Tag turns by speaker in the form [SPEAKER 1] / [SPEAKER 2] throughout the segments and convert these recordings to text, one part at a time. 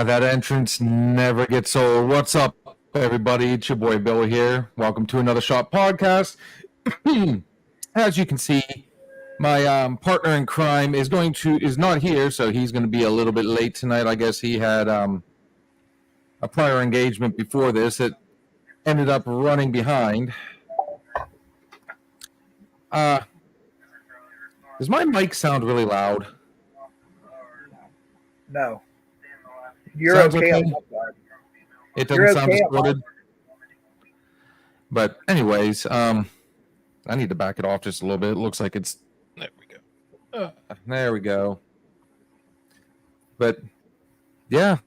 [SPEAKER 1] That entrance never gets old. What's up, everybody? It's your boy Bill here. Welcome to another Shot Podcast. As you can see, my partner in crime is not here, so he's going to be a little bit late tonight. I guess he had a prior engagement before this that ended up running behind. Does my mic sound really loud?
[SPEAKER 2] No. You're
[SPEAKER 1] Sounds
[SPEAKER 2] okay.
[SPEAKER 1] It doesn't sound distorted. But anyways, I need to back it off just a little bit. It looks like it's... There we go. There we go. But, yeah.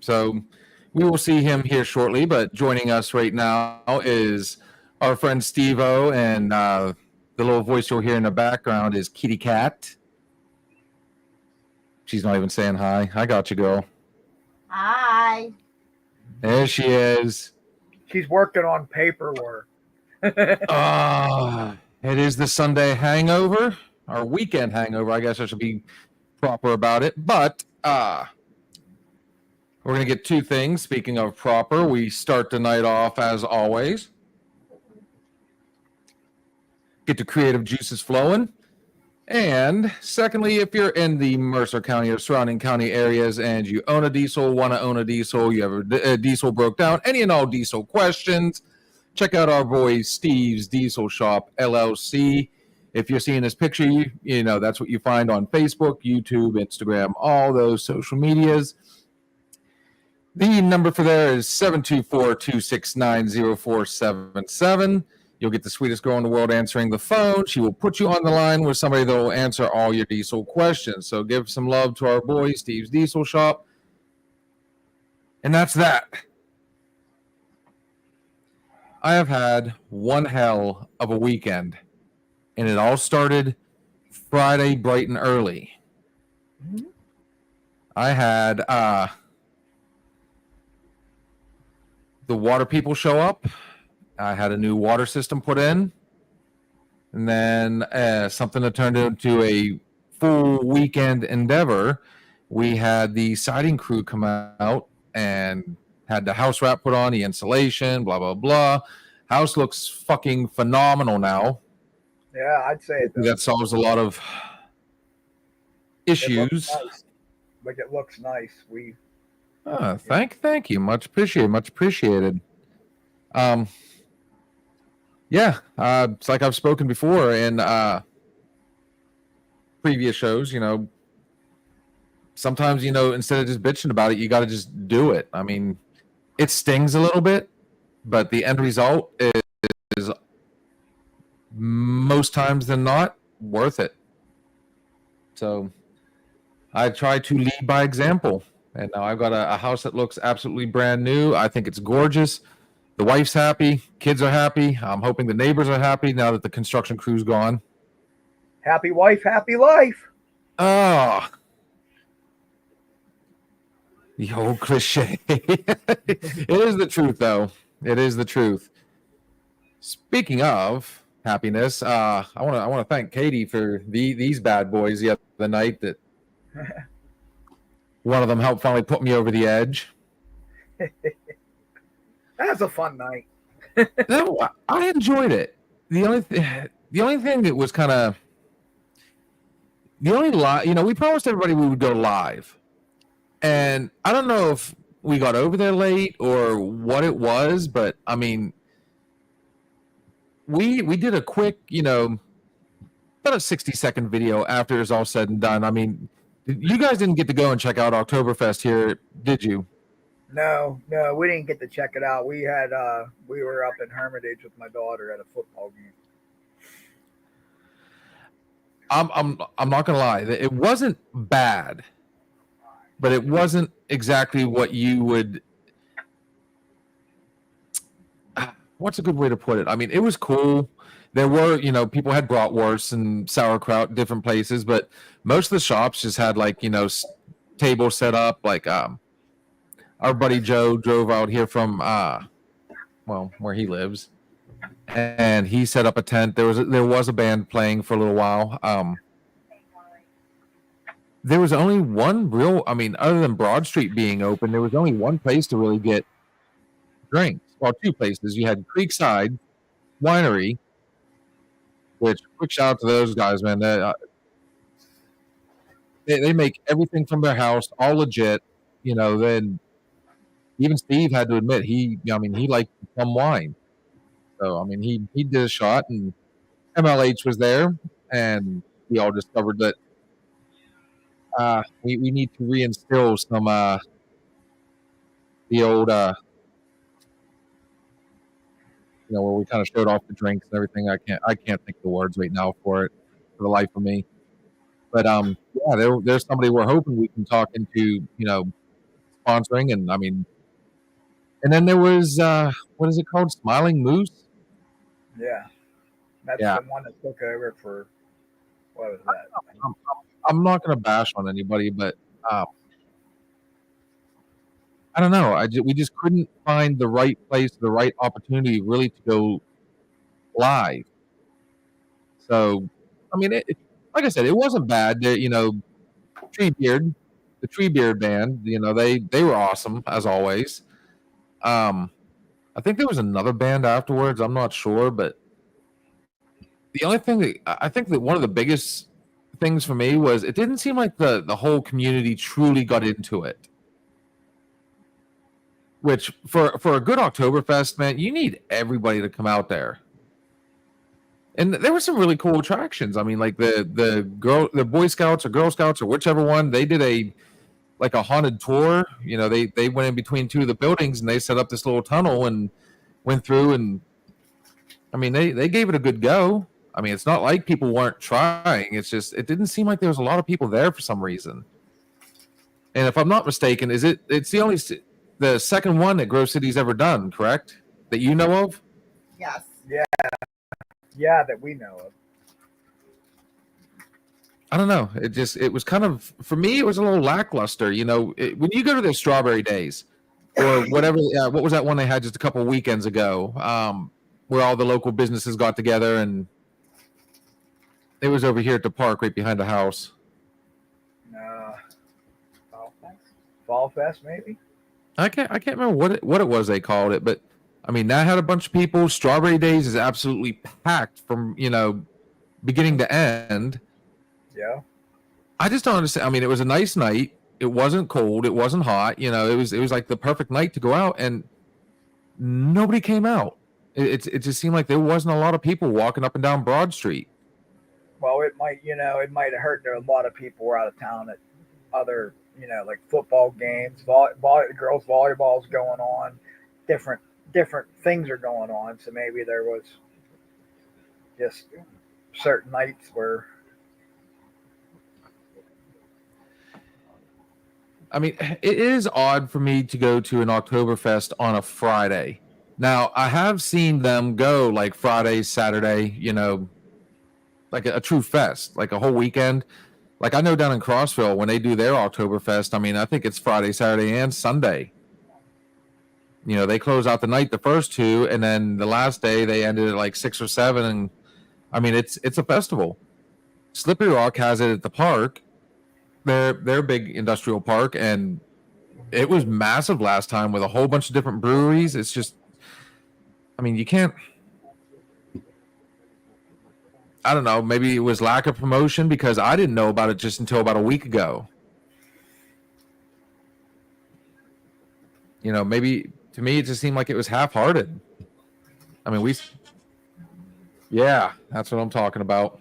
[SPEAKER 1] So, we will see him here shortly. But joining us right now is our friend Steve-O. And the little voice you'll hear in the background is Kitty Cat. She's not even saying hi. I got you, girl.
[SPEAKER 3] Hi.
[SPEAKER 1] There she is.
[SPEAKER 2] She's working on paperwork.
[SPEAKER 1] It is the Sunday hangover, or weekend hangover. I guess I should be proper about it. But we're going to get two things. Speaking of proper, we start the night off as always. Get the creative juices flowing. And secondly, if you're in the Mercer County or surrounding county areas and you own a diesel, want to own a diesel, you have a diesel broke down, any and all diesel questions, check out our boy Steve's Diesel Shop, LLC. If you're seeing this picture, you know that's what you find on Facebook, YouTube, Instagram, all those social medias. The number for there is 724-269-0477. You'll get the sweetest girl in the world answering the phone. She will put you on the line with somebody that will answer all your diesel questions. So give some love to our boy, Steve's Diesel Shop. And that's that. I have had one hell of a weekend. And it all started Friday bright and early. I had the water people show up. I had a new water system put in, and then something that turned into a full weekend endeavor. We had the siding crew come out and had the house wrap put on, the insulation, blah, blah, blah. House looks fucking phenomenal now.
[SPEAKER 2] Yeah, I'd say it does.
[SPEAKER 1] That solves a lot of issues.
[SPEAKER 2] It looks nice.
[SPEAKER 1] Thank you. Much appreciated. Yeah, it's like I've spoken before in previous shows, sometimes, instead of just bitching about it, you got to just do it. I mean, it stings a little bit, but the end result is most times than not worth it. So I try to lead by example. And now I've got a house that looks absolutely brand new. I think it's gorgeous. The wife's happy. Kids are happy. I'm hoping the neighbors are happy now that the construction crew's gone.
[SPEAKER 2] Happy wife, happy life.
[SPEAKER 1] Oh, the old cliche. It is the truth, though. It is the truth. Speaking of happiness, I want to thank Katie for these bad boys the other night. That one of them helped finally put me over the edge.
[SPEAKER 2] That was a fun night.
[SPEAKER 1] No, I enjoyed it. The only thing that was kind of The only live, we promised everybody we would go live, and I don't know if we got over there late or what it was, but I mean, we did a quick, about a 60-second video after it's all said and done. I mean, you guys didn't get to go and check out Oktoberfest here, did you?
[SPEAKER 2] No, we didn't get to check it out. We were up in Hermitage with my daughter at a football game.
[SPEAKER 1] I'm not gonna lie, it wasn't bad, but it wasn't exactly what you would. What's a good way to put it? I mean, it was cool. There were, people had bratwurst and sauerkraut in different places, but most of the shops just had like, tables set up. Like, our buddy Joe drove out here from, where he lives, and he set up a tent. There was a band playing for a little while. There was only one real, other than Broad Street being open, there was only one place to really get drinks. Well, two places. You had Creekside Winery, which, quick shout out to those guys, man. They make everything from their house, all legit. Then even Steve had to admit he liked some wine. So he did a shot, and MLH was there, and we all discovered that we need to reinstill some the old where we kind of showed off the drinks and everything. I can't think of the words right now for the life of me. But there's somebody we're hoping we can talk into, sponsoring, and and then there was what is it called, Smiling Moose?
[SPEAKER 2] Yeah, that's the one that took over for what was that?
[SPEAKER 1] I'm not going to bash on anybody, but I don't know. We just couldn't find the right place, the right opportunity, really to go live. So, like I said, it wasn't bad. The Treebeard band, they were awesome as always. I think there was another band afterwards. I'm not sure, but the only thing that I think that one of the biggest things for me was it didn't seem like the whole community truly got into it. Which for a good Oktoberfest, man, you need everybody to come out there. And there were some really cool attractions. Like the Boy Scouts or Girl Scouts or whichever one, they did a haunted tour. They went in between two of the buildings and they set up this little tunnel and went through, and they gave it a good go. It's not like people weren't trying. It's just it didn't seem like there was a lot of people there for some reason. And if I'm not mistaken, it's the second one that Grove City's ever done, correct? That you know of?
[SPEAKER 3] Yes.
[SPEAKER 2] Yeah, that we know of.
[SPEAKER 1] I don't know. It was kind of, for me, it was a little lackluster. When you go to the Strawberry Days or whatever, what was that one they had just a couple of weekends ago, where all the local businesses got together, and it was over here at the park right behind the house.
[SPEAKER 2] Fall Fest, maybe?
[SPEAKER 1] I can't remember what it was they called it, but that had a bunch of people. Strawberry Days is absolutely packed from beginning to end.
[SPEAKER 2] Yeah.
[SPEAKER 1] I just don't understand. It was a nice night. It wasn't cold. It wasn't hot. It was like the perfect night to go out, and nobody came out. It just seemed like there wasn't a lot of people walking up and down Broad Street.
[SPEAKER 2] Well, it might have hurt that a lot of people were out of town at other, like football games, girls volleyball's going on, different things are going on. So maybe there was just certain nights where.
[SPEAKER 1] It is odd for me to go to an Oktoberfest on a Friday. Now, I have seen them go like Friday, Saturday, like a true fest, like a whole weekend. Like I know down in Crossville when they do their Oktoberfest, I think it's Friday, Saturday, and Sunday. They close out the night the first two, and then the last day they ended at like 6 or 7, and it's a festival. Slippery Rock has it at the park. Their big industrial park, and it was massive last time with a whole bunch of different breweries. It's just, you can't. I don't know, maybe it was lack of promotion because I didn't know about it just until about a week ago. You know, maybe to me it just seemed like it was half-hearted. I mean, yeah, that's what I'm talking about.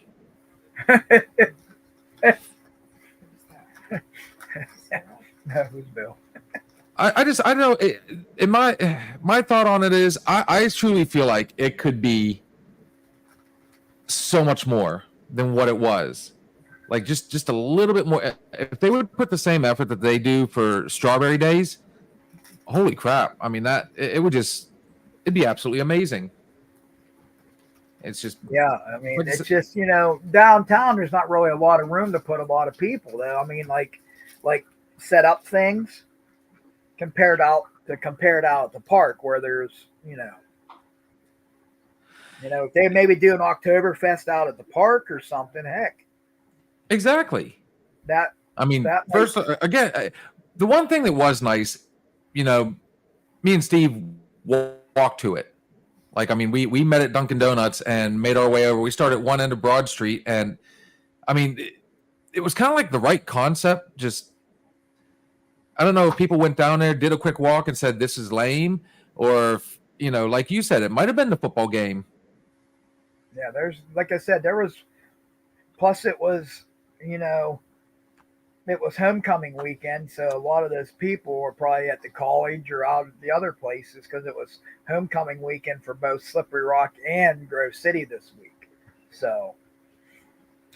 [SPEAKER 2] That was Bill.
[SPEAKER 1] I don't know. My thought on it is I truly feel like it could be so much more than what it was. Like just a little bit more. If they would put the same effort that they do for Strawberry Days, holy crap! I mean that it'd be absolutely amazing. It's just
[SPEAKER 2] Yeah, I mean,
[SPEAKER 1] like I
[SPEAKER 2] it's
[SPEAKER 1] said-
[SPEAKER 2] just downtown. There's not really a lot of room to put a lot of people. Though, I mean, like set up things compared out at the park where there's if they maybe do an Oktoberfest out at the park or something. Heck,
[SPEAKER 1] exactly.
[SPEAKER 2] that
[SPEAKER 1] I mean,
[SPEAKER 2] that
[SPEAKER 1] first again, the one thing that was nice, me and Steve walked to it. Like, I mean, we met at Dunkin' Donuts and made our way over. We started at one end of Broad Street, and I mean, it was kind of like the right concept. Just, I don't know if people went down there, did a quick walk, and said this is lame, or if, like you said, it might have been the football game.
[SPEAKER 2] yeah. There's like I said, there was. Plus, it was it was homecoming weekend, so a lot of those people were probably at the college or out at the other places because it was homecoming weekend for both Slippery Rock and Grove City this week. So,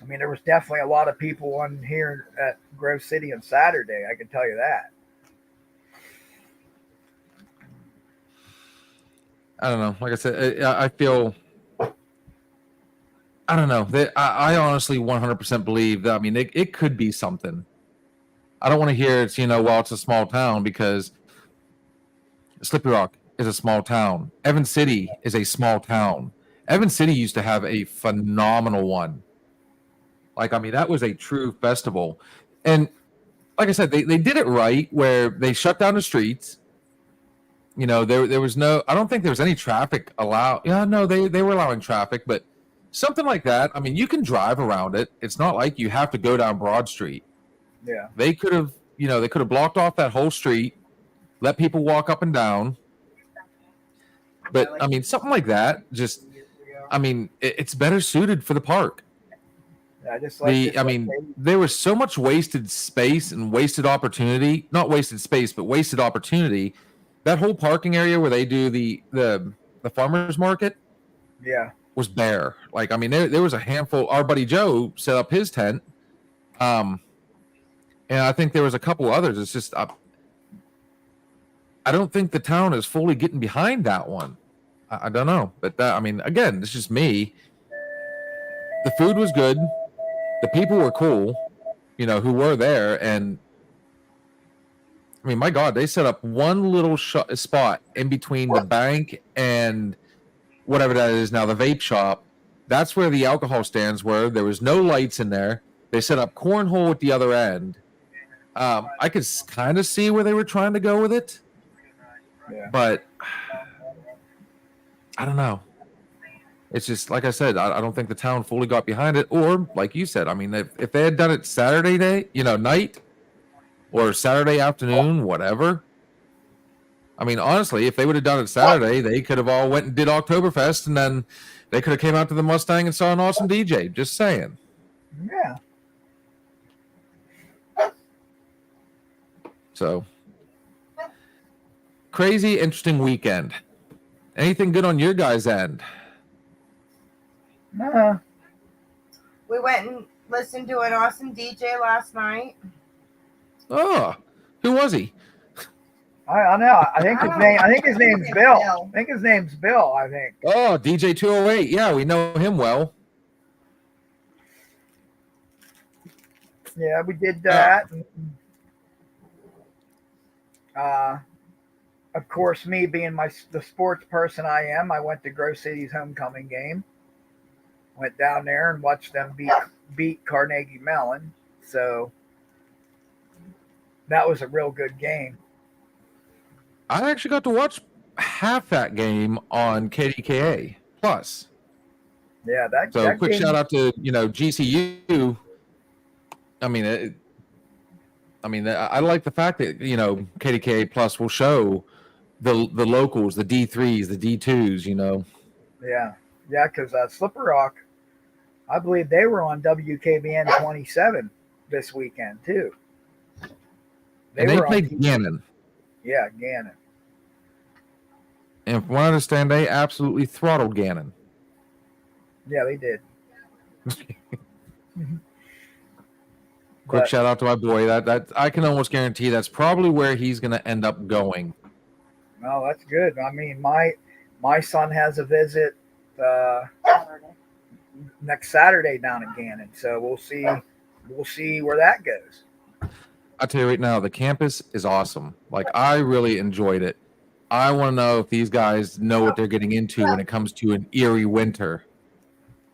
[SPEAKER 2] I mean, there was definitely a lot of people on here at Grove City on Saturday. I can tell you that.
[SPEAKER 1] I don't know. Like I said, I feel. I don't know. I honestly 100% believe that. I mean, it could be something. I don't want to hear it's well, it's a small town, because Slippery Rock is a small town. Evans City is a small town. Evans City used to have a phenomenal one. Like, I mean, that was a true festival. And like I said, they did it right where they shut down the streets. There was no, I don't think there was any traffic allowed. Yeah, no, they were allowing traffic, but something like that. I mean, you can drive around it. It's not like you have to go down Broad Street.
[SPEAKER 2] Yeah.
[SPEAKER 1] They could have, blocked off that whole street, let people walk up and down. But I mean, something like that, just, I mean, it's better suited for the park.
[SPEAKER 2] Yeah, just like
[SPEAKER 1] there was so much wasted space and wasted opportunity. Not wasted space, but wasted opportunity. That whole parking area where they do the farmers market,
[SPEAKER 2] yeah,
[SPEAKER 1] was bare. Like, I mean, there was a handful. Our buddy Joe set up his tent. And I think there was a couple others. It's just, I don't think the town is fully getting behind that one. I don't know. But I mean, again, it's just me. The food was good. The people were cool, who were there. And I mean, my God, they set up one little spot in between the bank and whatever that is now, the vape shop. That's where the alcohol stands were. There was no lights in there. They set up cornhole at the other end. I could kind of see where they were trying to go with it, but I don't know. It's just, like I said, I don't think the town fully got behind it. Or, like you said, I mean, if they had done it Saturday night or Saturday afternoon, whatever. I mean, honestly, if they would have done it Saturday, they could have all went and did Oktoberfest, and then they could have came out to the Mustang and saw an awesome DJ. Just saying.
[SPEAKER 2] Yeah.
[SPEAKER 1] So, crazy, interesting weekend. Anything good on your guys' end?
[SPEAKER 2] No.
[SPEAKER 3] We went and listened to an awesome DJ last night.
[SPEAKER 1] Oh, who was he?
[SPEAKER 2] I know. I think his name's Bill. I think his name's Bill. I think.
[SPEAKER 1] Oh, DJ 208. Yeah, we know him well.
[SPEAKER 2] Yeah, we did that. Of course, me being the sports person I am, I went to Grove City's homecoming game. Went down there and watched them beat Carnegie Mellon. So that was a real good game.
[SPEAKER 1] I actually got to watch half that game on KDKA Plus.
[SPEAKER 2] Yeah,
[SPEAKER 1] So quick shout out to GCU. I mean, I like the fact that KDK Plus will show the locals, the D3s, the D2s.
[SPEAKER 2] Yeah, yeah, because Slipper Rock, I believe they were on WKBN 27 this weekend too.
[SPEAKER 1] And they
[SPEAKER 2] were on
[SPEAKER 1] played
[SPEAKER 2] TV.
[SPEAKER 1] Gannon.
[SPEAKER 2] Yeah, Gannon.
[SPEAKER 1] And from what I understand, they absolutely throttled Gannon.
[SPEAKER 2] Yeah, they did.
[SPEAKER 1] Quick shout out to my boy. That I can almost guarantee that's probably where he's going to end up going.
[SPEAKER 2] No, that's good. I mean, my son has a visit next Saturday down at Gannon, so we'll see where that goes.
[SPEAKER 1] I'll tell you right now, the campus is awesome. Like, I really enjoyed it. I want to know if these guys know what they're getting into when it comes to an eerie winter.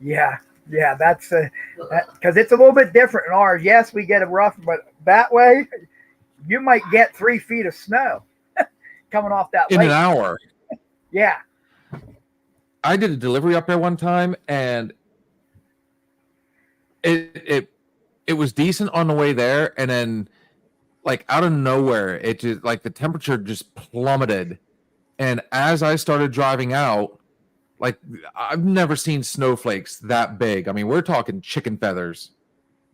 [SPEAKER 2] Yeah, that's because it's a little bit different in ours. Yes, we get it rough, but that way you might get 3 feet of snow coming off that
[SPEAKER 1] in
[SPEAKER 2] lake.
[SPEAKER 1] An hour.
[SPEAKER 2] Yeah.
[SPEAKER 1] I did a delivery up there one time, and it was decent on the way there, and then like out of nowhere, it just like the temperature just plummeted. And as I started driving out, like I've never seen snowflakes that big. I mean, we're talking chicken feathers.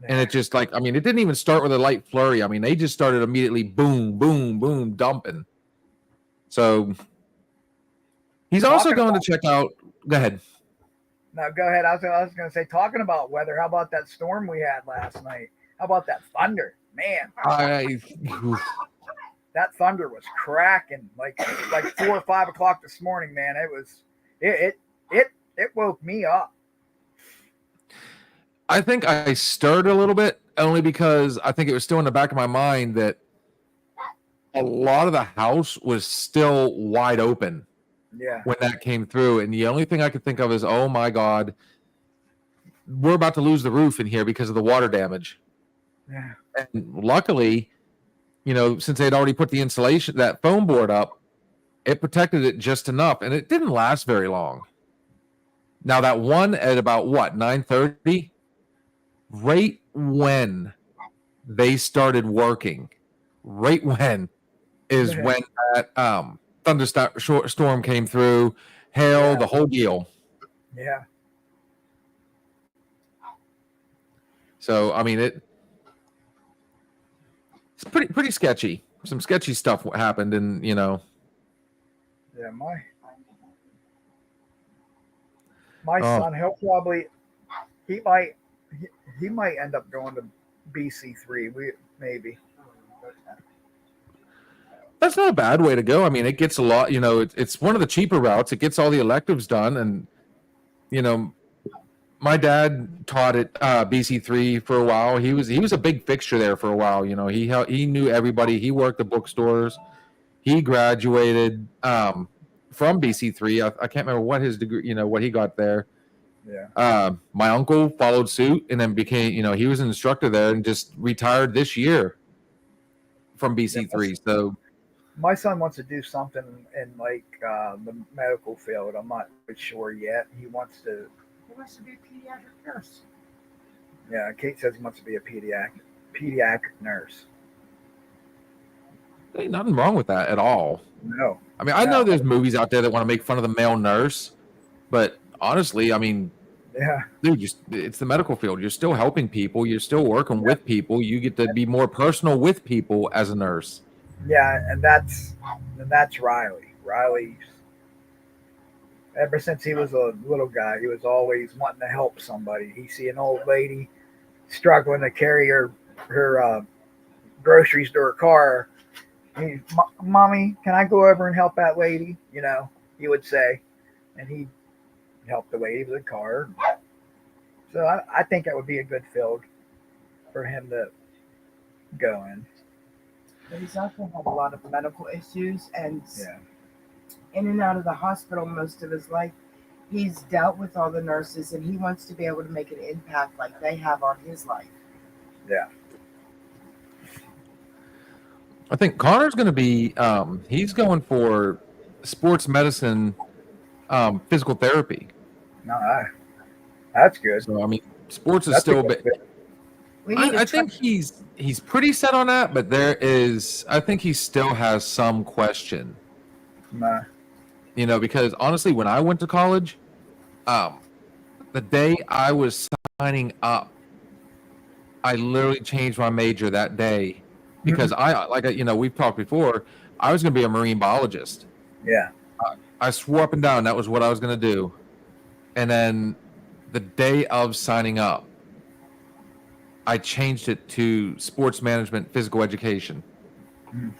[SPEAKER 1] And it just like, I mean, it didn't even start with a light flurry. I mean, they just started immediately boom, boom, boom, dumping. So he's also going to check out. Go ahead.
[SPEAKER 2] No, go ahead. I was going to say, talking about weather, how about that storm we had last night? How about that thunder? Man. That thunder was cracking like 4 or 5 o'clock this morning, man. It woke me up.
[SPEAKER 1] I think I stirred a little bit only because I think it was still in the back of my mind that a lot of the house was still wide open.
[SPEAKER 2] Yeah.
[SPEAKER 1] When that came through. And the only thing I could think of is, oh my God, we're about to lose the roof in here because of the water damage.
[SPEAKER 2] Yeah.
[SPEAKER 1] And luckily, since they'd already put the insulation, that foam board up, it protected it just enough, and it didn't last very long. Now that one at about 9:30, right when they started working, right when is when that thunderstorm came through, hail, the whole deal.
[SPEAKER 2] Yeah.
[SPEAKER 1] So I mean it's pretty sketchy. Some sketchy stuff happened, and
[SPEAKER 2] Yeah, my son, he might end up going to BC3. Maybe.
[SPEAKER 1] That's not a bad way to go. I mean, it gets a lot. It's one of the cheaper routes. It gets all the electives done, and my dad taught at BC3 for a while. He was a big fixture there for a while. He knew everybody. He worked the bookstores. He graduated from BC3. I can't remember what his degree, what he got there.
[SPEAKER 2] Yeah.
[SPEAKER 1] My uncle followed suit and then became, he was an instructor there and just retired this year from BC3.
[SPEAKER 2] Yeah,
[SPEAKER 1] so
[SPEAKER 2] my son wants to do something in the medical field. I'm not quite sure yet. He wants to be a pediatric nurse. Yeah, Kate says he wants to be a pediatric nurse.
[SPEAKER 1] Ain't nothing wrong with that at all.
[SPEAKER 2] No.
[SPEAKER 1] I mean, I know there's movies out there that want to make fun of the male nurse, but honestly, I mean, dude, it's the medical field. You're still helping people. You're still working with people. You get to be more personal with people as a nurse.
[SPEAKER 2] Yeah, and that's Riley. Riley's, ever since he was a little guy, he was always wanting to help somebody. He see an old lady struggling to carry her groceries to her car. Mommy, can I go over and help that lady? He would say, and he'd help the lady with the car. So I think that would be a good field for him to go in.
[SPEAKER 3] But he's also had a lot of medical issues, and in and out of the hospital most of his life. He's dealt with all the nurses, and he wants to be able to make an impact like they have on his life.
[SPEAKER 2] Yeah.
[SPEAKER 1] I think Connor's going to be, he's going for sports medicine, physical therapy.
[SPEAKER 2] That's good.
[SPEAKER 1] So I mean, sports is
[SPEAKER 2] That's
[SPEAKER 1] still
[SPEAKER 2] a
[SPEAKER 1] a
[SPEAKER 2] good
[SPEAKER 1] bit.
[SPEAKER 2] fit.
[SPEAKER 3] We need
[SPEAKER 1] I
[SPEAKER 3] to try.
[SPEAKER 1] think he's pretty set on that, but I think he still has some question.
[SPEAKER 2] Nah.
[SPEAKER 1] Because honestly, when I went to college, the day I was signing up, I literally changed my major that day because we've talked before, I was going to be a marine biologist.
[SPEAKER 2] Yeah.
[SPEAKER 1] I swore up and down that was what I was going to do. And then the day of signing up, I changed it to sports management, physical education.
[SPEAKER 2] Mhm.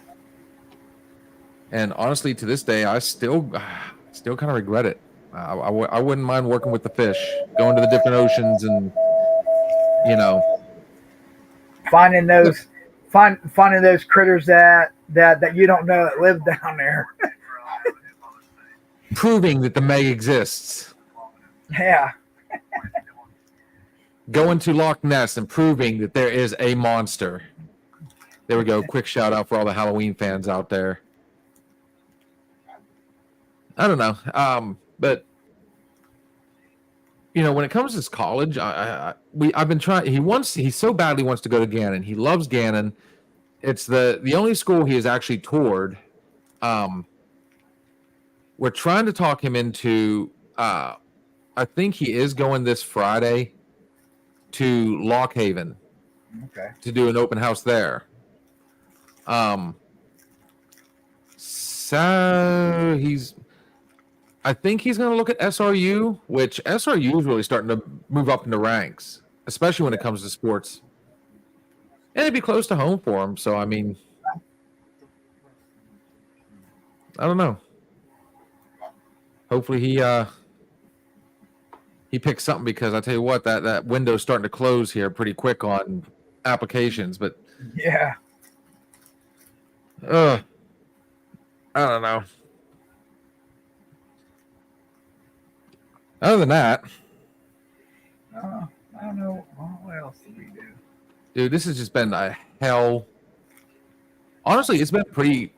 [SPEAKER 1] And honestly, to this day, I still kind of regret it. I wouldn't mind working with the fish, going to the different oceans, and
[SPEAKER 2] Finding those finding those critters that you don't know that live down there.
[SPEAKER 1] proving that the Meg exists.
[SPEAKER 2] Yeah.
[SPEAKER 1] Going to Loch Ness and proving that there is a monster. There we go. Quick shout out for all the Halloween fans out there. I don't know. But when it comes to this college, I've been trying. He so badly wants to go to Gannon. He loves Gannon. It's the only school he has actually toured. We're trying to talk him into. I think he is going this Friday to Lock Haven
[SPEAKER 2] Okay.
[SPEAKER 1] to do an open house there. So I think he's going to look at SRU, which SRU is really starting to move up in the ranks, especially when it comes to sports. And it'd be close to home for him. So, I mean, I don't know. Hopefully he picks something, because I tell you what, that window's starting to close here pretty quick on applications. But
[SPEAKER 2] Yeah.
[SPEAKER 1] I don't know. Other than that,
[SPEAKER 2] I don't know. What else did we do?
[SPEAKER 1] dude, this has just been a hell. Honestly, it's been pretty.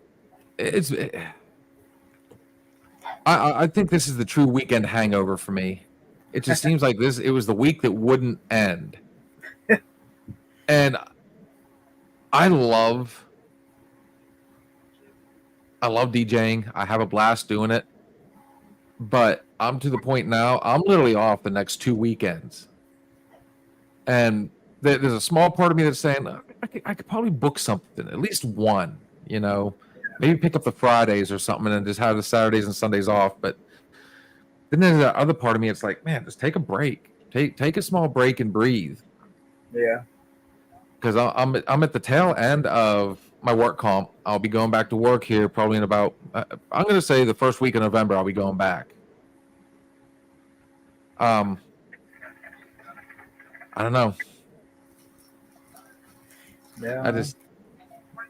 [SPEAKER 1] I think this is the true weekend hangover for me. It just seems like it was the week that wouldn't end. And I love DJing. I have a blast doing it. But I'm to the point now, I'm literally off the next 2 weekends. And there's a small part of me that's saying, I could probably book something, at least one, maybe pick up the Fridays or something and just have the Saturdays and Sundays off. But then there's the other part of me, it's like, man, just take a break. Take a small break and breathe.
[SPEAKER 2] Yeah.
[SPEAKER 1] Because I'm at the tail end of my work comp. I'll be going back to work here probably in about, I'm going to say the first week of November, I'll be going back. I don't know.
[SPEAKER 2] Yeah.
[SPEAKER 1] I just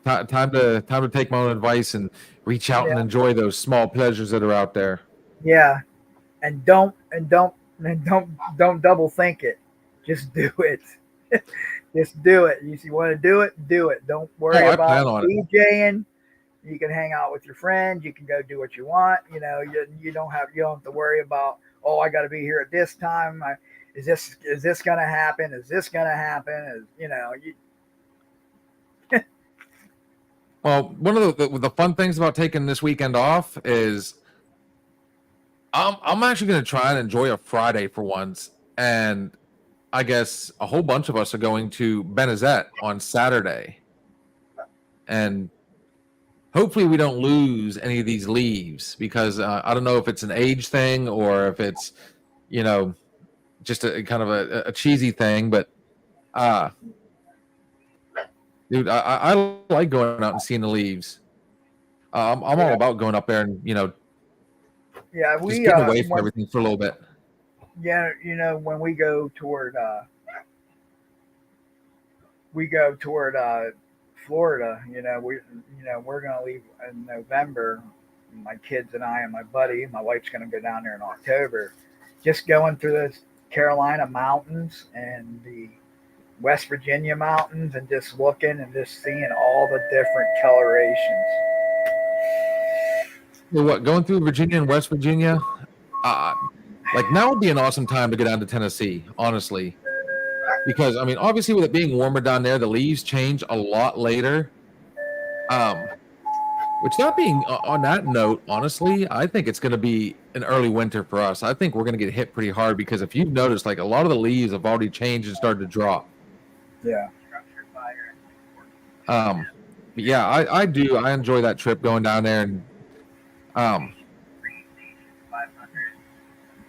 [SPEAKER 1] time to take my own advice and reach out and enjoy those small pleasures that are out there.
[SPEAKER 2] Yeah. And don't double think it. Just do it. Just do it. If you want to do it, do it. Don't worry about DJing. You can hang out with your friends. You can go do what you want. You don't have to worry about, oh, I got to be here at this time. Is this going to happen? Is this going to happen?
[SPEAKER 1] Well, one of the fun things about taking this weekend off is I'm actually going to try and enjoy a Friday for once. And I guess a whole bunch of us are going to Benazet on Saturday. And hopefully we don't lose any of these leaves, because I don't know if it's an age thing or if it's, just a kind of a cheesy thing. But dude, I like going out and seeing the leaves. I'm all about going up there and,
[SPEAKER 2] yeah,
[SPEAKER 1] just getting away from everything for a little bit.
[SPEAKER 2] Yeah, when we go toward Florida, we're gonna leave in November. My kids and I and my buddy, my wife's gonna go down there in October. Just going through those Carolina mountains and the West Virginia mountains, and just looking and just seeing all the different colorations.
[SPEAKER 1] So what, going through Virginia and West Virginia? Like now would be an awesome time to go down to Tennessee, honestly, because I mean, obviously with it being warmer down there, the leaves change a lot later. Which that being on that note, honestly, I think it's going to be an early winter for us. I think we're going to get hit pretty hard because if you've noticed, like a lot of the leaves have already changed and started to drop.
[SPEAKER 2] Yeah.
[SPEAKER 1] But yeah, I do. I enjoy that trip going down there, and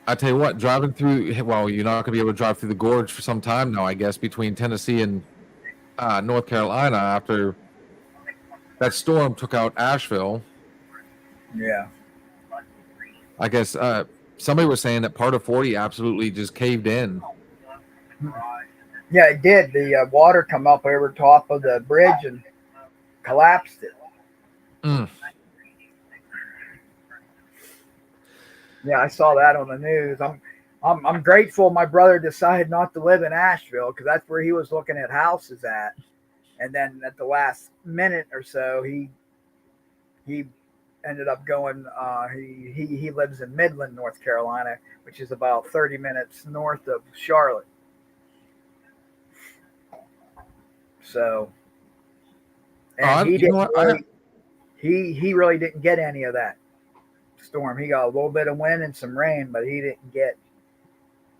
[SPEAKER 1] I tell you what, driving through. Well, you're not going to be able to drive through the gorge for some time now, I guess, between Tennessee and North Carolina after that storm took out Asheville.
[SPEAKER 2] Yeah.
[SPEAKER 1] I guess somebody was saying that part of 40 absolutely just caved in.
[SPEAKER 2] Yeah, it did. The water come up over top of the bridge and collapsed it.
[SPEAKER 1] Mm.
[SPEAKER 2] Yeah, I saw that on the news. I'm grateful my brother decided not to live in Asheville because that's where he was looking at houses at. And then at the last minute or so, he ended up going. He lives in Midland, North Carolina, which is about 30 minutes north of Charlotte. So, and he didn't. He really didn't get any of that storm. He got a little bit of wind and some rain, but he didn't get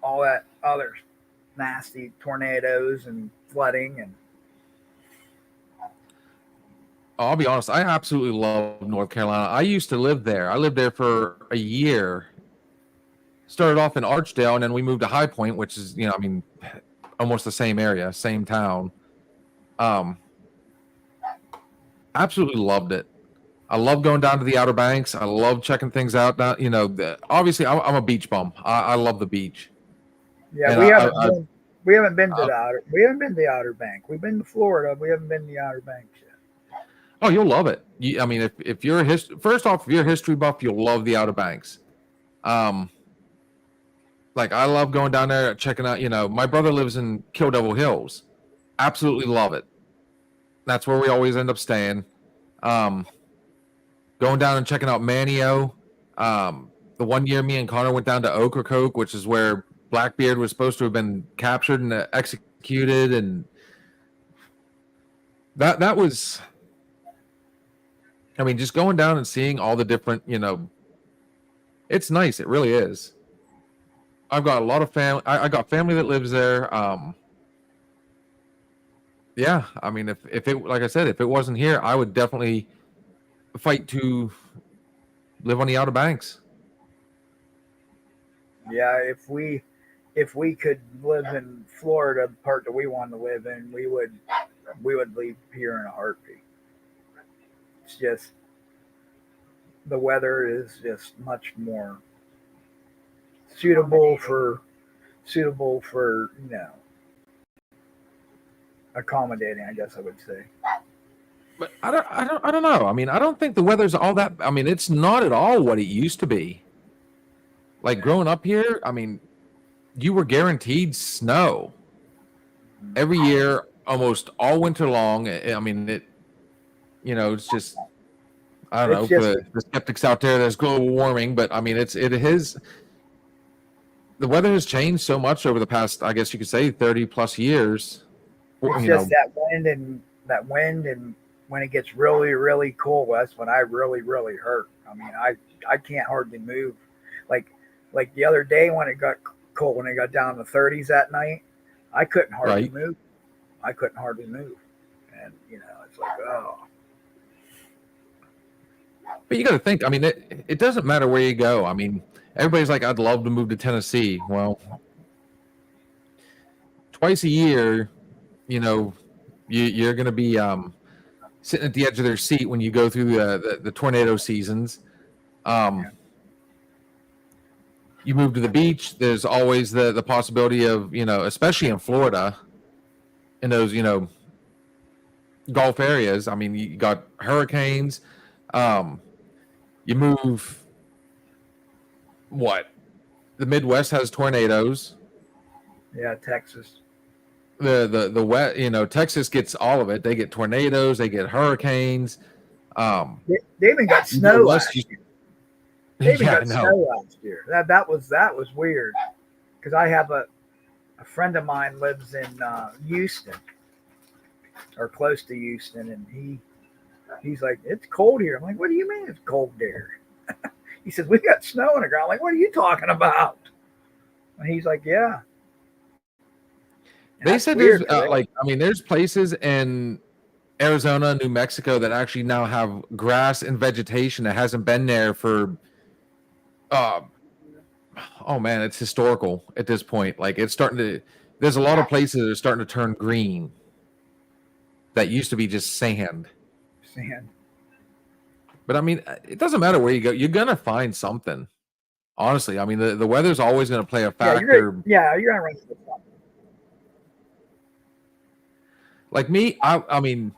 [SPEAKER 2] all that other nasty tornadoes and flooding and.
[SPEAKER 1] I'll be honest, I absolutely love North Carolina. I used to live there. I lived there for a year. Started off in Archdale, and then we moved to High Point, which is, I mean, almost the same area, same town. Absolutely loved it. I love going down to the Outer Banks. I love checking things out. Now, obviously, I'm a beach bum. I love the beach.
[SPEAKER 2] Yeah,
[SPEAKER 1] and
[SPEAKER 2] we haven't been to the Outer Bank. We've been to Florida. We haven't been to the Outer Banks yet.
[SPEAKER 1] Oh, you'll love it. I mean, if you're first off, if you're a history buff, you'll love the Outer Banks. Like I love going down there, checking out. My brother lives in Kill Devil Hills. Absolutely love it. That's where we always end up staying. Going down and checking out Manio. The one year me and Connor went down to Ocracoke, which is where Blackbeard was supposed to have been captured and executed, and that was. I mean, just going down and seeing all the different, it's nice. It really is. I've got a lot of family. I got family that lives there. Yeah, I mean, if it, like I said, if it wasn't here, I would definitely fight to live on the Outer Banks.
[SPEAKER 2] Yeah, if we could live in Florida, the part that we want to live in, we would leave here in a heartbeat. It's just the weather is just much more suitable for accommodating, I guess I would say.
[SPEAKER 1] But I don't know. I mean, I don't think the weather's all that. I mean, it's not at all what it used to be. Like growing up here, I mean, you were guaranteed snow every year, almost all winter long. I mean, it's just, I don't know, for the skeptics out there, there's global warming, but I mean, the weather has changed so much over the past, I guess you could say 30 plus years.
[SPEAKER 2] It's just that wind and when it gets really, really cold, that's when I really, really hurt. I mean, I can't hardly move. Like the other day when it got cold, when it got down to 30s at night, I couldn't hardly move. I couldn't hardly move. And, it's like, oh.
[SPEAKER 1] But you got to think, I mean, it doesn't matter where you go. I mean, everybody's like, I'd love to move to Tennessee. Well, twice a year, you're going to be sitting at the edge of their seat when you go through the tornado seasons. You move to the beach, there's always the possibility of, especially in Florida, in those, Gulf areas. I mean, you got hurricanes. You move, the Midwest has tornadoes.
[SPEAKER 2] Yeah, Texas.
[SPEAKER 1] The wet, Texas gets all of it. They get tornadoes, they get hurricanes.
[SPEAKER 2] They even got snow last year. They even
[SPEAKER 1] Yeah, I
[SPEAKER 2] got
[SPEAKER 1] know.
[SPEAKER 2] snow last year. That was weird because I have a friend of mine lives in Houston or close to Houston, and he's like, it's cold here. I'm like, what do you mean it's cold there? He says, we got snow on the ground. I'm like, what are you talking about? And he's like, yeah. And
[SPEAKER 1] They
[SPEAKER 2] that's
[SPEAKER 1] said there's
[SPEAKER 2] weird for them.
[SPEAKER 1] there's places in Arizona, New Mexico that actually now have grass and vegetation that hasn't been there for uh oh man, it's historical at this point. Like it's starting to there's a lot of places that are starting to turn green that used to be just sand.
[SPEAKER 2] Sand.
[SPEAKER 1] But I mean, it doesn't matter where you go, you're gonna find something. Honestly, I mean the weather's always gonna play a factor.
[SPEAKER 2] You're gonna run into something.
[SPEAKER 1] Like me, I mean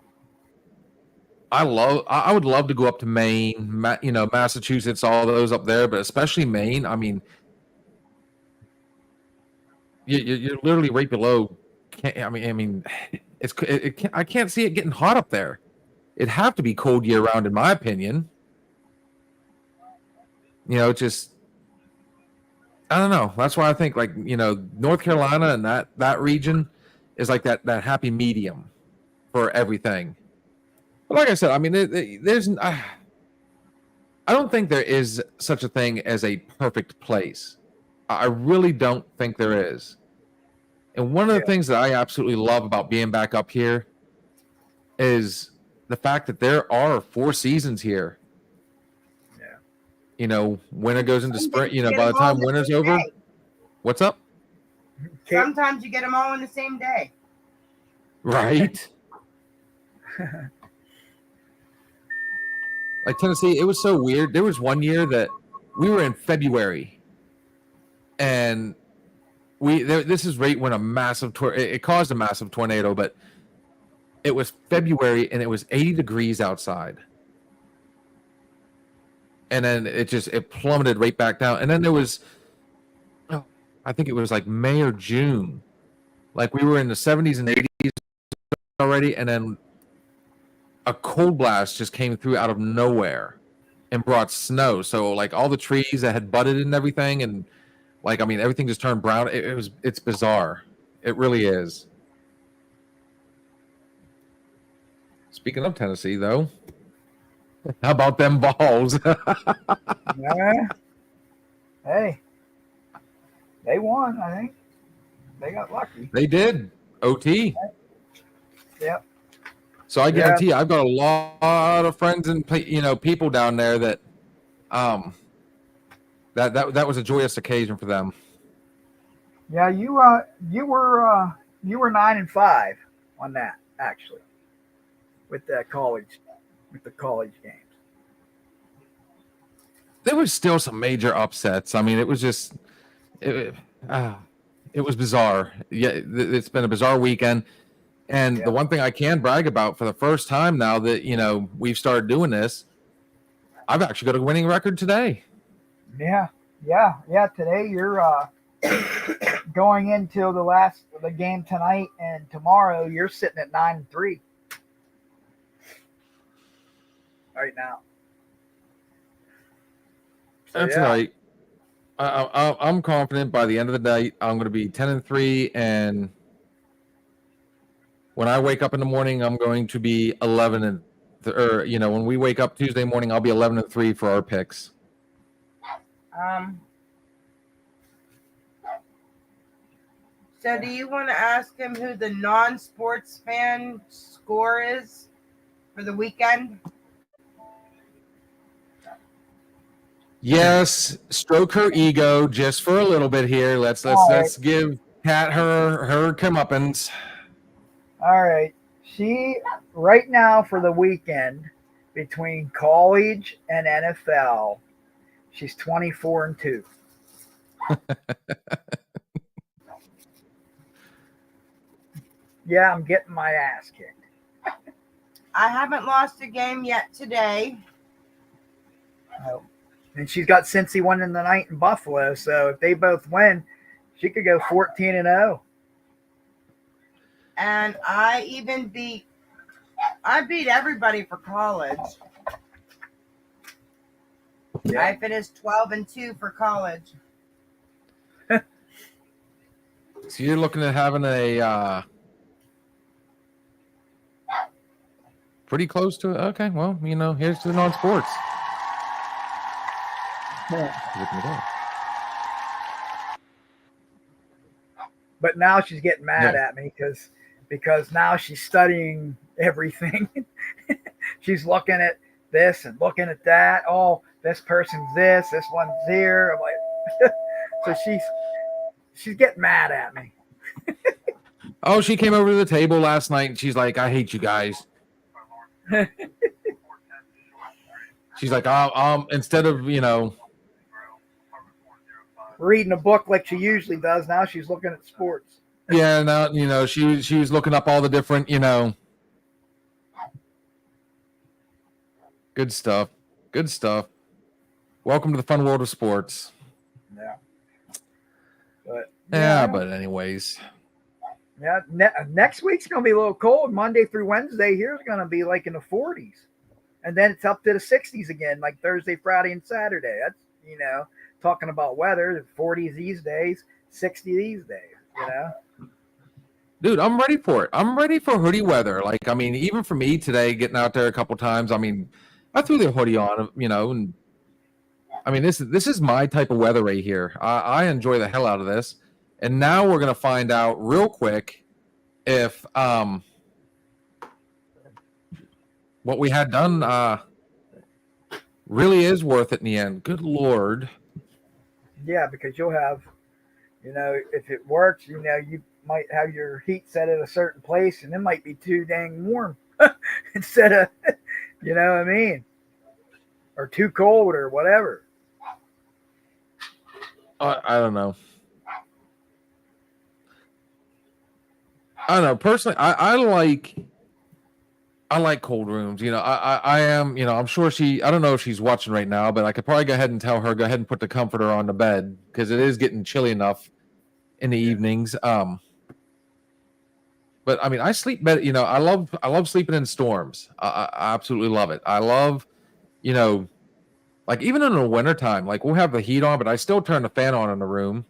[SPEAKER 1] I would love to go up to Maine, Massachusetts, all those up there, but especially Maine. I mean, you're literally right below. I can't see it getting hot up there. It'd have to be cold year round, in my opinion. Just I don't know. That's why I think North Carolina and that region is like that happy medium for everything. But like I said, I mean, there's I don't think there is such a thing as a perfect place. I really don't think there is. And one of the things that I absolutely love about being back up here is the fact that there are 4 seasons here.
[SPEAKER 2] Yeah.
[SPEAKER 1] Winter goes into spring,
[SPEAKER 3] Some days you
[SPEAKER 1] by
[SPEAKER 3] get
[SPEAKER 1] the
[SPEAKER 3] them all
[SPEAKER 1] time
[SPEAKER 3] in the
[SPEAKER 1] winter's
[SPEAKER 3] same
[SPEAKER 1] over.
[SPEAKER 3] day.
[SPEAKER 1] What's up?
[SPEAKER 3] Sometimes you get them all in the same day.
[SPEAKER 1] Right? Like Tennessee, it was so weird. There was one year that we were in February, and this is right when a massive it caused a massive tornado, but it was February and it was 80 degrees outside, and then it plummeted right back down. And then there was, I think it was like May or June, like we were in the 70s and 80s already, and then a cold blast just came through out of nowhere and brought snow. So like all the trees that had budded and everything, and everything just turned brown. It's bizarre. It really is. Speaking of Tennessee, though, how about them balls?
[SPEAKER 2] Hey, they won. I think they got lucky.
[SPEAKER 1] They did OT.
[SPEAKER 2] Yep.
[SPEAKER 1] So I guarantee you, I've got a lot of friends and people down there that that was a joyous occasion for them.
[SPEAKER 2] Yeah, you were 9-5 on that actually with the college games.
[SPEAKER 1] There was still some major upsets. I mean, it was just it was bizarre. Yeah, it's been a bizarre weekend. And the one thing I can brag about for the first time now that we've started doing this, I've actually got a winning record today.
[SPEAKER 2] Yeah. Today you're going into the game tonight, and tomorrow you're sitting at 9-3 right now. So,
[SPEAKER 1] that's right. I'm confident by the end of the night I'm going to be 10-3, and when I wake up in the morning, I'm going to be 11 when we wake up Tuesday morning, I'll be 11-3 for our picks.
[SPEAKER 3] So do you want to ask him who the non-sports fan score is for the weekend?
[SPEAKER 1] Yes, stroke her ego just for a little bit here. Let's give Kat her comeuppance.
[SPEAKER 2] All right. She right now for the weekend between college and NFL, she's 24-2. Yeah, I'm getting my ass kicked.
[SPEAKER 3] I haven't lost a game yet today.
[SPEAKER 2] Oh. And she's got Cincy winning the night in Buffalo, so if they both win, she could go 14-0.
[SPEAKER 3] And I beat everybody for college.
[SPEAKER 2] Yeah.
[SPEAKER 3] I finished 12-2 for college.
[SPEAKER 1] So you're looking at having a pretty close to it. Okay, well, here's to the non-sports.
[SPEAKER 2] But now she's getting mad at me because now she's studying everything. She's looking at this and looking at that. Oh, this person's this one's here. I'm like, so she's getting mad at me.
[SPEAKER 1] Oh, she came over to the table last night and she's like, I hate you guys. She's like, instead of,
[SPEAKER 2] reading a book like she usually does, now she's looking at sports.
[SPEAKER 1] Yeah, now, she was looking up all the different, good stuff. Good stuff. Welcome to the fun world of sports.
[SPEAKER 2] Yeah.
[SPEAKER 1] But anyways.
[SPEAKER 2] Yeah, next week's going to be a little cold. Monday through Wednesday here is going to be like in the 40s. And then it's up to the 60s again, like Thursday, Friday, and Saturday. That's, talking about weather, 40s these days, 60 these days,
[SPEAKER 1] Dude, I'm ready for it. I'm ready for hoodie weather. Like, I mean, even for me today, getting out there a couple times, I mean, I threw the hoodie on, and I mean, this is my type of weather right here. I enjoy the hell out of this. And now we're going to find out real quick if what we had done really is worth it in the end. Good Lord.
[SPEAKER 2] Yeah, because you'll have, if it works, you might have your heat set at a certain place and it might be too dang warm instead of, you know what I mean? Or too cold or whatever.
[SPEAKER 1] I don't know. I don't know. Personally, I like cold rooms. I am, I'm sure I don't know if she's watching right now, but I could probably go ahead and tell her, go ahead and put the comforter on the bed because it is getting chilly enough in the evenings. But I mean, I sleep better. I love sleeping in storms. I absolutely love it. I love, like even in the wintertime, like we'll have the heat on, but I still turn the fan on in the room.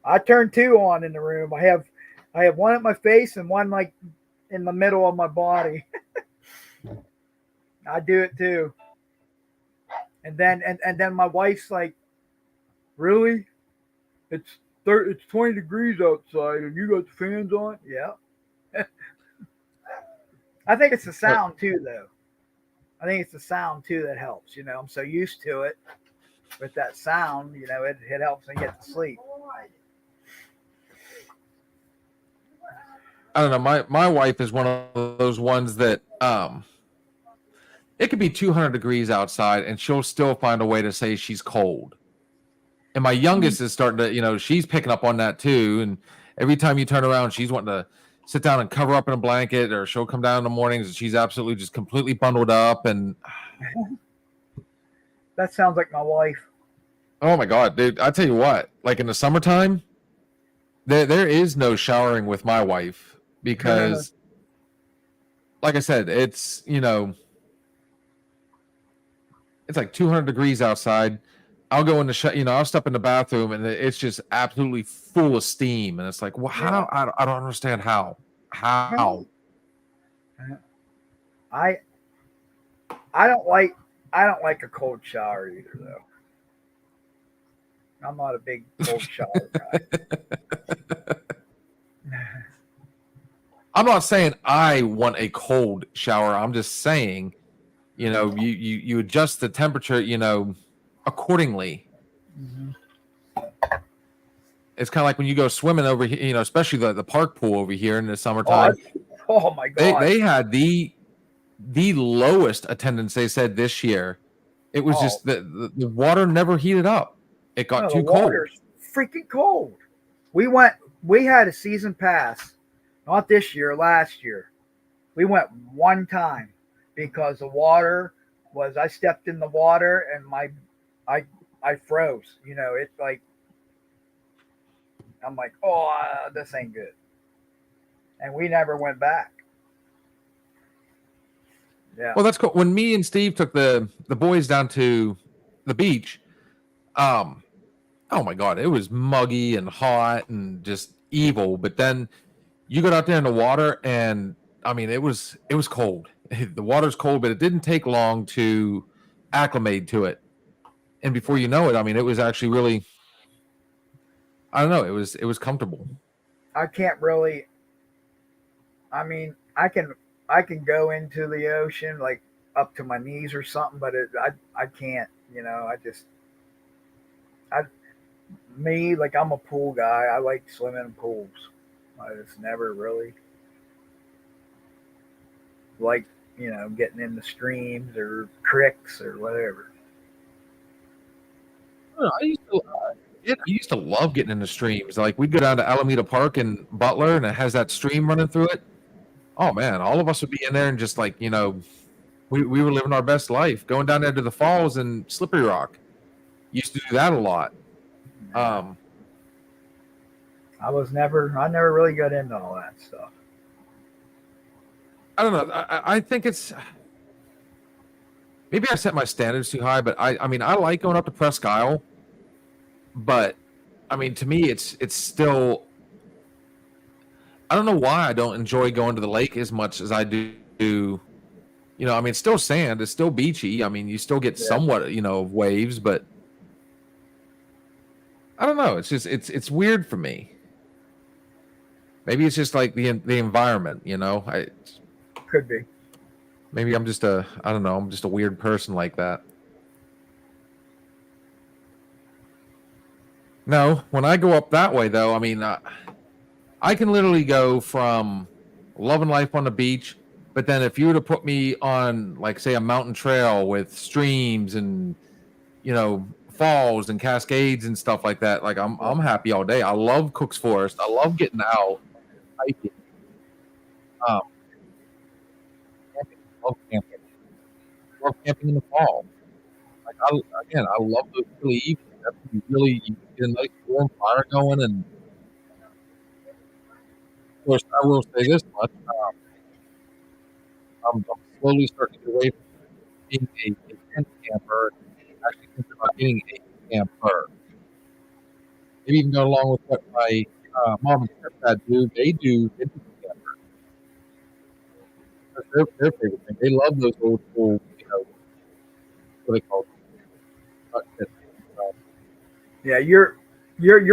[SPEAKER 2] I turn two on in the room. I have one at my face and one like in the middle of my body. I do it too. And then my wife's like, really? It's 20 degrees outside and you got the fans on? Yeah. I think it's the sound too, though. I think it's the sound too that helps. I'm so used to it with that sound. It helps me get to sleep.
[SPEAKER 1] I don't know. My wife is one of those ones that it could be 200 degrees outside and she'll still find a way to say she's cold. And my youngest is starting to, she's picking up on that too. And every time you turn around, she's wanting to sit down and cover up in a blanket, or she'll come down in the mornings and she's absolutely just completely bundled up. And
[SPEAKER 2] that sounds like my wife.
[SPEAKER 1] Oh my God, dude. I tell you what, like in the summertime, there is no showering with my wife because like I said, it's, it's like 200 degrees outside. I'll go in the I'll step in the bathroom and it's just absolutely full of steam. And it's like, well, how? I don't understand how. How?
[SPEAKER 2] I don't like a cold shower either, though. I'm not a big cold shower guy.
[SPEAKER 1] I'm not saying I want a cold shower. I'm just saying, you adjust the temperature, accordingly.
[SPEAKER 2] Mm-hmm.
[SPEAKER 1] It's kind of like when you go swimming over here, especially the park pool over here in the summertime.
[SPEAKER 2] Oh my God.
[SPEAKER 1] They had the lowest attendance, they said, this year. It was just the water never heated up. It got too cold.
[SPEAKER 2] Water's freaking cold. We had a season pass, not this year, last year. We went one time because the water was, I stepped in the water and I froze. It's like, I'm like, this ain't good. And we never went back. Yeah.
[SPEAKER 1] Well, that's cool. When me and Steve took the boys down to the beach, oh my God, it was muggy and hot and just evil. But then you got out there in the water, and I mean, it was cold. The water's cold, but it didn't take long to acclimate to it. And before you know it, I mean, it was actually really, I don't know, it was comfortable.
[SPEAKER 2] I can't really. I mean, I can go into the ocean like up to my knees or something, but I can't. You know, I me like I'm a pool guy. I like swimming in pools. I just never really like getting in the streams or creeks or whatever.
[SPEAKER 1] I don't know, I used to love getting into streams. Like we'd go down to Alameda Park in Butler, and it has that stream running through it. Oh man, all of us would be in there and just like we were living our best life, going down there to the falls and Slippery Rock. Used to do that a lot. Um,
[SPEAKER 2] I never really got into all that stuff.
[SPEAKER 1] I don't know. I think it's maybe I set my standards too high, but I mean I like going up to Presque Isle, but I mean to me it's still I don't know why I don't enjoy going to the lake as much as I do. I mean it's still sand, it's still beachy. I mean you still get
[SPEAKER 2] Yeah.
[SPEAKER 1] somewhat of waves, but I don't know. It's just it's weird for me. Maybe it's just like the environment.
[SPEAKER 2] Could be.
[SPEAKER 1] Maybe I'm just I don't know. I'm just a weird person like that. No, when I go up that way though, I mean, I can literally go from loving life on the beach, but then if you were to put me on like say a mountain trail with streams and falls and cascades and stuff like that, like I'm happy all day. I love Cook's Forest. I love getting out hiking. Um, camping. Love camping. Love camping in the fall. Like I love those chilly evenings. That's when you get a nice warm fire going. And of course, I will say this much: I'm slowly starting to get away from being a tent camper. And actually, thinking about being a camper. Maybe even go along with what my mom and stepdad do. They do vintage camper. That's their favorite thing. They love those old school, what they call them.
[SPEAKER 2] Yeah, you're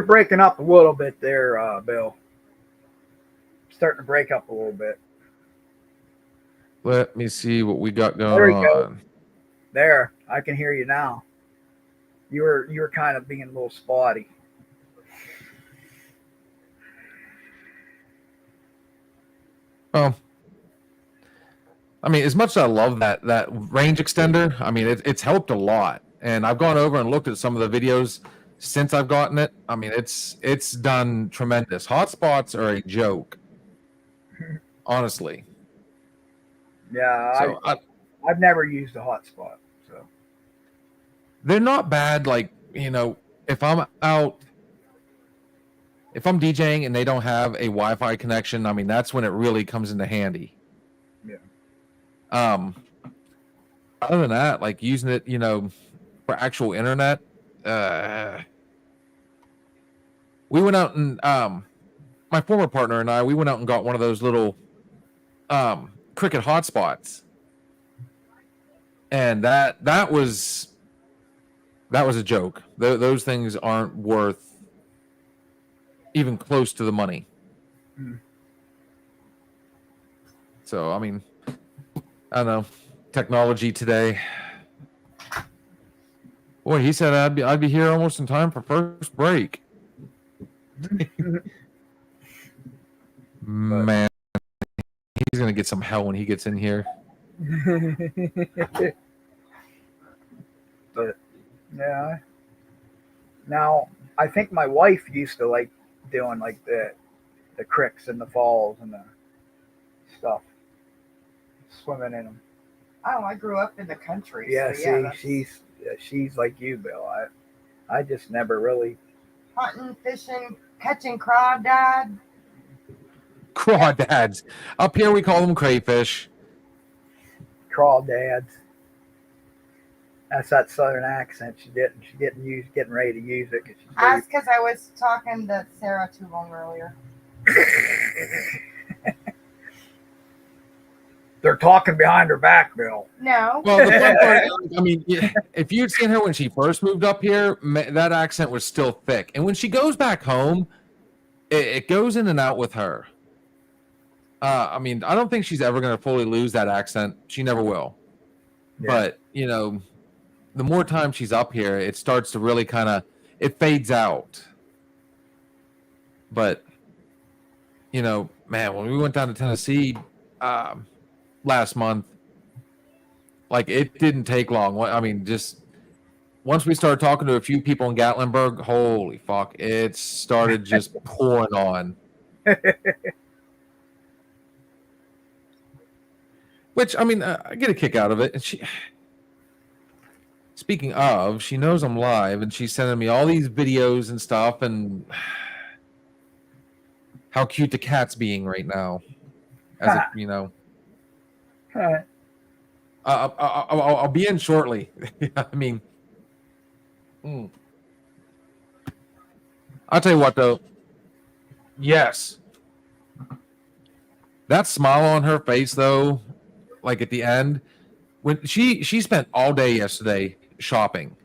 [SPEAKER 2] breaking up a little bit there, Bill. Starting to break up a little bit.
[SPEAKER 1] Let me see what we got
[SPEAKER 2] There
[SPEAKER 1] going
[SPEAKER 2] we go.
[SPEAKER 1] on.
[SPEAKER 2] There, I can hear you now. You were kind of being a little spotty.
[SPEAKER 1] Well, I mean, as much as I love that range extender, I mean, it's helped a lot. And I've gone over and looked at some of the videos since I've gotten it. I mean, it's done tremendous. Hotspots are a joke, honestly.
[SPEAKER 2] Yeah,
[SPEAKER 1] So
[SPEAKER 2] I've never used a hotspot, so
[SPEAKER 1] they're not bad. Like if I'm out, if I'm DJing and they don't have a Wi-Fi connection, I mean, that's when it really comes into handy.
[SPEAKER 2] yeah.
[SPEAKER 1] Other than that, like using it, for actual internet, we went out and my former partner and I, we went out and got one of those little cricket hotspots, and that was a joke. Those things aren't worth even close to the money.
[SPEAKER 2] Mm.
[SPEAKER 1] So I mean, I don't know, technology today. Boy, he said I'd be here almost in time for first break. Man, he's gonna get some hell when he gets in here.
[SPEAKER 2] But yeah. Now I think my wife used to like doing like the creeks and the falls and the stuff, swimming in them.
[SPEAKER 3] Oh, I grew up in the country.
[SPEAKER 2] Yeah,
[SPEAKER 3] so
[SPEAKER 2] see, she's like you, Bill. I just never really.
[SPEAKER 3] hunting, fishing, catching crawdad.
[SPEAKER 1] Crawdads. Up here we call them crayfish.
[SPEAKER 2] crawdads. That's that southern accent she's getting ready to use it. 'Cause
[SPEAKER 3] That's because I was talking to Sarah too long earlier.
[SPEAKER 2] They're talking behind her back, Bill.
[SPEAKER 3] No.
[SPEAKER 1] Well, the fun part, I mean, if you'd seen her when she first moved up here, that accent was still thick. And when she goes back home, it goes in and out with her. I mean, I don't think she's ever going to fully lose that accent. She never will.
[SPEAKER 2] Yeah.
[SPEAKER 1] But, you know, the more time she's up here, it starts to really kind of, it fades out. But, you know, man, when we went down to Tennessee last month, like, it didn't take long. I mean, just once we started talking to a few people in Gatlinburg, holy fuck, it started just pouring on. Which, I mean, I get a kick out of it. And speaking of, she knows I'm live, and she's sending me all these videos and stuff, and how cute the cat's being right now. As it, you know. I'll be in shortly. I mean, I'll tell you what, though. Yes. That smile on her face, though, like at the end, when she spent all day yesterday shopping.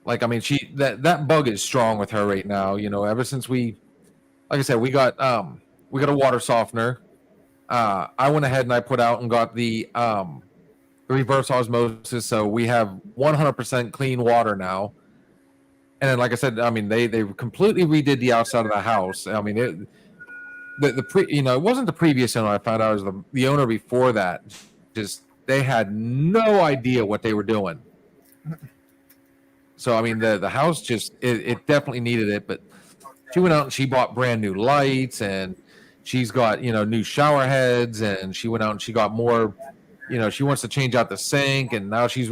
[SPEAKER 1] Like, I mean, that bug is strong with her right now. You know, ever since like I said, we got a water softener. I went ahead and I put out and got the reverse osmosis, so we have 100% clean water now. And then, like I said, I mean, they completely redid the outside of the house. I mean, it wasn't the previous owner. I found out it was the owner before that. Just they had no idea what they were doing. So I mean, the house just it definitely needed it. But she went out and she bought brand new lights, and she's got new shower heads, and she went out and she got more. She wants to change out the sink, and now she's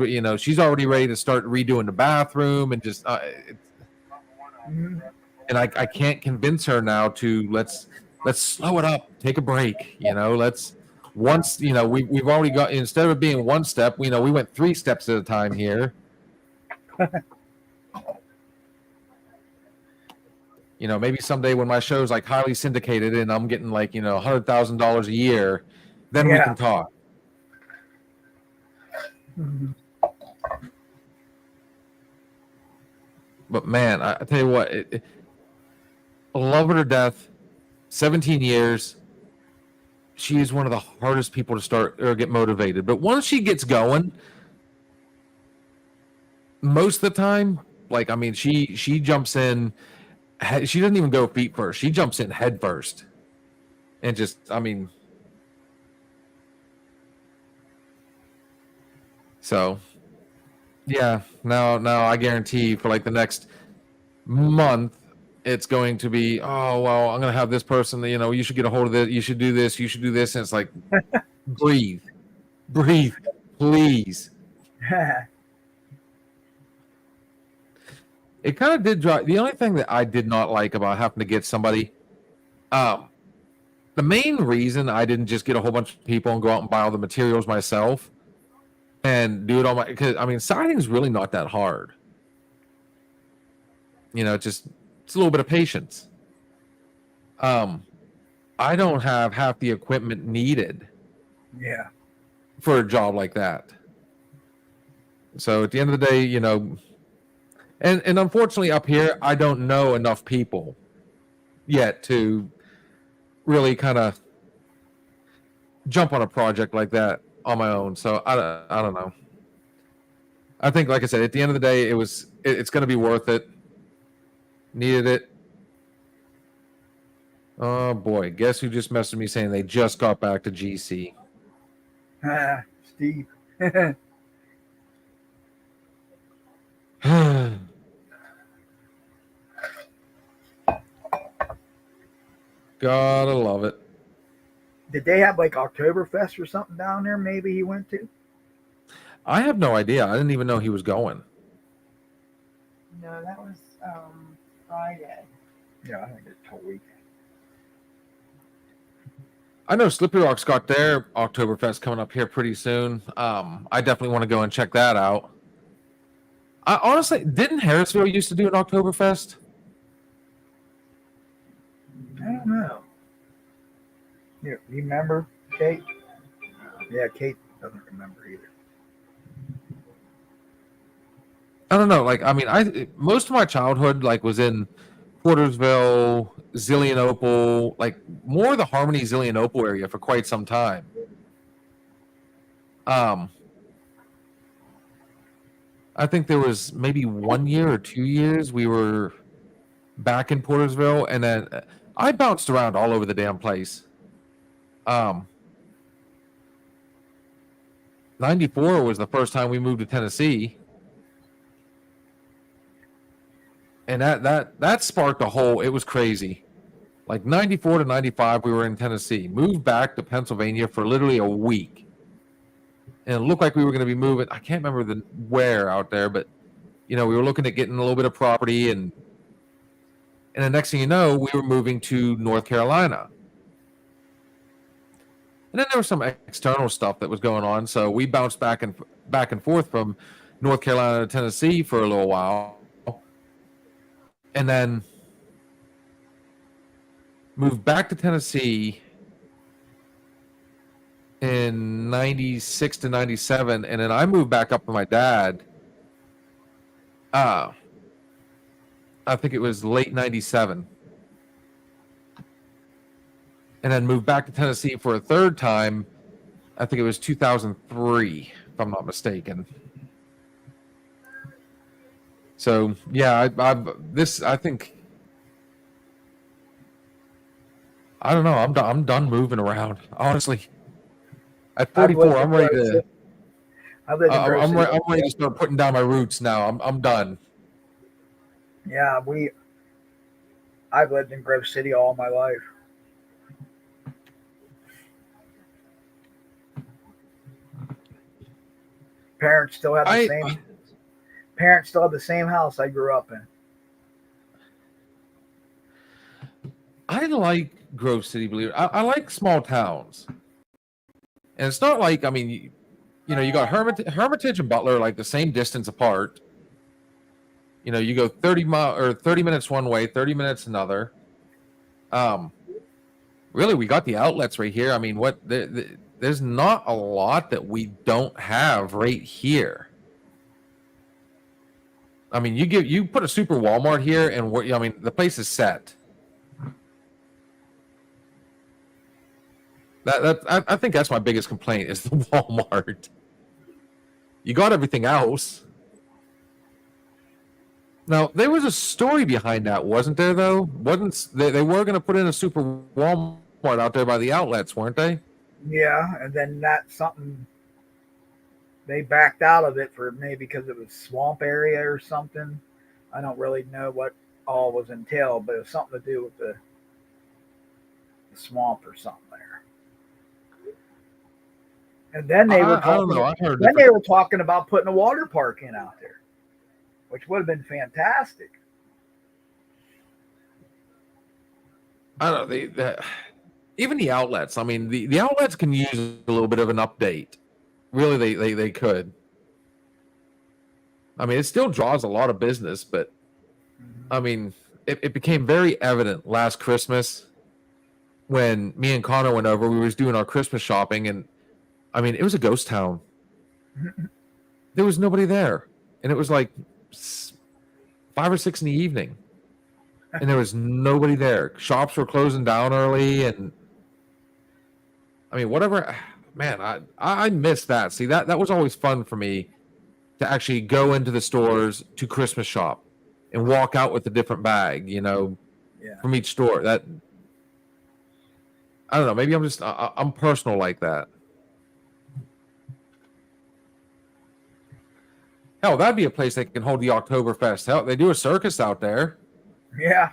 [SPEAKER 1] already ready to start redoing the bathroom, and just and I can't convince her now to let's slow it up, take a break. We've already got, instead of it being one step, we went 3 steps at a time here. Maybe someday when my show's like highly syndicated and I'm getting like $100,000 a year, then we can talk. But man, I tell you what, I love her to death. 17 years. She is one of the hardest people to start or get motivated. But once she gets going, most of the time, like, I mean, she jumps in. She doesn't even go feet first. She jumps in head first. And just, I mean. So, yeah, now I guarantee for like the next month, it's going to be, oh, well, I'm going to have this person, you should get a hold of it. You should do this. You should do this. And it's like, breathe, please. It kind of did drive. The only thing that I did not like about having to get somebody, the main reason I didn't just get a whole bunch of people and go out and buy all the materials myself and do it all because I mean, siding is really not that hard. It's a little bit of patience. I don't have half the equipment needed.
[SPEAKER 2] Yeah.
[SPEAKER 1] For a job like that. So at the end of the day, and unfortunately up here, I don't know enough people yet to really kind of jump on a project like that on my own. So I don't know. I think, like I said, at the end of the day, it's going to be worth it. Needed it. Oh boy, guess who just messaged me saying they just got back to GC?
[SPEAKER 2] Steve.
[SPEAKER 1] Gotta love it.
[SPEAKER 2] Did they have like Oktoberfest or something down there? Maybe he went to.
[SPEAKER 1] I have no idea. I didn't even know he was going.
[SPEAKER 3] No, that was Friday.
[SPEAKER 2] Yeah, I think it's a whole week.
[SPEAKER 1] I know Slippery Rock's got their Oktoberfest coming up here pretty soon. I definitely want to go and check that out. I honestly didn't Harrisville used to do an Oktoberfest?
[SPEAKER 2] I don't know. You remember, Kate? Yeah, Kate doesn't remember either.
[SPEAKER 1] I don't know. Like, I mean, most of my childhood like was in Portersville, Zillionople, like more the Harmony Zillionople area for quite some time. I think there was maybe 1 year or 2 years we were back in Portersville, and then I bounced around all over the damn place. 94 was the first time we moved to Tennessee. And that sparked a whole, it was crazy. Like 94 to 95, we were in Tennessee. Moved back to Pennsylvania for literally a week. And it looked like we were going to be moving. I can't remember where out there, but we were looking at getting a little bit of property, and the next thing you know, we were moving to North Carolina. And then there was some external stuff that was going on, so we bounced back and forth from North Carolina to Tennessee for a little while, and then moved back to Tennessee in 96 to 97, and then I moved back up with my dad. I think it was late 97. And then moved back to Tennessee for a third time. I think it was 2003, if I'm not mistaken. So yeah, I think I don't know. I'm done moving around. Honestly, at 44, I'm ready to. I'm ready to start putting down my roots now. I'm done.
[SPEAKER 2] Yeah, I've lived in Grove City all my life. Parents still have the same house I grew up in.
[SPEAKER 1] I like Grove City, believe it. I like small towns, and it's not like, I mean, you got Hermitage and Butler like the same distance apart. You go 30 minutes one way, 30 minutes another. Really, we got the outlets right here. I mean, there's not a lot that we don't have right here. I mean, you put a super Walmart here, and I mean, the place is set. I think that's my biggest complaint is the Walmart. You got everything else. Now, there was a story behind that, wasn't there, though? They were going to put in a super Walmart out there by the outlets, weren't they?
[SPEAKER 2] Yeah, and then that's something they backed out of it for maybe because it was swamp area or something. I don't really know what all was entailed, but it was something to do with the swamp or something there. And then they were talking about putting a water park in out there, which would have been fantastic.
[SPEAKER 1] I don't know. Even the outlets. I mean, the outlets can use a little bit of an update. Really, they could. I mean, it still draws a lot of business, but I mean, it became very evident last Christmas when me and Connor went over. We was doing our Christmas shopping, and I mean, it was a ghost town. There was nobody there, and it was like 5 or 6 in the evening, and there was nobody there. Shops were closing down early, and I mean, whatever. Man, I miss that. See, that was always fun for me to actually go into the stores to Christmas shop and walk out with a different bag, from each store. That, I don't know. Maybe I'm personal like that. Hell, that'd be a place that can hold the Oktoberfest. Hell, they do a circus out there.
[SPEAKER 2] Yeah.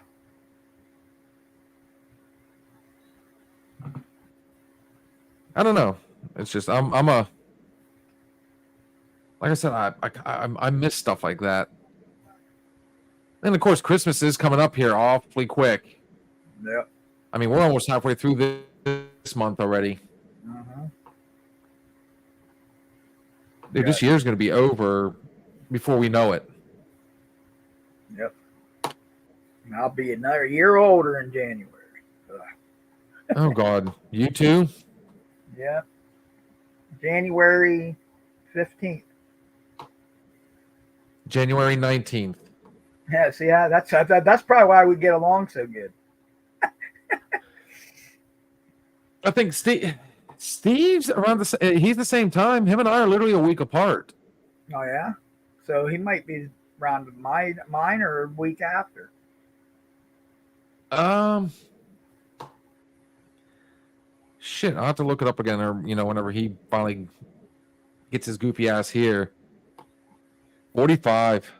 [SPEAKER 1] I don't know. It's just I'm like I said, I miss stuff like that. And of course, Christmas is coming up here awfully quick.
[SPEAKER 2] Yeah.
[SPEAKER 1] I mean, we're almost halfway through this month already.
[SPEAKER 2] Uh-huh.
[SPEAKER 1] Dude, this year's going to be over before we know it.
[SPEAKER 2] Yep. And I'll be another year older in January. Ugh.
[SPEAKER 1] Oh, God. You too?
[SPEAKER 2] Yep. January 15th.
[SPEAKER 1] January 19th.
[SPEAKER 2] Yeah, see, that's probably why we get along so good.
[SPEAKER 1] I think Steve's around he's the same time. Him and I are literally a week apart.
[SPEAKER 2] Oh, yeah? So he might be around mine or a week after.
[SPEAKER 1] Shit, I'll have to look it up again, or whenever he finally gets his goofy ass here. 45.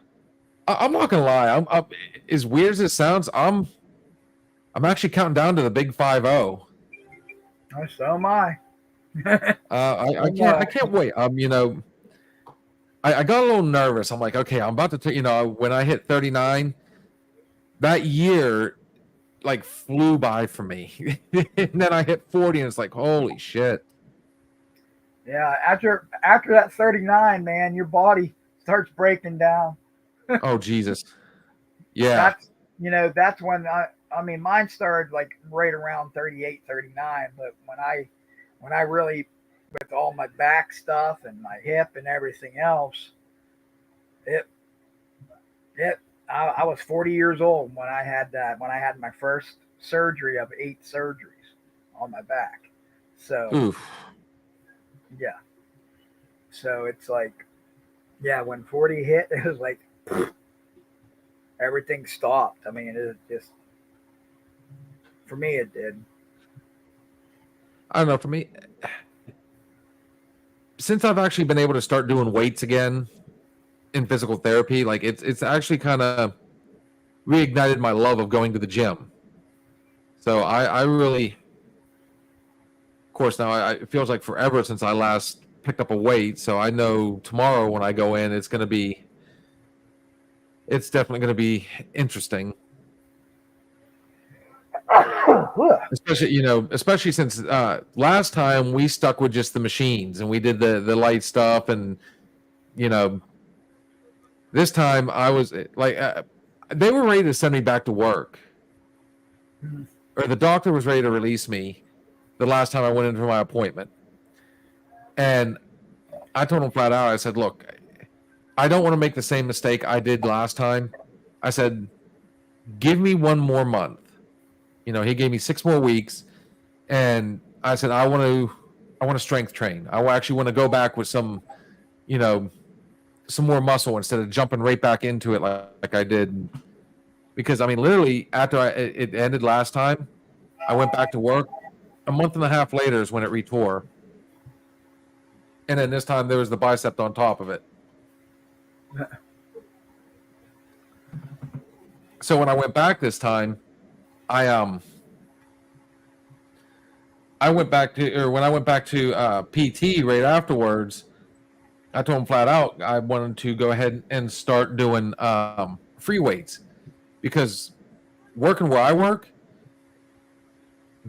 [SPEAKER 1] I'm not gonna lie. I'm as weird as it sounds. I'm actually counting down to the big 50.
[SPEAKER 2] Oh, so am I.
[SPEAKER 1] I can't wait. I got a little nervous. I'm like, okay, I'm about to when I hit 39, that year like flew by for me. And then I hit 40 and it's like, holy shit.
[SPEAKER 2] Yeah, after that 39, man, your body starts breaking down.
[SPEAKER 1] Oh, Jesus. Yeah.
[SPEAKER 2] That's when mine started like right around 38, 39, but when I really, with all my back stuff and my hip and everything else, I was 40 years old when I had my first surgery of 8 surgeries on my back. So,
[SPEAKER 1] Oof.
[SPEAKER 2] yeah. So it's like, yeah, when 40 hit, it was like everything stopped. I mean, it just, for me, it did.
[SPEAKER 1] I don't know. For me, since I've actually been able to start doing weights again in physical therapy, like it's actually kind of reignited my love of going to the gym. So I really, of course, now it feels like forever since I last picked up a weight. So I know tomorrow when I go in, it's definitely going to be interesting. Especially since last time we stuck with just the machines and we did the light stuff, and this time I was like, they were ready to send me back to work, or the doctor was ready to release me the last time I went in for my appointment, and I told him flat out, I said, look, I don't want to make the same mistake I did last time. I said, give me 1 more month. He gave me 6 more weeks, and I said, I want to strength train. I actually want to go back with some more muscle instead of jumping right back into it like I did. Because literally after it ended last time, I went back to work. A month and a half later is when it retore, and then this time there was the bicep on top of it. So when I went back this time, when I went back to PT right afterwards, I told him flat out I wanted to go ahead and start doing free weights, because working where I work,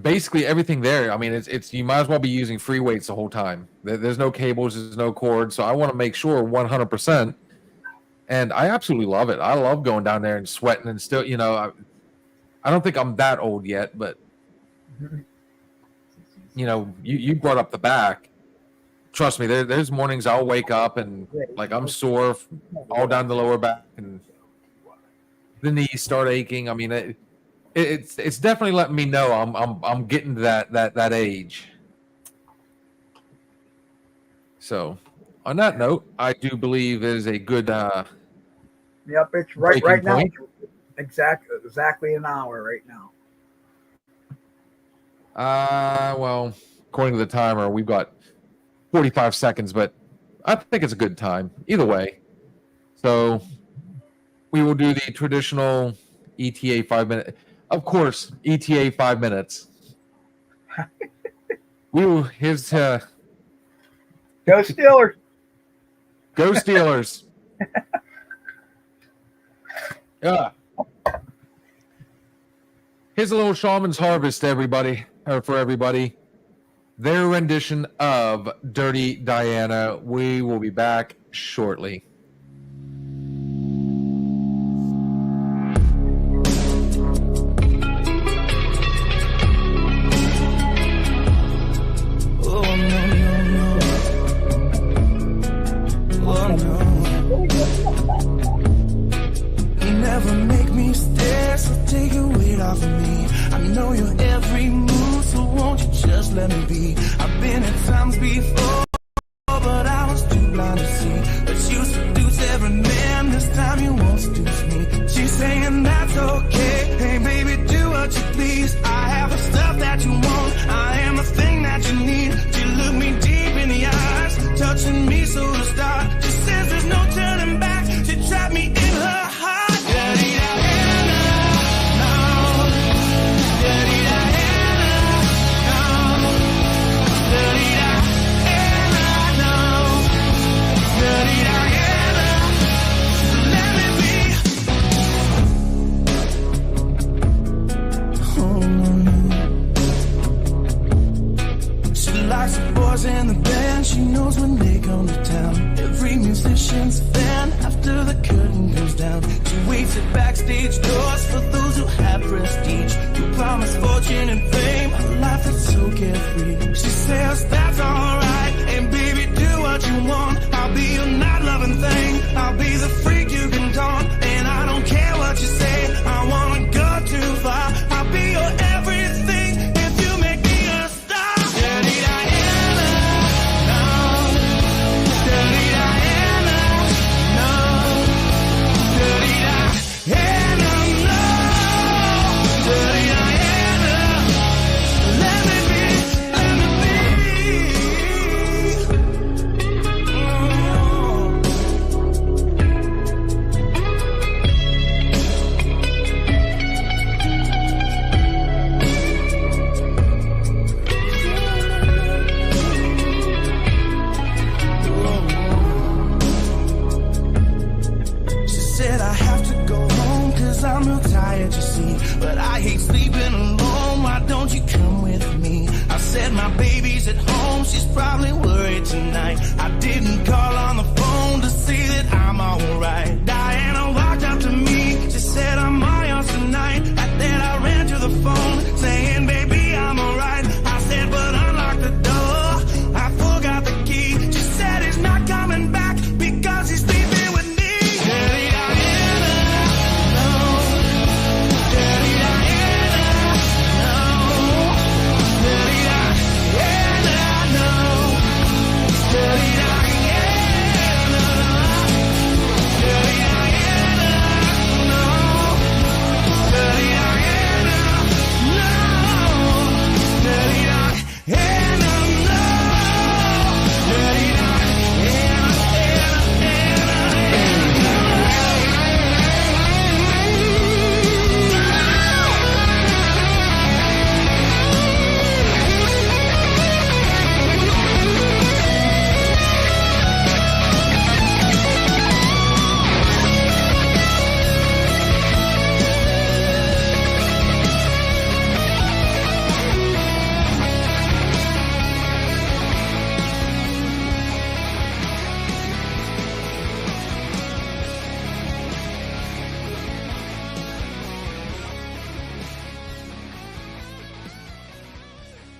[SPEAKER 1] basically everything there, it's you might as well be using free weights the whole time. There's no cables, there's no cords, so I want to make sure 100%. And I absolutely love it. I love going down there and sweating and still, I don't think I'm that old yet, but you brought up the back. Trust me, there's mornings I'll wake up and like I'm sore all down the lower back, and the knees start aching. It's definitely letting me know I'm getting to that age. So, on that note, I do believe it is a good.
[SPEAKER 2] Yep, it's right now. Exactly an hour right now.
[SPEAKER 1] Well, according to the timer, we've got 45 seconds, but I think it's a good time either way. So we will do the traditional ETA 5 minute. Of course, ETA 5 minutes. Here's
[SPEAKER 2] Go Steelers.
[SPEAKER 1] Go Steelers. Yeah. Here's a little Shaman's Harvest, everybody. for everybody their rendition of Dirty Diana. We will be back shortly.
[SPEAKER 4] Never make me stare, so take your weight off of me. I know your every move, so won't you just let me be? I've been at times before, but I was too blind to see. But you seduce every man, this time you won't seduce me. She's saying that's okay, hey baby, do what you please. I have the stuff that you want, I am the thing that you need. She looked me deep in the eyes, touching me so to start. She says there's no turning back, she trapped me in her heart. In the band, she knows when they come to town. Every musician's fan after the curtain goes down. She waits at backstage doors for those who have prestige. You promise fortune and fame, a life that's so carefree. She says that's alright, and baby, do what you want. I'll be your not-loving thing, I'll be the freak you can taunt. And I don't care what you say, I wanna go too far. I'll be your everything if you make me a star. I'm real tired, you see, but I hate sleeping alone. Why don't you come with me? I said my baby's at home, she's probably worried tonight. I didn't call on the phone to see that I'm alright. Diana walked up to me, she said I'm all yours tonight. And then I ran to the phone, saying baby I'm alright. I said but unlock the door, I forgot the key. She said he's not coming back because he's sleeping with me.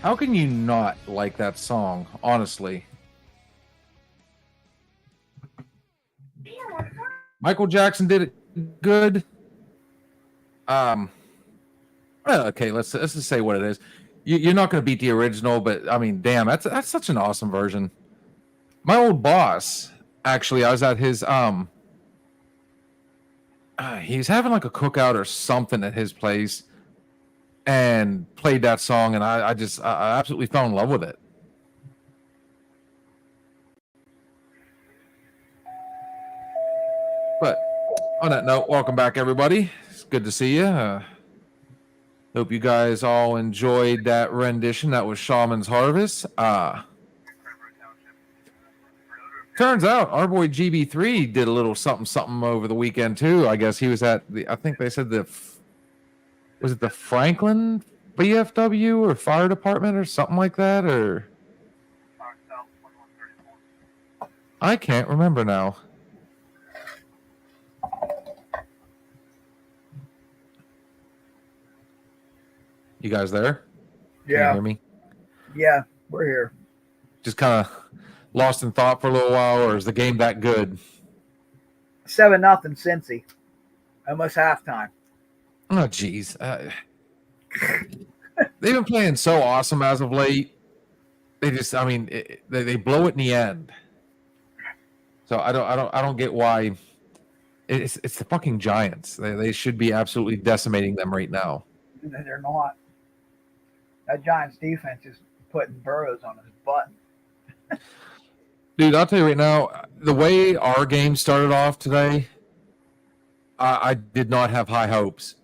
[SPEAKER 1] How can you not like that song, honestly? Michael Jackson did it good. Okay, let's just say what it is. You're not going to beat the original, but I mean, damn, that's such an awesome version. My old boss, actually, I was at his he's having like a cookout or something at his place, and played that song, and I absolutely fell in love with it. But on that note, welcome back, everybody. It's good to see you. Hope you guys all enjoyed that rendition. That was Shaman's Harvest. Turns out our boy GB3 did a little something over the weekend too. I guess he was at I think they said was it the Franklin VFW or fire department or something like that, or I can't remember now. You guys there? Can you
[SPEAKER 2] Yeah,
[SPEAKER 1] hear me?
[SPEAKER 2] yeah, we're here.
[SPEAKER 1] Just kind of lost in thought for a little while, or is the game that good?
[SPEAKER 2] 7-0 Cincy. Almost halftime.
[SPEAKER 1] Oh, geez. They've been playing so awesome as of late. They just, I mean, they blow it in the end. So I don't get why. It's the fucking Giants. They should be absolutely decimating them right now.
[SPEAKER 2] And they're not. That Giants defense is putting Burrows on his butt.
[SPEAKER 1] Dude, I'll tell you right now, the way our game started off today, I did not have high hopes.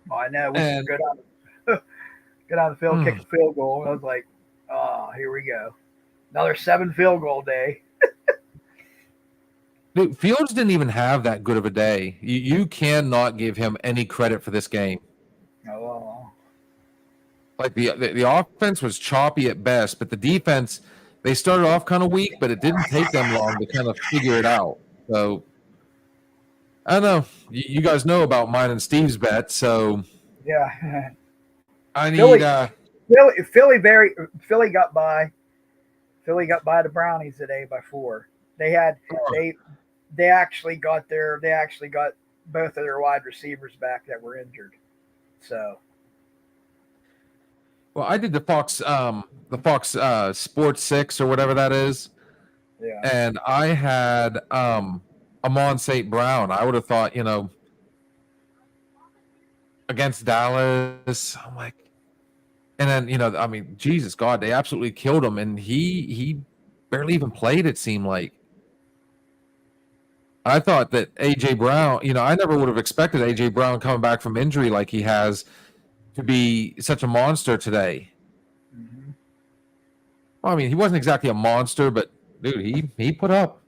[SPEAKER 2] Well, I know we
[SPEAKER 1] And-
[SPEAKER 2] should go down the field, kick a field goal. I was like, oh, here we go. Another 7 field goal day.
[SPEAKER 1] Dude, Fields didn't even have that good of a day. You cannot give him any credit for this game.
[SPEAKER 2] Oh,
[SPEAKER 1] Like the offense was choppy at best, but the defense, they started off kind of weak, but it didn't take them long to kind of figure it out. So I don't know. You guys know about mine and Steve's bet, so
[SPEAKER 2] yeah.
[SPEAKER 1] I need
[SPEAKER 2] Philly got by. Philly got by the Brownies today by 4. They actually got both of their wide receivers back that were injured. So
[SPEAKER 1] well, I did the Fox Sports 6 or whatever that is,
[SPEAKER 2] yeah.
[SPEAKER 1] and I had Amon St. Brown. I would have thought, against Dallas, I'm like, and then I mean, Jesus God, they absolutely killed him, and he barely even played. It seemed like. I thought that AJ Brown, I never would have expected AJ Brown coming back from injury like he has to be such a monster today.
[SPEAKER 2] Mm-hmm.
[SPEAKER 1] Well, I mean, he wasn't exactly a monster, but dude, he put up.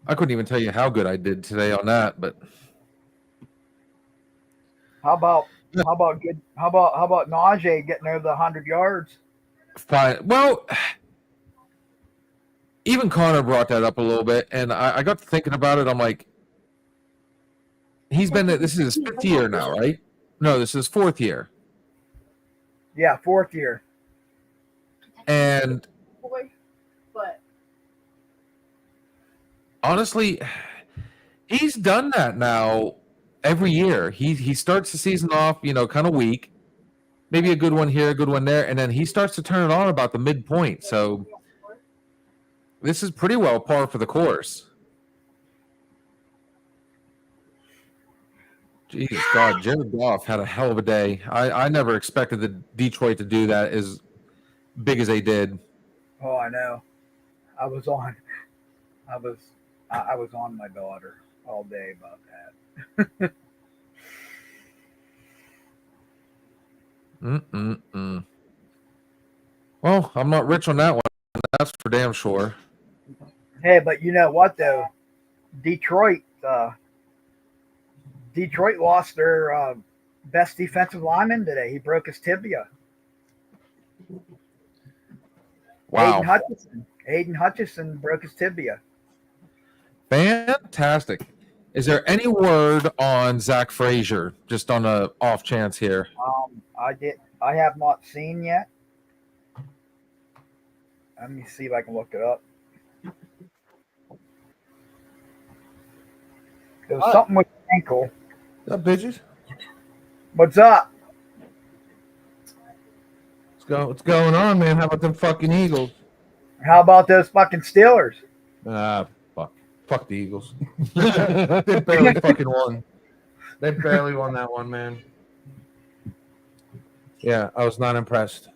[SPEAKER 1] I couldn't even tell you how good I did today on that, but
[SPEAKER 2] How about Najee getting over the 100 yards?
[SPEAKER 1] fine. Well, even Connor brought that up a little bit, and I got to thinking about it. I'm like, this is his 5th year now, right? No, this is his 4th year.
[SPEAKER 2] Yeah, 4th year.
[SPEAKER 1] And
[SPEAKER 3] But
[SPEAKER 1] honestly, he's done that now every year. He starts the season off, kind of weak, maybe a good one here, a good one there, and then he starts to turn it on about the midpoint. So this is pretty well par for the course. Jesus God, Jared Goff had a hell of a day. I never expected the Detroit to do that as big as they did.
[SPEAKER 2] Oh, I know. I was on my daughter all day about that.
[SPEAKER 1] Well, I'm not rich on that one. That's for damn sure.
[SPEAKER 2] Hey, but you know what though? Detroit lost their best defensive lineman today. He broke his tibia.
[SPEAKER 1] Wow.
[SPEAKER 2] Aiden Hutchinson broke his tibia.
[SPEAKER 1] Fantastic. Is there any word on Zach Frazier? Just on a off chance here.
[SPEAKER 2] I have not seen yet. Let me see if I can look it up. There was something with the ankle.
[SPEAKER 5] What's up, bitches?
[SPEAKER 2] What's up?
[SPEAKER 5] What's going on, man? How about them fucking Eagles?
[SPEAKER 2] How about those fucking Steelers?
[SPEAKER 5] Fuck the Eagles. They barely fucking won. They barely won that one, man. Yeah, I was not impressed.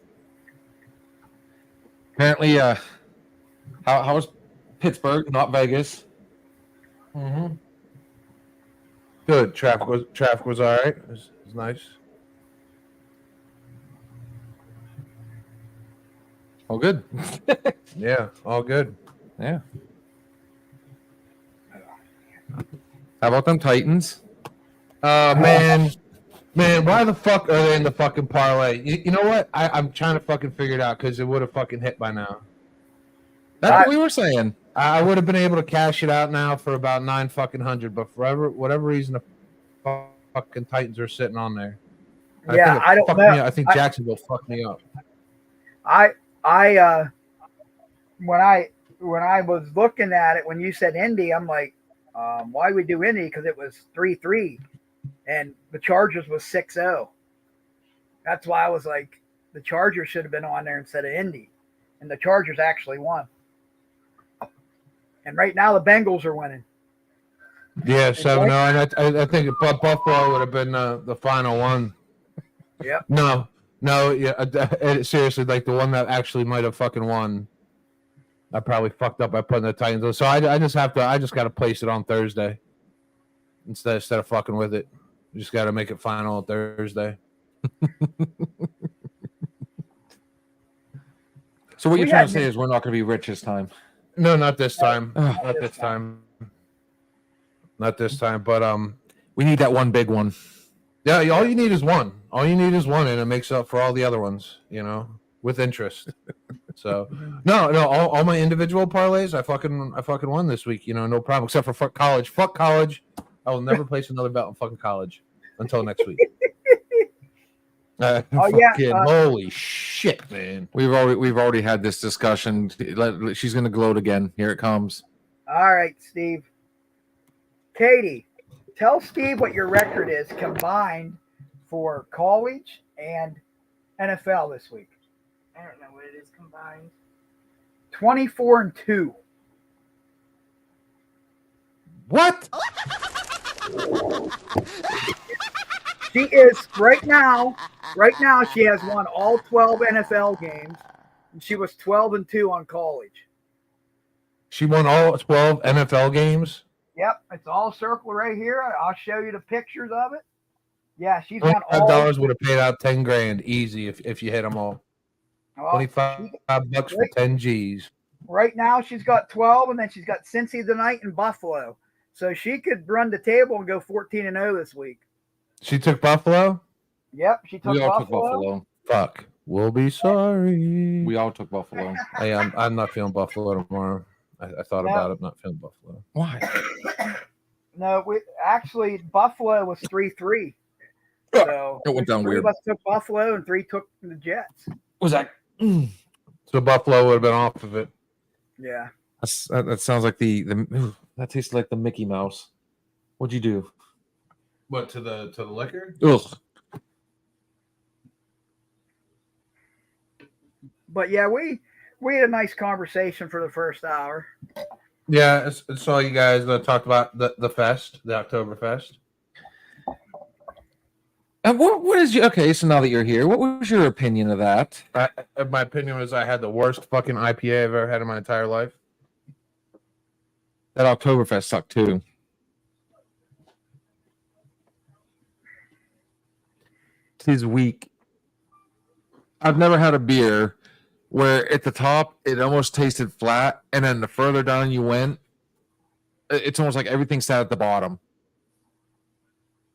[SPEAKER 1] Apparently, how was Pittsburgh, not Vegas?
[SPEAKER 5] Mm-hmm. Good. Traffic was all right. It was nice.
[SPEAKER 1] Oh, good.
[SPEAKER 5] Yeah, all good.
[SPEAKER 1] Yeah. How about them Titans?
[SPEAKER 5] Man, Man, why the fuck are they in the fucking parlay? You know what? I'm trying to fucking figure it out because it would have fucking hit by now.
[SPEAKER 1] That's what we were saying.
[SPEAKER 5] I would have been able to cash it out now for about $900, but for whatever reason, the fucking Titans are sitting on there.
[SPEAKER 2] Yeah, I don't know.
[SPEAKER 5] I think Jacksonville fucked me up.
[SPEAKER 2] When I was looking at it, when you said Indy, I'm like, why we do Indy? Because it was 3-3, and the Chargers was 6-0. That's why I was like, the Chargers should have been on there instead of Indy, and the Chargers actually won. And right now the Bengals are winning.
[SPEAKER 5] Yeah, 7-0, and I think Buffalo would have been the final one.
[SPEAKER 2] Yep.
[SPEAKER 5] No, yeah, seriously, like the one that actually might have fucking won. I probably fucked up by putting the Titans on. So I just got to place it on Thursday instead of fucking with it. Just got to make it final on Thursday.
[SPEAKER 1] So what you're trying to say is we're not going to be rich this time.
[SPEAKER 5] No, not this time. Not this time. Not this time. But
[SPEAKER 1] we need that one big one.
[SPEAKER 5] Yeah, all you need is one. All you need is one, and it makes up for all the other ones. You know, with interest. So no, all my individual parlays, I fucking won this week. You know, no problem. Except for fuck college. Fuck college. I will never place another bet on fucking college until next week. Holy shit, man!
[SPEAKER 1] We've already had this discussion. She's gonna gloat again. Here it comes.
[SPEAKER 2] All right, Steve. Katie, tell Steve what your record is combined for college and NFL this week.
[SPEAKER 3] I don't know what it is combined.
[SPEAKER 2] 24-2.
[SPEAKER 5] What?
[SPEAKER 2] She is right now. She has won all 12 NFL games, and she was 12-2 on college.
[SPEAKER 5] She won all 12 NFL games.
[SPEAKER 2] Yep, it's all circled right here. I'll show you the pictures of it. Yeah, she's won all.
[SPEAKER 5] $25 would have paid out $10,000 easy if you hit them all. Well, $25 for 10 G's.
[SPEAKER 2] Right now, she's got 12, and then she's got Cincy tonight and Buffalo. So she could run the table and go 14-0 this week.
[SPEAKER 5] She took Buffalo?
[SPEAKER 2] Yep, she took Buffalo.
[SPEAKER 5] Fuck. We'll be sorry.
[SPEAKER 1] We all took Buffalo.
[SPEAKER 5] Hey, I'm not feeling Buffalo tomorrow. I thought about it, not feeling Buffalo.
[SPEAKER 1] Why?
[SPEAKER 2] No, Buffalo was 3-3. So
[SPEAKER 1] it went down weird.
[SPEAKER 2] 3 of us took Buffalo and 3 took the Jets.
[SPEAKER 1] Was that?
[SPEAKER 5] So Buffalo would have been off of it.
[SPEAKER 2] Yeah.
[SPEAKER 1] That sounds like that tastes like the Mickey Mouse. What'd you do?
[SPEAKER 5] What, to the liquor?
[SPEAKER 1] Ugh.
[SPEAKER 2] But yeah, we had a nice conversation for the first hour.
[SPEAKER 5] Yeah, I saw you guys talked about the fest, the Oktoberfest.
[SPEAKER 1] And what is your okay? So now that you're here, what was your opinion of that?
[SPEAKER 5] My opinion was I had the worst fucking IPA I've ever had in my entire life.
[SPEAKER 1] That Oktoberfest sucked too. It's weak. I've never had a beer where at the top it almost tasted flat, and then the further down you went, it's almost like everything sat at the bottom.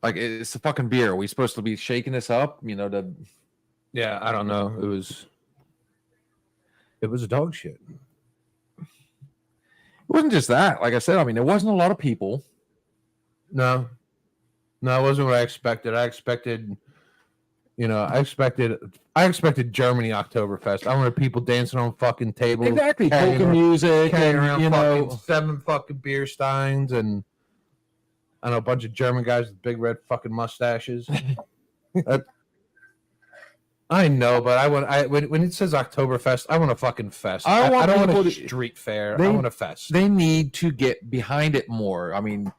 [SPEAKER 1] Like it's a fucking beer. Are we supposed to be shaking this up? You know,
[SPEAKER 5] yeah, I don't know. It was a dog shit.
[SPEAKER 1] It wasn't just that. Like I said, I mean, there wasn't a lot of people.
[SPEAKER 5] No, it wasn't what I expected. I expected Germany Oktoberfest. I wanted people dancing on fucking tables.
[SPEAKER 1] Exactly. Polka music,
[SPEAKER 5] carrying around
[SPEAKER 1] you know,
[SPEAKER 5] 7 fucking beer steins and I know a bunch of German guys with big red fucking mustaches. I know, but when it says Oktoberfest, I want a fucking fest. I don't want a street fair. I want a fest.
[SPEAKER 1] They need to get behind it more. I mean,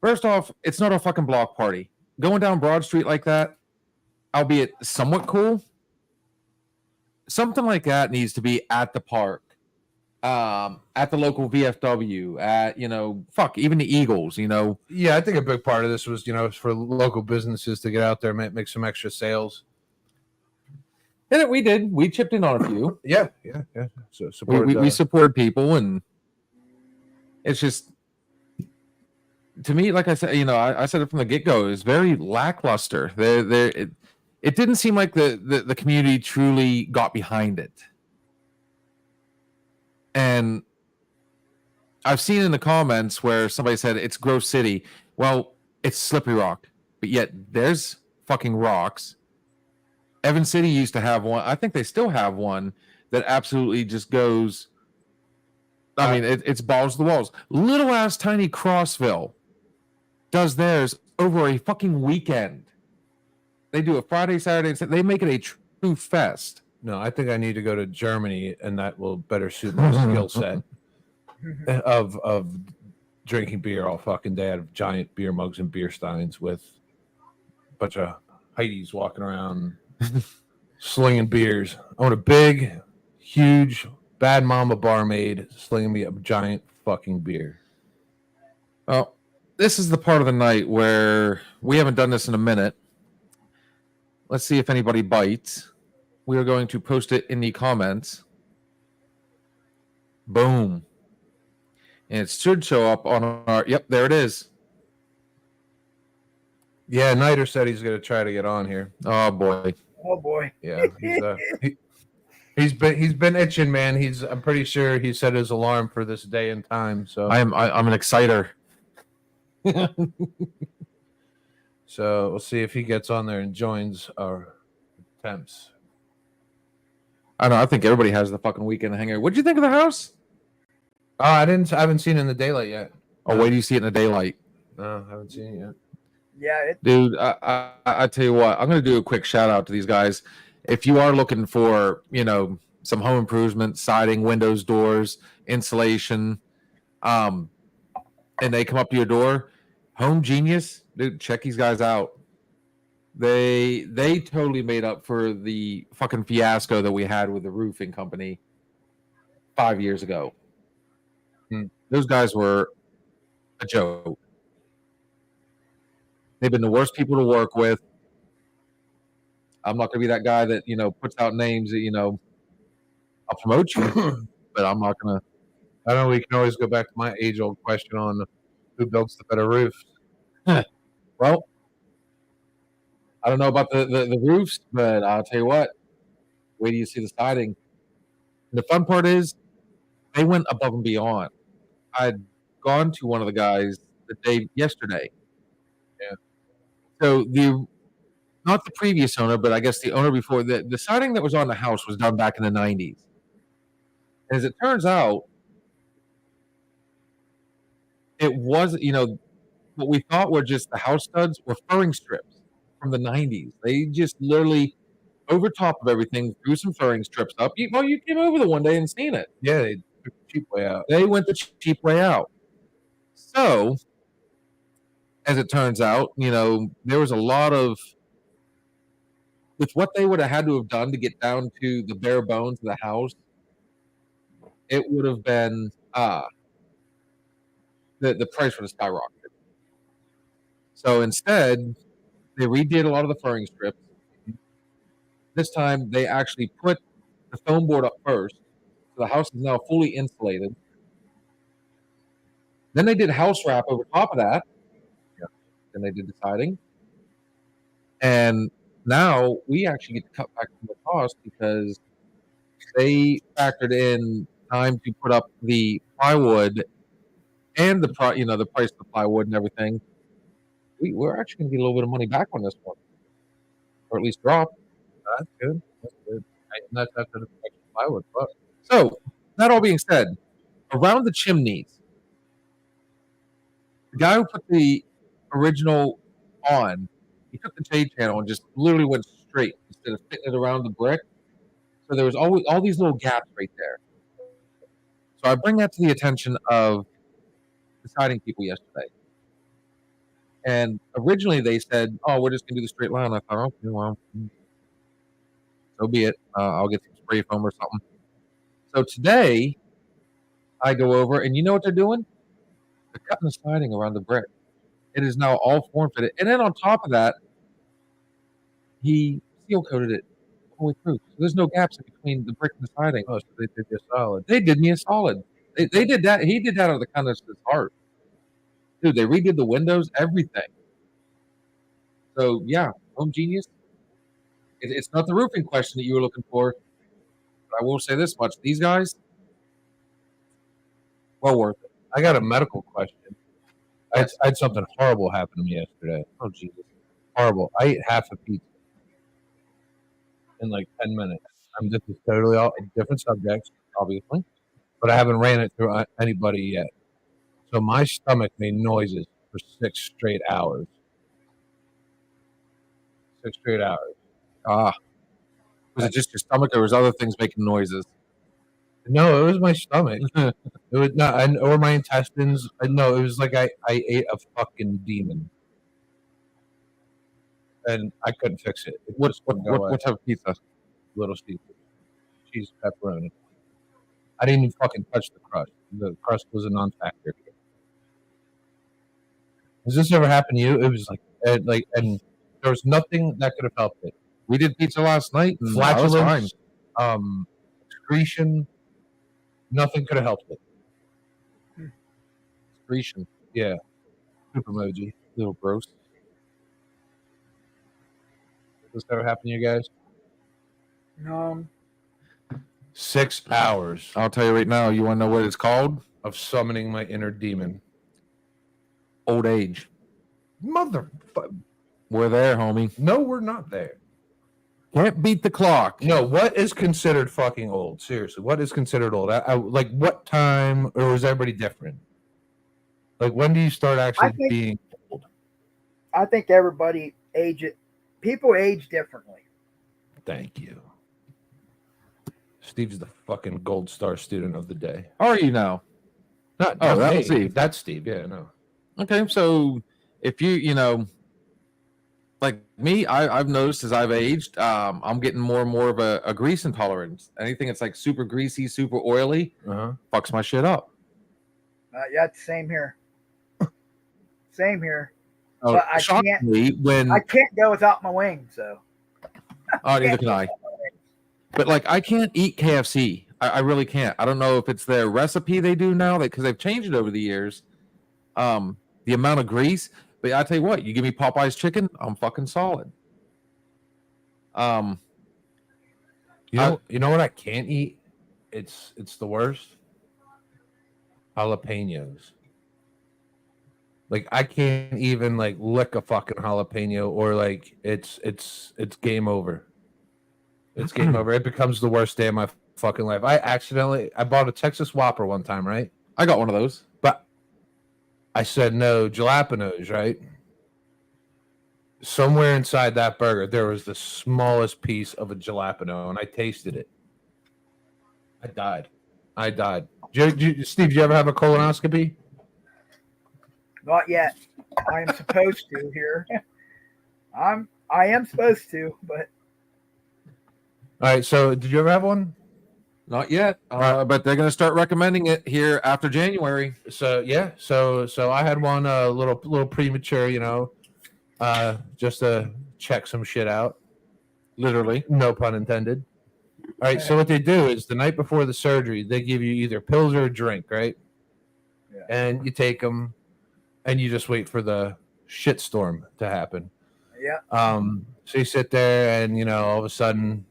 [SPEAKER 1] first off, it's not a fucking block party. Going down Broad Street like that, albeit somewhat cool, something like that needs to be at the park, at the local VFW, at even the Eagles.
[SPEAKER 5] Yeah, I think a big part of this was for local businesses to get out there and make some extra sales.
[SPEAKER 1] And we did. We chipped in on a few.
[SPEAKER 5] Yeah. So
[SPEAKER 1] we support people, and it's just to me, like I said, I said it from the get go. It was very lackluster. It didn't seem like the community truly got behind it. And I've seen in the comments where somebody said it's Grove City. Well, it's Slippery Rock, but yet there's fucking rocks. Evan City used to have one. I think they still have one that absolutely just goes. I mean, it's balls to the walls. Little ass tiny Crossville does theirs over a fucking weekend. They do a Friday, Saturday, and they make it a true fest.
[SPEAKER 5] No, I think I need to go to Germany, and that will better suit my skill set of drinking beer all fucking day out of giant beer mugs and beer steins with a bunch of Heidi's walking around slinging beers. I want a big, huge, bad mama barmaid slinging me a giant fucking beer.
[SPEAKER 1] Well, this is the part of the night where we haven't done this in a minute. Let's see if anybody bites. We are going to post it in the comments. Boom. And it should show up on our... Yep, there it is.
[SPEAKER 5] Yeah, Niter said he's going to try to get on here.
[SPEAKER 1] Oh, boy.
[SPEAKER 2] Oh boy.
[SPEAKER 5] Yeah, he's been itching, man. I'm pretty sure he set his alarm for this day and time. So
[SPEAKER 1] I'm an exciter.
[SPEAKER 5] So we'll see if he gets on there and joins our attempts.
[SPEAKER 1] I don't know. I think everybody has the fucking weekend hangover. What'd you think of the house?
[SPEAKER 5] Oh, I haven't seen it in the daylight yet.
[SPEAKER 1] Oh, wait, do you see it in the daylight?
[SPEAKER 5] No, I haven't seen it yet.
[SPEAKER 2] Yeah,
[SPEAKER 1] Dude, I tell you what, I'm going to do a quick shout out to these guys. If you are looking for, some home improvement, siding, windows, doors, insulation, and they come up to your door, Home Genius, dude, check these guys out. They totally made up for the fucking fiasco that we had with the roofing company 5 years ago. Those guys were a joke. They've been the worst people to work with. I'm not going to be that guy that, puts out names that, I'll promote you, but I'm not going to.
[SPEAKER 5] I know we can always go back to my age-old question on who builds the better roof.
[SPEAKER 1] Well, I don't know about the roofs, but I'll tell you what. Wait till you see the siding. And the fun part is they went above and beyond. I'd gone to one of the guys the day yesterday.
[SPEAKER 5] Yeah.
[SPEAKER 1] So not the previous owner, but I guess the owner before, the siding that was on the house was done back in the 90s. As it turns out, it was, what we thought were just the house studs were furring strips from the 90s. They just literally, over top of everything, threw some furring strips up. You came over the one day and seen it.
[SPEAKER 5] Yeah, they took the cheap way out.
[SPEAKER 1] They went the cheap way out. So, as it turns out, there was a lot of, with what they would have had to have done to get down to the bare bones of the house, it would have been, the price would have skyrocketed. So instead, they redid a lot of the furring strips. This time, they actually put the foam board up first. So the house is now fully insulated. Then they did house wrap over top of that. Yeah. Then they did the siding. And now we actually get to cut back on the cost because they factored in time to put up the plywood and the price of the plywood and everything. We're actually going to get a little bit of money back on this one, or at least drop.
[SPEAKER 5] That's good. That's good. And that's after the plywood. But
[SPEAKER 1] so, that all being said, around the chimneys, the guy who put the original on, he took the shade channel and just literally went straight instead of fitting it around the brick. So there was always all these little gaps right there. So I bring that to the attention of the siding people yesterday. And originally they said, "Oh, we're just gonna do the straight line." I thought, "Okay, well, so be it. I'll get some spray foam or something." So today, I go over, and you know what they're doing? They're cutting the siding around the brick. It is now all form fitted, and then on top of that, he seal coated it all the way through. So there's no gaps in between the brick and the siding.
[SPEAKER 5] so they did you a solid.
[SPEAKER 1] They did me a solid. They did that. He did that out of the kindness of his heart. Dude, they redid the windows, everything. So yeah, Home Genius. It's not the roofing question that you were looking for. But I will say this much: these guys, well worth it.
[SPEAKER 5] I got a medical question. I had something horrible happen to me yesterday. Oh Jesus, horrible! I ate half a pizza in like 10 minutes. This is totally all different subjects, obviously, but I haven't ran it through anybody yet. So my stomach made noises for 6 straight hours. 6 straight hours.
[SPEAKER 1] Ah, was it just your stomach, or was other things making noises?
[SPEAKER 5] No, it was my stomach. It was not, or my intestines. No, it was like I ate a fucking demon, and I couldn't fix it. It just wouldn't go away.
[SPEAKER 1] What type of pizza?
[SPEAKER 5] Little Caesar, cheese, pepperoni. I didn't even fucking touch the crust. The crust was a non-factor. Has this ever happened to you? It was and there was nothing that could have helped it.
[SPEAKER 1] We did pizza last night. And I was fine.
[SPEAKER 5] Flatulence, excretion, nothing could have helped it.
[SPEAKER 1] Excretion.
[SPEAKER 5] Yeah, poop emoji.
[SPEAKER 1] Little gross.
[SPEAKER 5] Has this ever happened to you guys? 6 hours
[SPEAKER 1] I'll tell you right now. You want to know what it's called?
[SPEAKER 5] of summoning my inner demon.
[SPEAKER 1] Old age. We're there, homie.
[SPEAKER 5] No, we're not there.
[SPEAKER 1] Can't beat the clock.
[SPEAKER 5] No, what is considered fucking old? Seriously, what is considered old? Like what time, or is everybody different? Like when do you start actually being old?
[SPEAKER 2] I think everybody people age differently.
[SPEAKER 5] Thank you. Steve's the fucking gold star student of the day.
[SPEAKER 1] Are you now?
[SPEAKER 5] Not
[SPEAKER 1] Oh, that
[SPEAKER 5] me.
[SPEAKER 1] was Steve.
[SPEAKER 5] That's Steve. Yeah, no.
[SPEAKER 1] Okay, so if you know, like me, I've noticed as I've aged, I'm getting more and more of a grease intolerance. Anything that's like super greasy, super oily, fucks my shit up.
[SPEAKER 2] Yeah, it's same here. Same here.
[SPEAKER 1] Oh,
[SPEAKER 2] But I
[SPEAKER 1] shockingly, when
[SPEAKER 2] I can't go without my wings, so.
[SPEAKER 1] oh, neither can I. But like, I can't eat KFC. I really can't. I don't know if it's their recipe they do now, because they've changed it over the years. The amount of grease. But I tell you what, you give me Popeye's chicken, I'm fucking solid.
[SPEAKER 5] You know what I can't eat? It's the worst. Jalapenos. Like I can't even like lick a fucking jalapeno, or like it's game over. It's game over. It becomes the worst day of my fucking life. I bought a Texas Whopper one time, right?
[SPEAKER 1] I got one of those.
[SPEAKER 5] But I said no jalapenos, right? Somewhere inside that burger, there was the smallest piece of a jalapeno, and I tasted it. I died. Steve, did you ever have a colonoscopy?
[SPEAKER 2] Not yet. I am supposed to here. I am supposed to, but
[SPEAKER 5] All right. So, did you ever have one?
[SPEAKER 1] Not yet, but they're going to start recommending it here after January.
[SPEAKER 5] So yeah. So I had one a little premature, just to check some shit out.
[SPEAKER 1] Literally,
[SPEAKER 5] no pun intended. All right. So what they do is the night before the surgery, they give you either pills or a drink, right?
[SPEAKER 2] Yeah.
[SPEAKER 5] And you take them, and you just wait for the shitstorm to happen.
[SPEAKER 2] yeah.
[SPEAKER 5] So you sit there, and all of a sudden,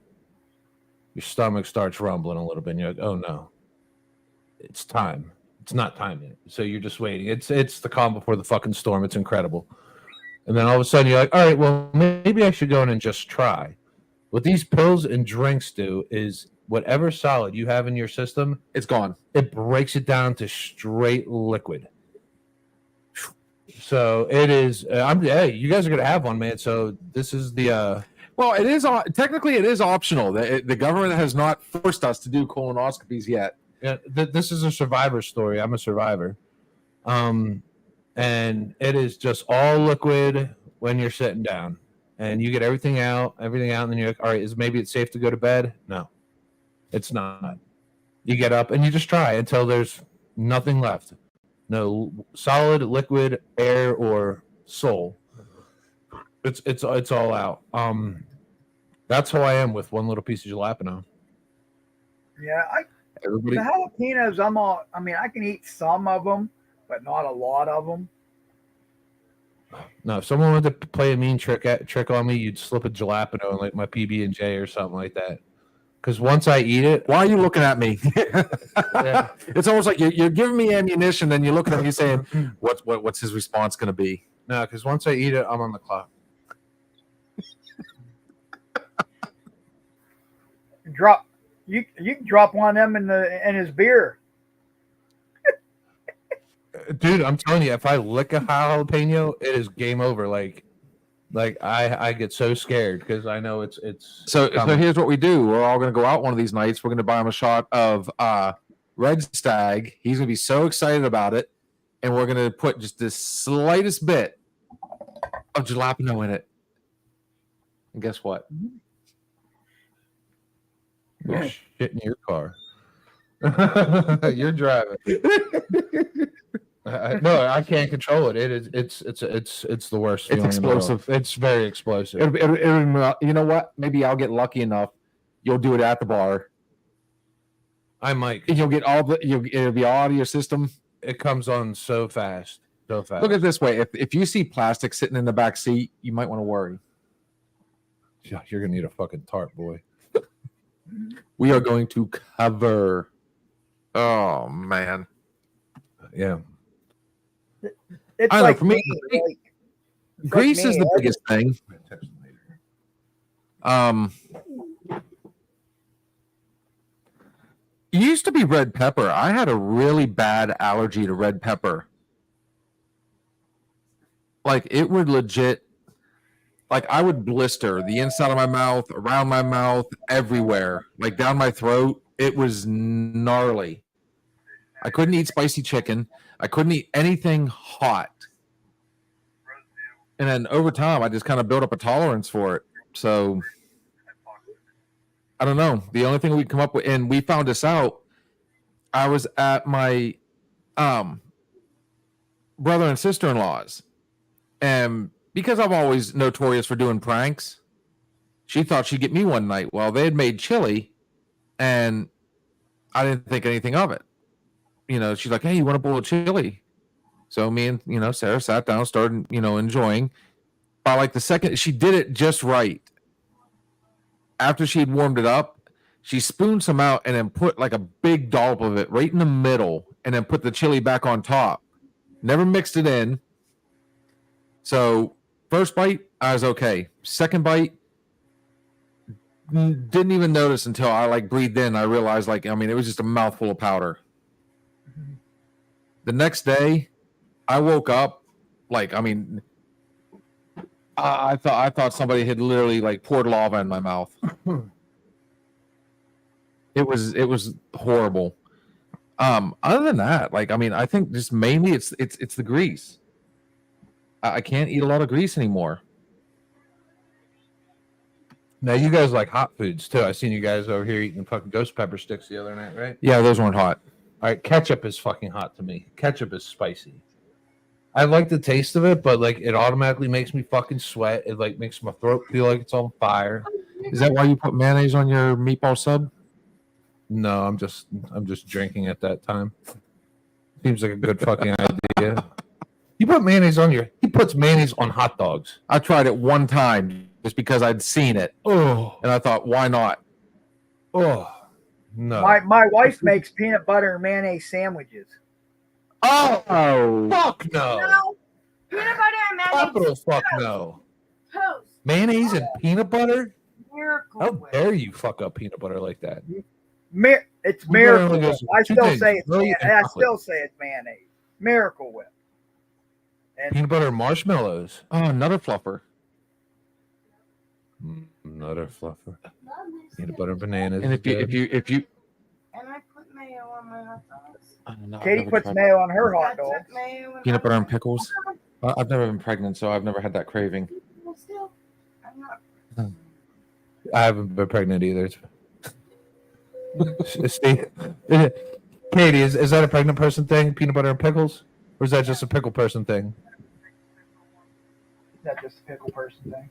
[SPEAKER 5] your stomach starts rumbling a little bit, and you're like, "Oh no, it's time. It's not time yet." So you're just waiting. It's the calm before the fucking storm. It's incredible. And then all of a sudden, you're like, "All right, well, maybe I should go in and just try." What these pills and drinks do is whatever solid you have in your system,
[SPEAKER 1] it's gone.
[SPEAKER 5] It breaks it down to straight liquid. So it is. Hey, you guys are gonna have one, man. So this is the.
[SPEAKER 1] Well, it is technically it is optional. The government has not forced us to do colonoscopies yet.
[SPEAKER 5] Yeah, this is a survivor story. I'm a survivor, and it is just all liquid when you're sitting down, and you get everything out, and then you're like, all right, maybe it's safe to go to bed? No, it's not. You get up and you just try until there's nothing left, no solid, liquid, air, or soul. It's all out. That's how I am with one little piece of jalapeno.
[SPEAKER 2] Yeah,
[SPEAKER 1] Everybody,
[SPEAKER 2] the jalapenos, I can eat some of them, but not a lot of them.
[SPEAKER 5] No, if someone wanted to play a mean trick on me, you'd slip a jalapeno in like my PB&J or something like that. Because once I eat it,
[SPEAKER 1] Why are you looking at me?
[SPEAKER 5] Yeah.
[SPEAKER 1] It's almost like you're giving me ammunition, then you're looking at me saying, what's his response going to be?
[SPEAKER 5] no, because once I eat it, I'm on the clock.
[SPEAKER 2] Drop you can drop one of them in his beer.
[SPEAKER 5] Dude, I'm telling you, if I lick a jalapeno, it is game over. Like I get so scared because I know it's
[SPEAKER 1] So
[SPEAKER 5] coming.
[SPEAKER 1] here's what we do. We're all going to go out one of these nights. We're going to buy him a shot of Red Stag. He's going to be so excited about it. And we're going to put just the slightest bit of jalapeno in it. And guess what?
[SPEAKER 5] You're shit in your car. You're driving. No, I can't control it. It's the worst.
[SPEAKER 1] It's
[SPEAKER 5] feeling in the world.
[SPEAKER 1] explosive.
[SPEAKER 5] It's very explosive.
[SPEAKER 1] You know what? Maybe I'll get lucky enough. You'll do it at the bar.
[SPEAKER 5] I might.
[SPEAKER 1] And you'll get it'll be all out of your system.
[SPEAKER 5] It comes on so fast. So fast.
[SPEAKER 1] Look at it this way. If you see plastic sitting in the back seat, you might want to worry.
[SPEAKER 5] Yeah, you're gonna need a fucking tarp, boy.
[SPEAKER 1] We are going to cover. Oh man.
[SPEAKER 5] Yeah.
[SPEAKER 2] It's
[SPEAKER 1] I know,
[SPEAKER 2] like
[SPEAKER 1] for me,
[SPEAKER 2] like,
[SPEAKER 1] grease is
[SPEAKER 2] me.
[SPEAKER 1] the biggest thing. It used to be red pepper. I had a really bad allergy to red pepper. Like it would legit, like I would blister the inside of my mouth, around my mouth, everywhere, like down my throat. It was gnarly. I couldn't eat spicy chicken. I couldn't eat anything hot. And then over time, I just kind of built up a tolerance for it. So I don't know. The only thing we come up with, and we found this out, I was at my brother and sister-in-law's. And because I'm always notorious for doing pranks, she thought she'd get me one night. Well, they had made chili, and I didn't think anything of it. You know, she's like, hey, you want a bowl of chili? So me and, Sarah sat down, started, enjoying. By like the second, she did it just right. After she'd warmed it up, she spooned some out and then put like a big dollop of it right in the middle and then put the chili back on top. Never mixed it in. So first bite, I was okay. Second bite, didn't even notice until I like breathed in. I realized it was just a mouthful of powder. The next day, I woke up I thought somebody had literally like poured lava in my mouth. It was horrible. Other than that, I think just mainly it's the grease. I can't eat a lot of grease anymore.
[SPEAKER 5] Now you guys like hot foods too. I seen you guys over here eating fucking ghost pepper sticks the other night, right?
[SPEAKER 1] Yeah, those weren't hot.
[SPEAKER 5] All right, ketchup is fucking hot to me. Ketchup is spicy. I like the taste of it, but like it automatically makes me fucking sweat. It like makes my throat feel like it's on fire.
[SPEAKER 1] Is that why you put mayonnaise on your meatball sub?
[SPEAKER 5] No, I'm just drinking at that time. Seems like a good fucking idea. You put mayonnaise on he puts mayonnaise on hot dogs.
[SPEAKER 1] I tried it one time just because I'd seen it.
[SPEAKER 5] Oh,
[SPEAKER 1] And I thought, why not?
[SPEAKER 5] oh, no.
[SPEAKER 2] My wife makes peanut butter and mayonnaise sandwiches.
[SPEAKER 1] Oh,
[SPEAKER 5] Fuck no.
[SPEAKER 3] No. Peanut butter and mayonnaise.
[SPEAKER 5] Capital fuck no.
[SPEAKER 3] Toast.
[SPEAKER 5] Mayonnaise and peanut butter?
[SPEAKER 3] Miracle
[SPEAKER 5] How
[SPEAKER 3] Whip.
[SPEAKER 5] dare you fuck up peanut butter like that?
[SPEAKER 2] It's
[SPEAKER 5] We better
[SPEAKER 2] Miracle
[SPEAKER 5] only go
[SPEAKER 2] Whip.
[SPEAKER 5] with
[SPEAKER 2] I
[SPEAKER 5] two
[SPEAKER 2] still
[SPEAKER 5] things,
[SPEAKER 2] say it's
[SPEAKER 5] really, and
[SPEAKER 2] I
[SPEAKER 5] chocolate.
[SPEAKER 2] still say it's mayonnaise. Miracle Whip. And
[SPEAKER 5] Peanut butter and marshmallows.
[SPEAKER 1] oh, another fluffer.
[SPEAKER 5] Another fluffer. Peanut butter and bananas.
[SPEAKER 1] And
[SPEAKER 5] is good.
[SPEAKER 1] if you,
[SPEAKER 3] And I put mayo on my hot dogs.
[SPEAKER 1] I don't know, I've
[SPEAKER 2] Katie
[SPEAKER 1] never
[SPEAKER 2] puts
[SPEAKER 1] tried
[SPEAKER 2] mayo on her hot
[SPEAKER 3] Ketchup,
[SPEAKER 2] dogs.
[SPEAKER 3] mayo, and
[SPEAKER 1] peanut butter and
[SPEAKER 3] hot
[SPEAKER 1] pickles. I've never been pregnant, so I've never had that craving.
[SPEAKER 3] dogs. Well, still, I'm not.
[SPEAKER 5] I haven't been pregnant either. See, Katie, is that a pregnant person thing? Peanut butter and pickles, or is that just a pickle person thing?
[SPEAKER 2] Is that just a pickle person thing?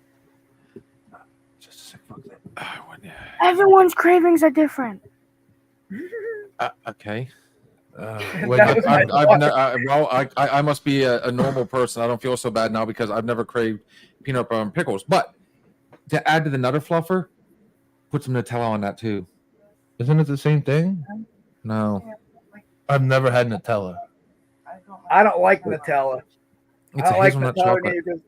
[SPEAKER 5] Just a sick fuck thing.
[SPEAKER 3] Everyone's cravings are different.
[SPEAKER 1] Okay.
[SPEAKER 5] When
[SPEAKER 2] That was my
[SPEAKER 1] I must be a normal person. I don't feel so bad now because I've never craved peanut butter and pickles. But to add to the Nutter Fluffer, put some Nutella on that too.
[SPEAKER 5] isn't it the same thing?
[SPEAKER 1] No,
[SPEAKER 5] I've never had Nutella.
[SPEAKER 2] I don't like Nutella.
[SPEAKER 1] it's
[SPEAKER 2] I
[SPEAKER 1] a
[SPEAKER 2] don't like
[SPEAKER 1] hazelnut
[SPEAKER 2] Nutella
[SPEAKER 1] chocolate.
[SPEAKER 2] because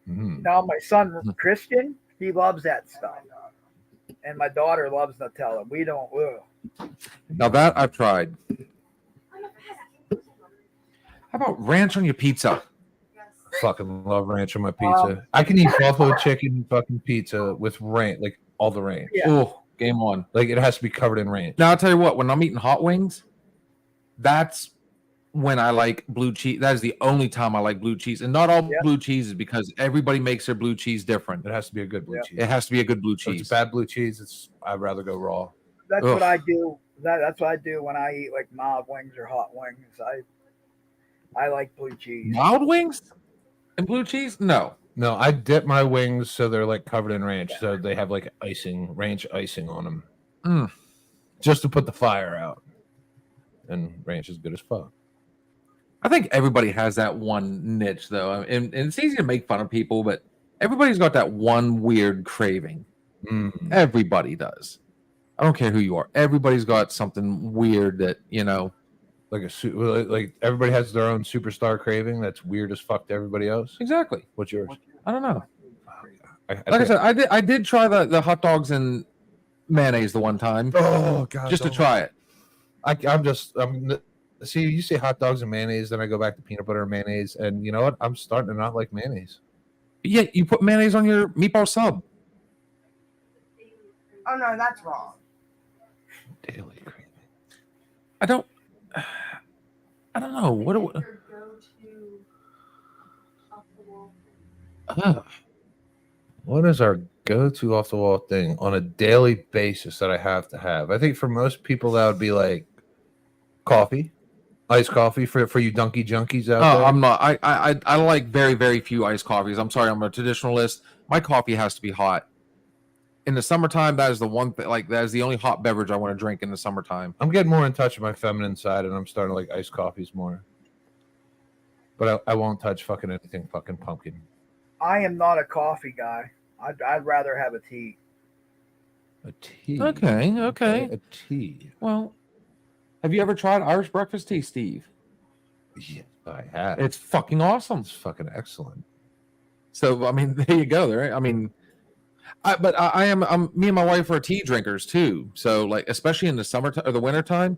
[SPEAKER 5] Mm.
[SPEAKER 2] now my son Christian, he loves that stuff, and my daughter loves Nutella. We don't. Ugh.
[SPEAKER 1] Now that I've tried. How about ranch on your pizza?
[SPEAKER 5] Fucking love ranch on my pizza. I can eat buffalo chicken fucking pizza with ranch, like all the ranch.
[SPEAKER 2] Yeah.
[SPEAKER 1] Oh, game on.
[SPEAKER 5] Like it has to be covered in ranch.
[SPEAKER 1] Now I'll tell you what. When I'm eating hot wings, that's when I like blue cheese. That is the only time I like blue cheese, and not all
[SPEAKER 2] Yeah.
[SPEAKER 1] blue cheese is because everybody makes their blue cheese different.
[SPEAKER 5] It has to be a good blue
[SPEAKER 2] Yeah.
[SPEAKER 5] cheese.
[SPEAKER 1] It has to be a good blue
[SPEAKER 5] If it's
[SPEAKER 1] cheese.
[SPEAKER 5] bad blue cheese, I'd rather go raw.
[SPEAKER 2] That's
[SPEAKER 1] Ugh.
[SPEAKER 2] what I do. That's what I do when I eat like mild wings or hot wings. I like blue cheese.
[SPEAKER 1] Mild wings and blue cheese? No.
[SPEAKER 5] No, I dip my wings so they're like covered in ranch, so they have like ranch icing on them,
[SPEAKER 1] Mm.
[SPEAKER 5] just to put the fire out. And ranch is good as fuck.
[SPEAKER 1] I think everybody has that one niche, though, and it's easy to make fun of people, but everybody's got that one weird craving.
[SPEAKER 5] Mm.
[SPEAKER 1] Everybody does. I don't care who you are. Everybody's got something weird that
[SPEAKER 5] Like everybody has their own superstar craving that's weird as fuck to everybody else.
[SPEAKER 1] Exactly.
[SPEAKER 5] What's yours?
[SPEAKER 1] I don't know.
[SPEAKER 5] I
[SPEAKER 1] Like I said, I did try the hot dogs and mayonnaise the one time,
[SPEAKER 5] oh god,
[SPEAKER 1] just to try it.
[SPEAKER 5] I'm see, you say hot dogs and mayonnaise, then I go back to peanut butter and mayonnaise, and you know what? I'm starting to not like mayonnaise.
[SPEAKER 1] Yeah, you put mayonnaise on your meatball sub.
[SPEAKER 3] Oh no, that's wrong.
[SPEAKER 5] Daily craving.
[SPEAKER 1] I don't know.
[SPEAKER 5] What is our go-to off the wall thing on a daily basis that I have to have? I think for most people that would be like coffee, iced coffee for you donkey junkies out there.
[SPEAKER 1] I'm not. I like very, very few iced coffees. I'm sorry, I'm a traditionalist. My coffee has to be hot. In the summertime, that is the one thing. Like that is the only hot beverage I want to drink in the summertime.
[SPEAKER 5] I'm getting more in touch with my feminine side, and I'm starting to like iced coffees more. But I won't touch fucking anything fucking pumpkin.
[SPEAKER 2] I am not a coffee guy. I'd rather have a tea.
[SPEAKER 5] A tea.
[SPEAKER 1] Okay.
[SPEAKER 5] A tea.
[SPEAKER 1] Well, have you ever tried Irish breakfast tea, Steve?
[SPEAKER 5] Yes, I have.
[SPEAKER 1] It's fucking awesome.
[SPEAKER 5] It's fucking excellent.
[SPEAKER 1] So I mean, there you go. There. I mean, me and my wife are tea drinkers too. So like, especially in the summer or the winter time,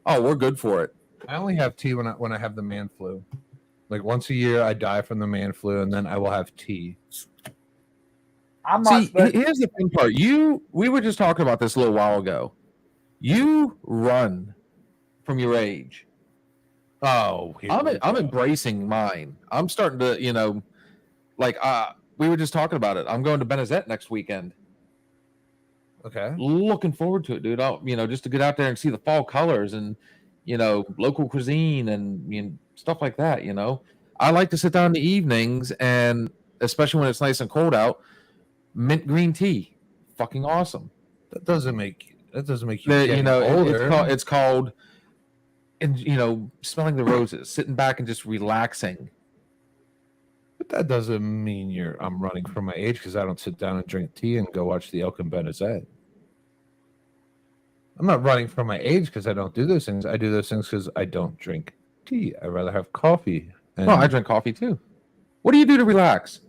[SPEAKER 1] oh, we're good for it.
[SPEAKER 5] I only have tea when I have the man flu. Like once a year, I die from the man flu, and then I will have tea.
[SPEAKER 2] I'm not.
[SPEAKER 1] See, here's the fun part. We were just talking about this a little while ago. You run from your age.
[SPEAKER 5] Oh,
[SPEAKER 1] I'm embracing mine. I'm starting to, we were just talking about it. I'm going to Benazet next weekend.
[SPEAKER 5] okay.
[SPEAKER 1] Looking forward to it, dude. Just to get out there and see the fall colors and, local cuisine and stuff like that. I like to sit down in the evenings and especially when it's nice and cold out, mint green tea, fucking awesome.
[SPEAKER 5] That doesn't make you older.
[SPEAKER 1] It's called, and smelling the roses, sitting back and just relaxing.
[SPEAKER 5] But that doesn't mean I'm running from my age because I don't sit down and drink tea and go watch the Elk and Benazet. I'm not running from my age because I don't do those things. I do those things because I don't drink tea. I'd rather have coffee. And
[SPEAKER 1] I drink coffee too. What do you do to relax?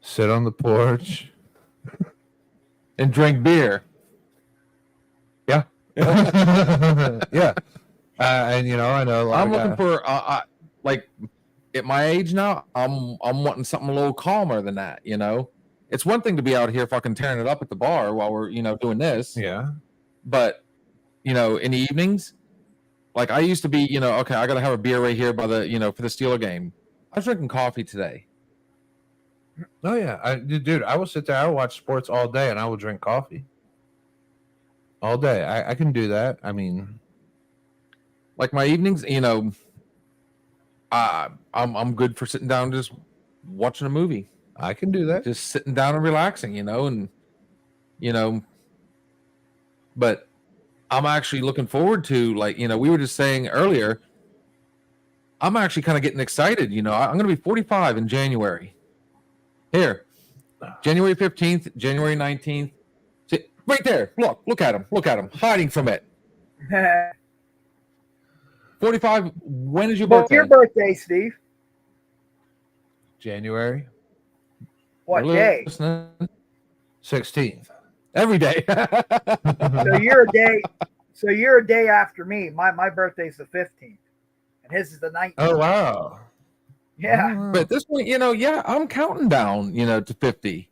[SPEAKER 5] sit on the porch
[SPEAKER 1] and drink beer.
[SPEAKER 5] Yeah. Yeah. And I know a lot
[SPEAKER 1] I'm looking for like at my age now, I'm wanting something a little calmer than that, It's one thing to be out here fucking tearing it up at the bar while we're, doing this.
[SPEAKER 5] Yeah.
[SPEAKER 1] But, in the evenings, like I used to be, okay, I got to have a beer right here by the, for the Steeler game. I was drinking coffee today.
[SPEAKER 5] Oh yeah. Dude, I will sit there, I will watch sports all day and I will drink coffee. All day. I can do that. I mean,
[SPEAKER 1] like my evenings, I'm good for sitting down just watching a movie.
[SPEAKER 5] I can do that.
[SPEAKER 1] Just sitting down and relaxing, but I'm actually looking forward to, like, we were just saying earlier, I'm actually kind of getting excited. I'm going to be 45 in January. Here, January 15th, January 19th. See, right there. Look at him. Look at him hiding from it. 45. When is your
[SPEAKER 2] What's
[SPEAKER 1] birthday?
[SPEAKER 2] your birthday, Steve?
[SPEAKER 5] January
[SPEAKER 2] What
[SPEAKER 1] You're
[SPEAKER 2] day?
[SPEAKER 1] listening
[SPEAKER 5] 16th.
[SPEAKER 1] every day.
[SPEAKER 2] So you're a day. So you're a day after me. My birthday's the 15th, and his is the 19th.
[SPEAKER 5] Oh wow.
[SPEAKER 2] Yeah.
[SPEAKER 1] But at this point, yeah, I'm counting down, to 50.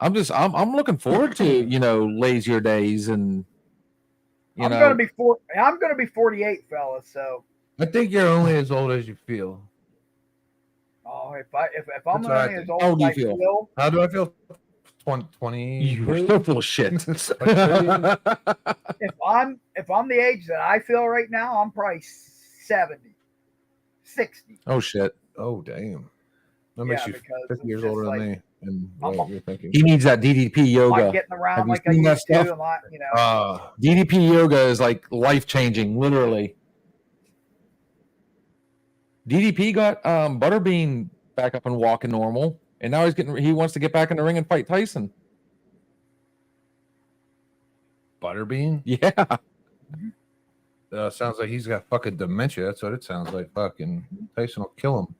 [SPEAKER 1] I'm looking forward to, lazier days and
[SPEAKER 2] I'm gonna be 48, fellas. So
[SPEAKER 5] I think you're only as old as you feel.
[SPEAKER 2] if I'm
[SPEAKER 5] That's what I
[SPEAKER 2] only as
[SPEAKER 5] think.
[SPEAKER 2] old
[SPEAKER 1] How
[SPEAKER 2] as
[SPEAKER 1] old do you
[SPEAKER 2] I
[SPEAKER 1] feel?
[SPEAKER 2] feel,
[SPEAKER 5] How do I feel? 20.
[SPEAKER 1] You're so full of shit.
[SPEAKER 2] if I'm the age that I feel right now, I'm probably 70, 60.
[SPEAKER 1] Oh shit.
[SPEAKER 5] Oh damn. That
[SPEAKER 2] Yeah,
[SPEAKER 5] makes you
[SPEAKER 2] because
[SPEAKER 5] 50 years
[SPEAKER 2] it's just
[SPEAKER 5] older than
[SPEAKER 2] like-
[SPEAKER 5] me. And
[SPEAKER 2] I'm-
[SPEAKER 5] what you're thinking.
[SPEAKER 1] He needs that DDP
[SPEAKER 2] Am I
[SPEAKER 1] yoga.
[SPEAKER 2] getting
[SPEAKER 1] Have
[SPEAKER 2] around
[SPEAKER 1] you
[SPEAKER 2] like I
[SPEAKER 1] seen that
[SPEAKER 2] used to?
[SPEAKER 1] stuff?
[SPEAKER 2] Am I,
[SPEAKER 1] DDP yoga is like life changing, literally. DDP got Butterbean back up and walking normal, and now he wants to get back in the ring and fight Tyson.
[SPEAKER 5] Butterbean?
[SPEAKER 1] Yeah.
[SPEAKER 5] Sounds like he's got fucking dementia. That's what it sounds like. Fucking Tyson will kill him.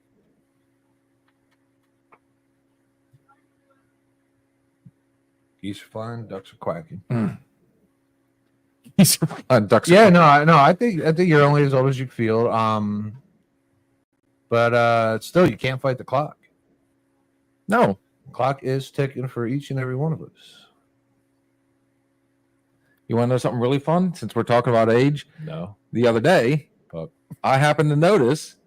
[SPEAKER 5] Geese are flying, ducks are quacking.
[SPEAKER 1] He's ducks.
[SPEAKER 5] Yeah, no. I think you're only as old as you feel. But still, you can't fight the clock.
[SPEAKER 1] No.
[SPEAKER 5] The clock is ticking for each and every one of us.
[SPEAKER 1] You want to know something really fun? Since we're talking about age,
[SPEAKER 5] No.
[SPEAKER 1] the other day,
[SPEAKER 5] Fuck.
[SPEAKER 1] I happened to notice.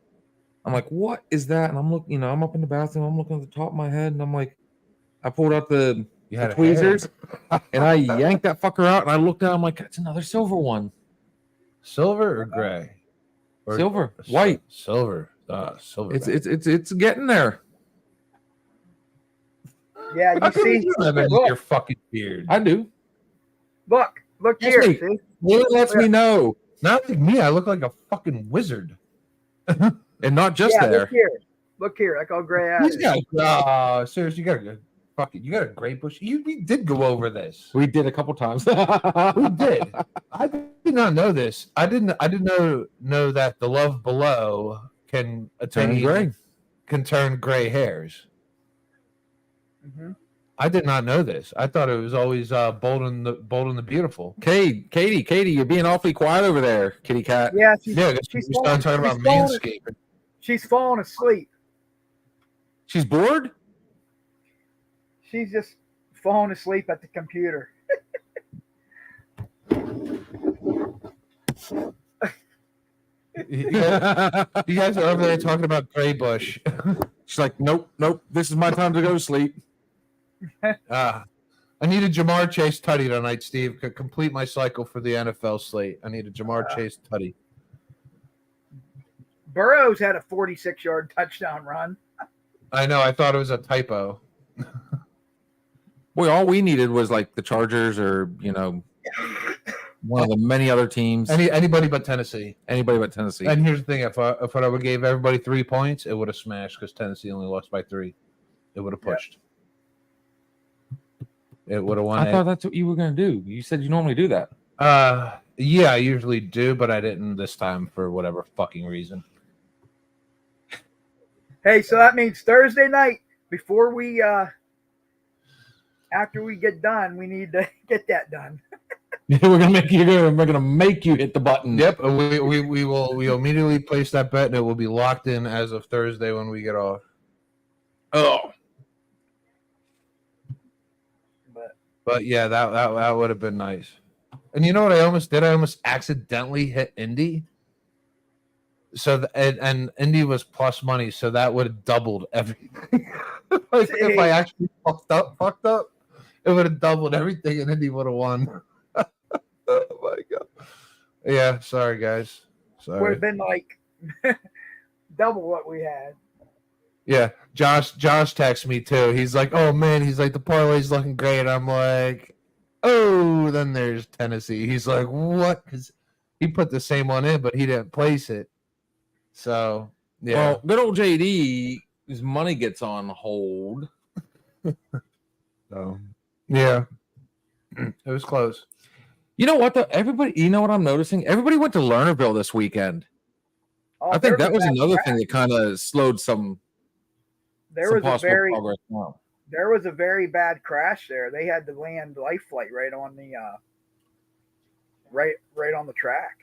[SPEAKER 1] I'm like, what is that? And I'm looking, I'm up in the bathroom. I'm looking at the top of my head, and I'm like, I pulled out the
[SPEAKER 5] You had a
[SPEAKER 1] tweezers,
[SPEAKER 5] hair.
[SPEAKER 1] and I yanked that fucker out, and I looked down. I'm like, it's another silver one.
[SPEAKER 5] Silver or gray? Or
[SPEAKER 1] Silver, white.
[SPEAKER 5] Silver. Silver.
[SPEAKER 1] It's getting there.
[SPEAKER 2] yeah,
[SPEAKER 5] How
[SPEAKER 2] you
[SPEAKER 5] come
[SPEAKER 2] see,
[SPEAKER 5] you don't have any of
[SPEAKER 2] look,
[SPEAKER 5] your fucking beard?
[SPEAKER 1] I do.
[SPEAKER 2] look
[SPEAKER 1] Yes,
[SPEAKER 2] here.
[SPEAKER 1] mate.
[SPEAKER 2] See?
[SPEAKER 1] It lets me know,
[SPEAKER 5] Not like me. I look like a fucking wizard.
[SPEAKER 1] and not just
[SPEAKER 2] Yeah,
[SPEAKER 1] there.
[SPEAKER 2] look here. Look here. Look how gray I
[SPEAKER 5] He's
[SPEAKER 2] is.
[SPEAKER 5] got. Seriously, you got a fucking. You got a gray bush. We did go over this.
[SPEAKER 1] We did a couple times.
[SPEAKER 5] We did. I did not know this. I didn't know that the love below can
[SPEAKER 1] Turn gray.
[SPEAKER 5] can turn gray hairs.
[SPEAKER 2] Mhm.
[SPEAKER 5] I did not know this. I thought it was always bold and the beautiful.
[SPEAKER 1] Katie, you're being awfully quiet over there, kitty cat.
[SPEAKER 2] Yeah,
[SPEAKER 5] Yeah,
[SPEAKER 2] she's
[SPEAKER 5] we started talking about
[SPEAKER 2] falling-
[SPEAKER 5] manscaping.
[SPEAKER 2] she's falling asleep.
[SPEAKER 1] She's bored.
[SPEAKER 2] She's just falling asleep at the computer.
[SPEAKER 5] You guys are over there talking about gray bush.
[SPEAKER 1] She's like, nope. This is my time to go to sleep.
[SPEAKER 5] I need a Jamar Chase tutty tonight, Steve. Could complete my cycle for the NFL slate. I need a Jamar Chase tutty.
[SPEAKER 2] Burrows had a 46-yard touchdown run.
[SPEAKER 5] I know. I thought it was a typo.
[SPEAKER 1] Boy, all we needed was like the Chargers or one of the many other teams.
[SPEAKER 5] Anybody but Tennessee.
[SPEAKER 1] Anybody but Tennessee.
[SPEAKER 5] And here's the thing: if I would have gave everybody 3 points, it would have smashed because Tennessee only lost by 3. It would have pushed. It would have won.
[SPEAKER 1] I thought that's what you were going to do. You said you normally do that.
[SPEAKER 5] Yeah, I usually do, but I didn't this time for whatever fucking reason.
[SPEAKER 2] Hey, so that means Thursday night before we after we get done, we need to get that done.
[SPEAKER 1] We're gonna make you hit the button.
[SPEAKER 5] Yep, and we will immediately place that bet, and it will be locked in as of Thursday when we get off.
[SPEAKER 1] Oh,
[SPEAKER 5] But yeah, that would have been nice. And you know what I almost did? I almost accidentally hit Indy. So and Indy was plus money, so that would have doubled everything. Like, if I actually fucked up, it would have doubled everything, and Indy would have won. Oh my god! Yeah, sorry guys.
[SPEAKER 2] Would
[SPEAKER 5] Sorry.
[SPEAKER 2] have been like double what we had.
[SPEAKER 5] Yeah, Josh texts me too. He's like, "Oh man," he's like, "The parlay's looking great." I'm like, oh, then there's Tennessee. He's like, what? Because he put the same one in, but he didn't place it. So, yeah.
[SPEAKER 1] Well, good old JD, his money gets on hold.
[SPEAKER 5] So, yeah. It was close.
[SPEAKER 1] You know what, though? Everybody, you know what I'm noticing? Everybody went to Lernerville this weekend.
[SPEAKER 2] Oh,
[SPEAKER 1] I think
[SPEAKER 2] there
[SPEAKER 1] that was
[SPEAKER 2] that
[SPEAKER 1] another
[SPEAKER 2] crash.
[SPEAKER 1] thing that kind of slowed some
[SPEAKER 2] There
[SPEAKER 1] progress down.
[SPEAKER 2] there was a very bad crash there. They had to land life flight right on the right on the track.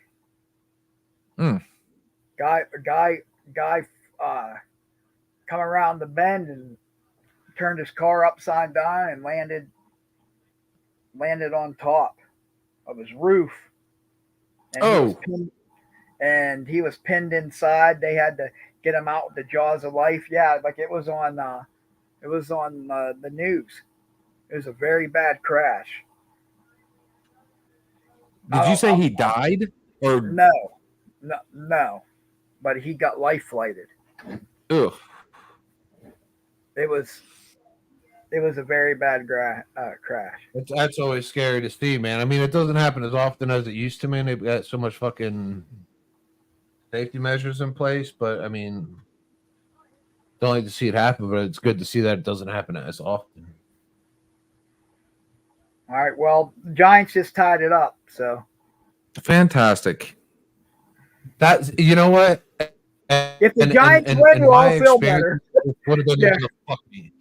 [SPEAKER 1] Hmm.
[SPEAKER 2] Guy come around the bend and turned his car upside down and landed on top of his roof. And he was pinned inside. They had to get him out with the jaws of life. Yeah, like it was on the news. It was a very bad crash.
[SPEAKER 1] Did you say he died? Or
[SPEAKER 2] No, but he got life flighted.
[SPEAKER 1] ugh.
[SPEAKER 2] It was a very bad crash.
[SPEAKER 5] That's always scary to see, man. I mean, it doesn't happen as often as it used to, man. They've got so much fucking safety measures in place, but I mean, don't like to see it happen, but it's good to see that it doesn't happen as often.
[SPEAKER 2] All right, well, the Giants just tied it up, so
[SPEAKER 1] Fantastic.
[SPEAKER 5] That's, you know what?
[SPEAKER 2] if the Giants win, we'll all feel better.
[SPEAKER 5] Would have been the fuck me.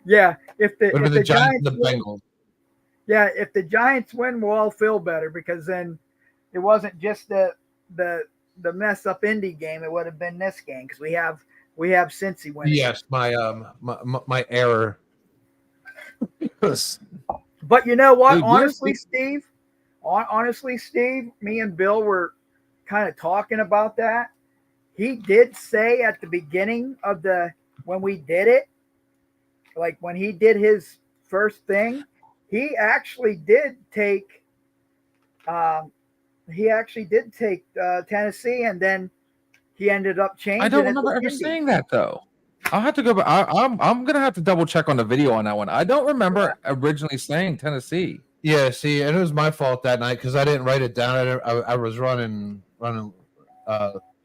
[SPEAKER 2] Yeah, if the
[SPEAKER 5] Would have been the Giants
[SPEAKER 2] Giants
[SPEAKER 5] and the Bengals.
[SPEAKER 2] Yeah, if the Giants win, we'll all feel better because then it wasn't just the mess up Indy game. It would have been this game because we have Cincy winning.
[SPEAKER 5] Yes, my error.
[SPEAKER 2] But you know what?
[SPEAKER 1] Dude,
[SPEAKER 2] honestly, Steve, me and Bill were kind of talking about that. He did say at the beginning of when we did it, like when he did his first thing, he actually did take Tennessee, and then he ended up changing.
[SPEAKER 1] I don't remember ever saying that though. I'll have to go back. I'm gonna have to double check on the video on that one. I don't remember originally saying Tennessee.
[SPEAKER 5] Yeah, see, and it was my fault that night because I didn't write it down. I was running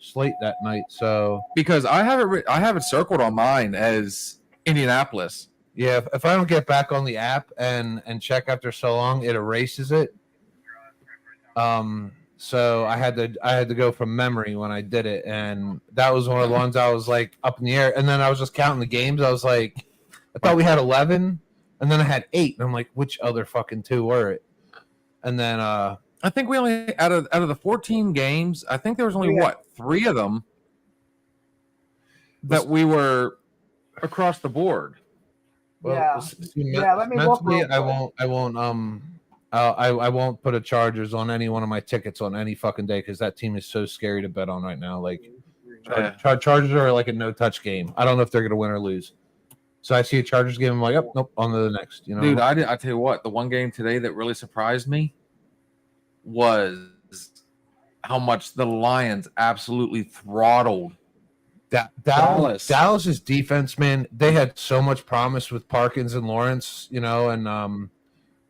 [SPEAKER 5] slate that night, so
[SPEAKER 1] Because I have it circled on mine as Indianapolis.
[SPEAKER 5] yeah. If I don't get back on the app and check after so long, it erases it. So I had to go from memory when I did it, and that was one of the ones I was like up in the air. And then I was just counting the games. I was like, I thought we had 11, and then I had 8, and I'm like, which other fucking 2 were it? And then
[SPEAKER 1] I think we only out of the 14 games, I think there was only 3 of them that we were across the board.
[SPEAKER 5] well,
[SPEAKER 2] let me look real quick.
[SPEAKER 5] I won't put a Chargers on any one of my tickets on any fucking day because that team is so scary to bet on right now. Like Chargers are like a no touch game. I don't know if they're gonna win or lose. So I see a Chargers game, I'm like, oh, nope, on to the next. You know,
[SPEAKER 1] Dude, I tell you what, the one game today that really surprised me was how much the Lions absolutely throttled Dallas.
[SPEAKER 5] Dallas's defense, man, they had so much promise with Parkins and Lawrence, you know, and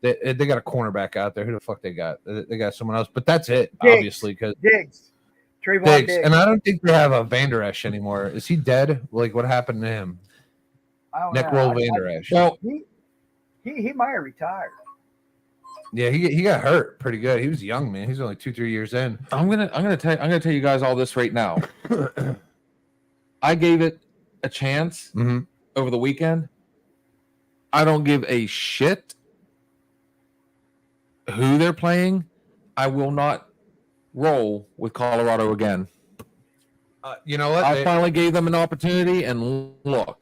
[SPEAKER 5] they got a cornerback out there. Who the fuck they got? They got someone else, but that's it, obviously, because
[SPEAKER 2] Diggs.
[SPEAKER 5] Diggs, and I don't think they have a Van Der Esch anymore. Is he dead? Like, what happened to him?
[SPEAKER 2] I don't
[SPEAKER 5] Nick
[SPEAKER 2] know.
[SPEAKER 5] Roll Van Der Esch.
[SPEAKER 1] Well,
[SPEAKER 2] he might have retired.
[SPEAKER 5] Yeah, he got hurt pretty good. He was young, man. He's only 2-3 years in.
[SPEAKER 1] I'm gonna tell you guys all this right now. I gave it a chance over the weekend. I don't give a shit who they're playing. I will not roll with Colorado again.
[SPEAKER 5] You know what?
[SPEAKER 1] I finally gave them an opportunity, and look,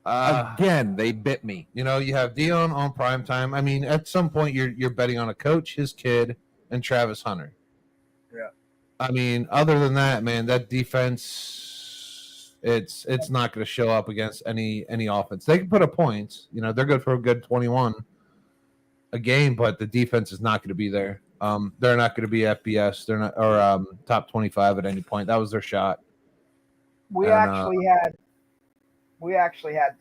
[SPEAKER 1] again, they bit me.
[SPEAKER 5] You know, you have Dion on primetime. I mean, at some point, you're betting on a coach, his kid, and Travis Hunter.
[SPEAKER 2] Yeah.
[SPEAKER 5] I mean, other than that, man, that defense, it's not going to show up against any offense. They can put up points. You know, they're good for a good 21 a game, but the defense is not going to be there. They're not going to be FBS. They're not, or top 25 at any point. That was their shot.
[SPEAKER 2] We actually had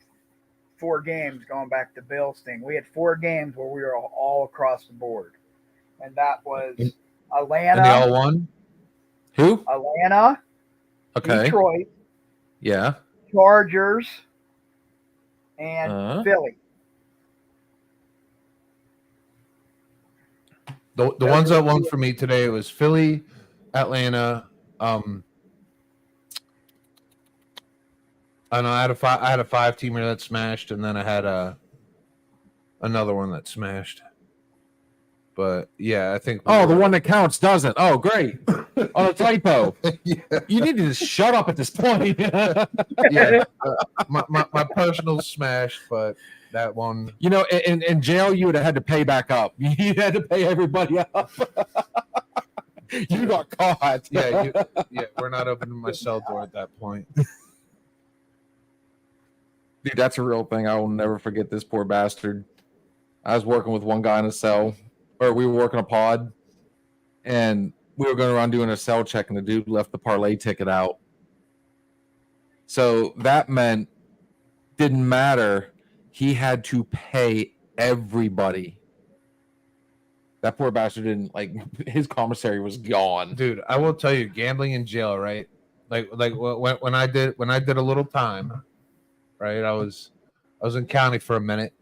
[SPEAKER 2] 4 games going back to Bill's thing. We had 4 games where we were all across the board, and that was
[SPEAKER 5] And they
[SPEAKER 2] Atlanta,
[SPEAKER 5] all won.
[SPEAKER 1] Who?
[SPEAKER 2] Atlanta,
[SPEAKER 1] Okay.
[SPEAKER 2] Detroit,
[SPEAKER 1] Yeah.
[SPEAKER 2] Chargers, and Philly.
[SPEAKER 5] The ones that won for me today, it was Philly, Atlanta. I know I had a 5-teamer that smashed, and then I had another one that smashed. But yeah, I think.
[SPEAKER 1] Oh, the one that counts doesn't. Oh, great. On a typo.
[SPEAKER 5] Yeah.
[SPEAKER 1] You need to just shut up at this point.
[SPEAKER 5] Yeah, my personal smashed, but that one.
[SPEAKER 1] You know, in jail, you would have had to pay back up. You had to pay everybody up. You got caught.
[SPEAKER 5] Yeah, we're not opening my cell door at that point.
[SPEAKER 1] Dude, that's a real thing. I will never forget this poor bastard. I was working with one guy in a cell, or we were working a pod, and we were going around doing a cell check, and the dude left the parlay ticket out. So that meant didn't matter. He had to pay everybody. That poor bastard didn't his commissary was gone.
[SPEAKER 5] Dude, I will tell you, gambling in jail, right? Like when I did a little time, right? I was in county for a minute.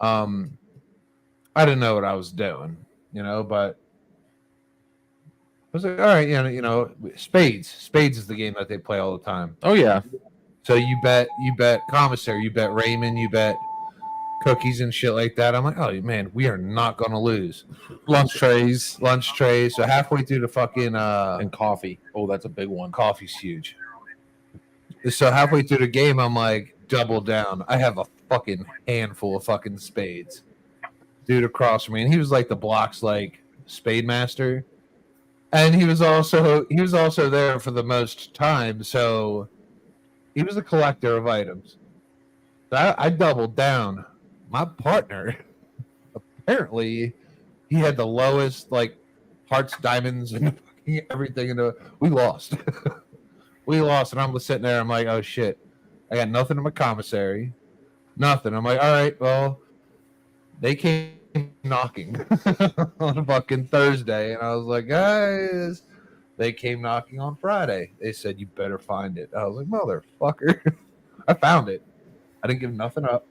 [SPEAKER 5] I didn't know what I was doing, but I was like, all right, spades is the game that they play all the time.
[SPEAKER 1] Oh yeah.
[SPEAKER 5] So you bet commissary, you bet Raymond, you bet cookies and shit like that. I'm like, oh man, we are not gonna lose.
[SPEAKER 1] Lunch trays.
[SPEAKER 5] So halfway through the fucking
[SPEAKER 1] And coffee. Oh, that's a big one.
[SPEAKER 5] coffee's huge. So halfway through the game, I'm like, double down. I have a fucking handful of fucking spades. Dude across from me, and he was like the block's spade master, and he was also there for the most time, so he was a collector of items. So I doubled down. My partner, apparently, he had the lowest hearts, diamonds, and everything. We lost. We lost, and I'm sitting there. I'm like, oh shit, I got nothing in my commissary, nothing. I'm like, all right, well, they came knocking on a fucking Thursday, and I was like, guys, they came knocking on Friday. They said you better find it. I was like, motherfucker. I found it. I didn't give nothing up.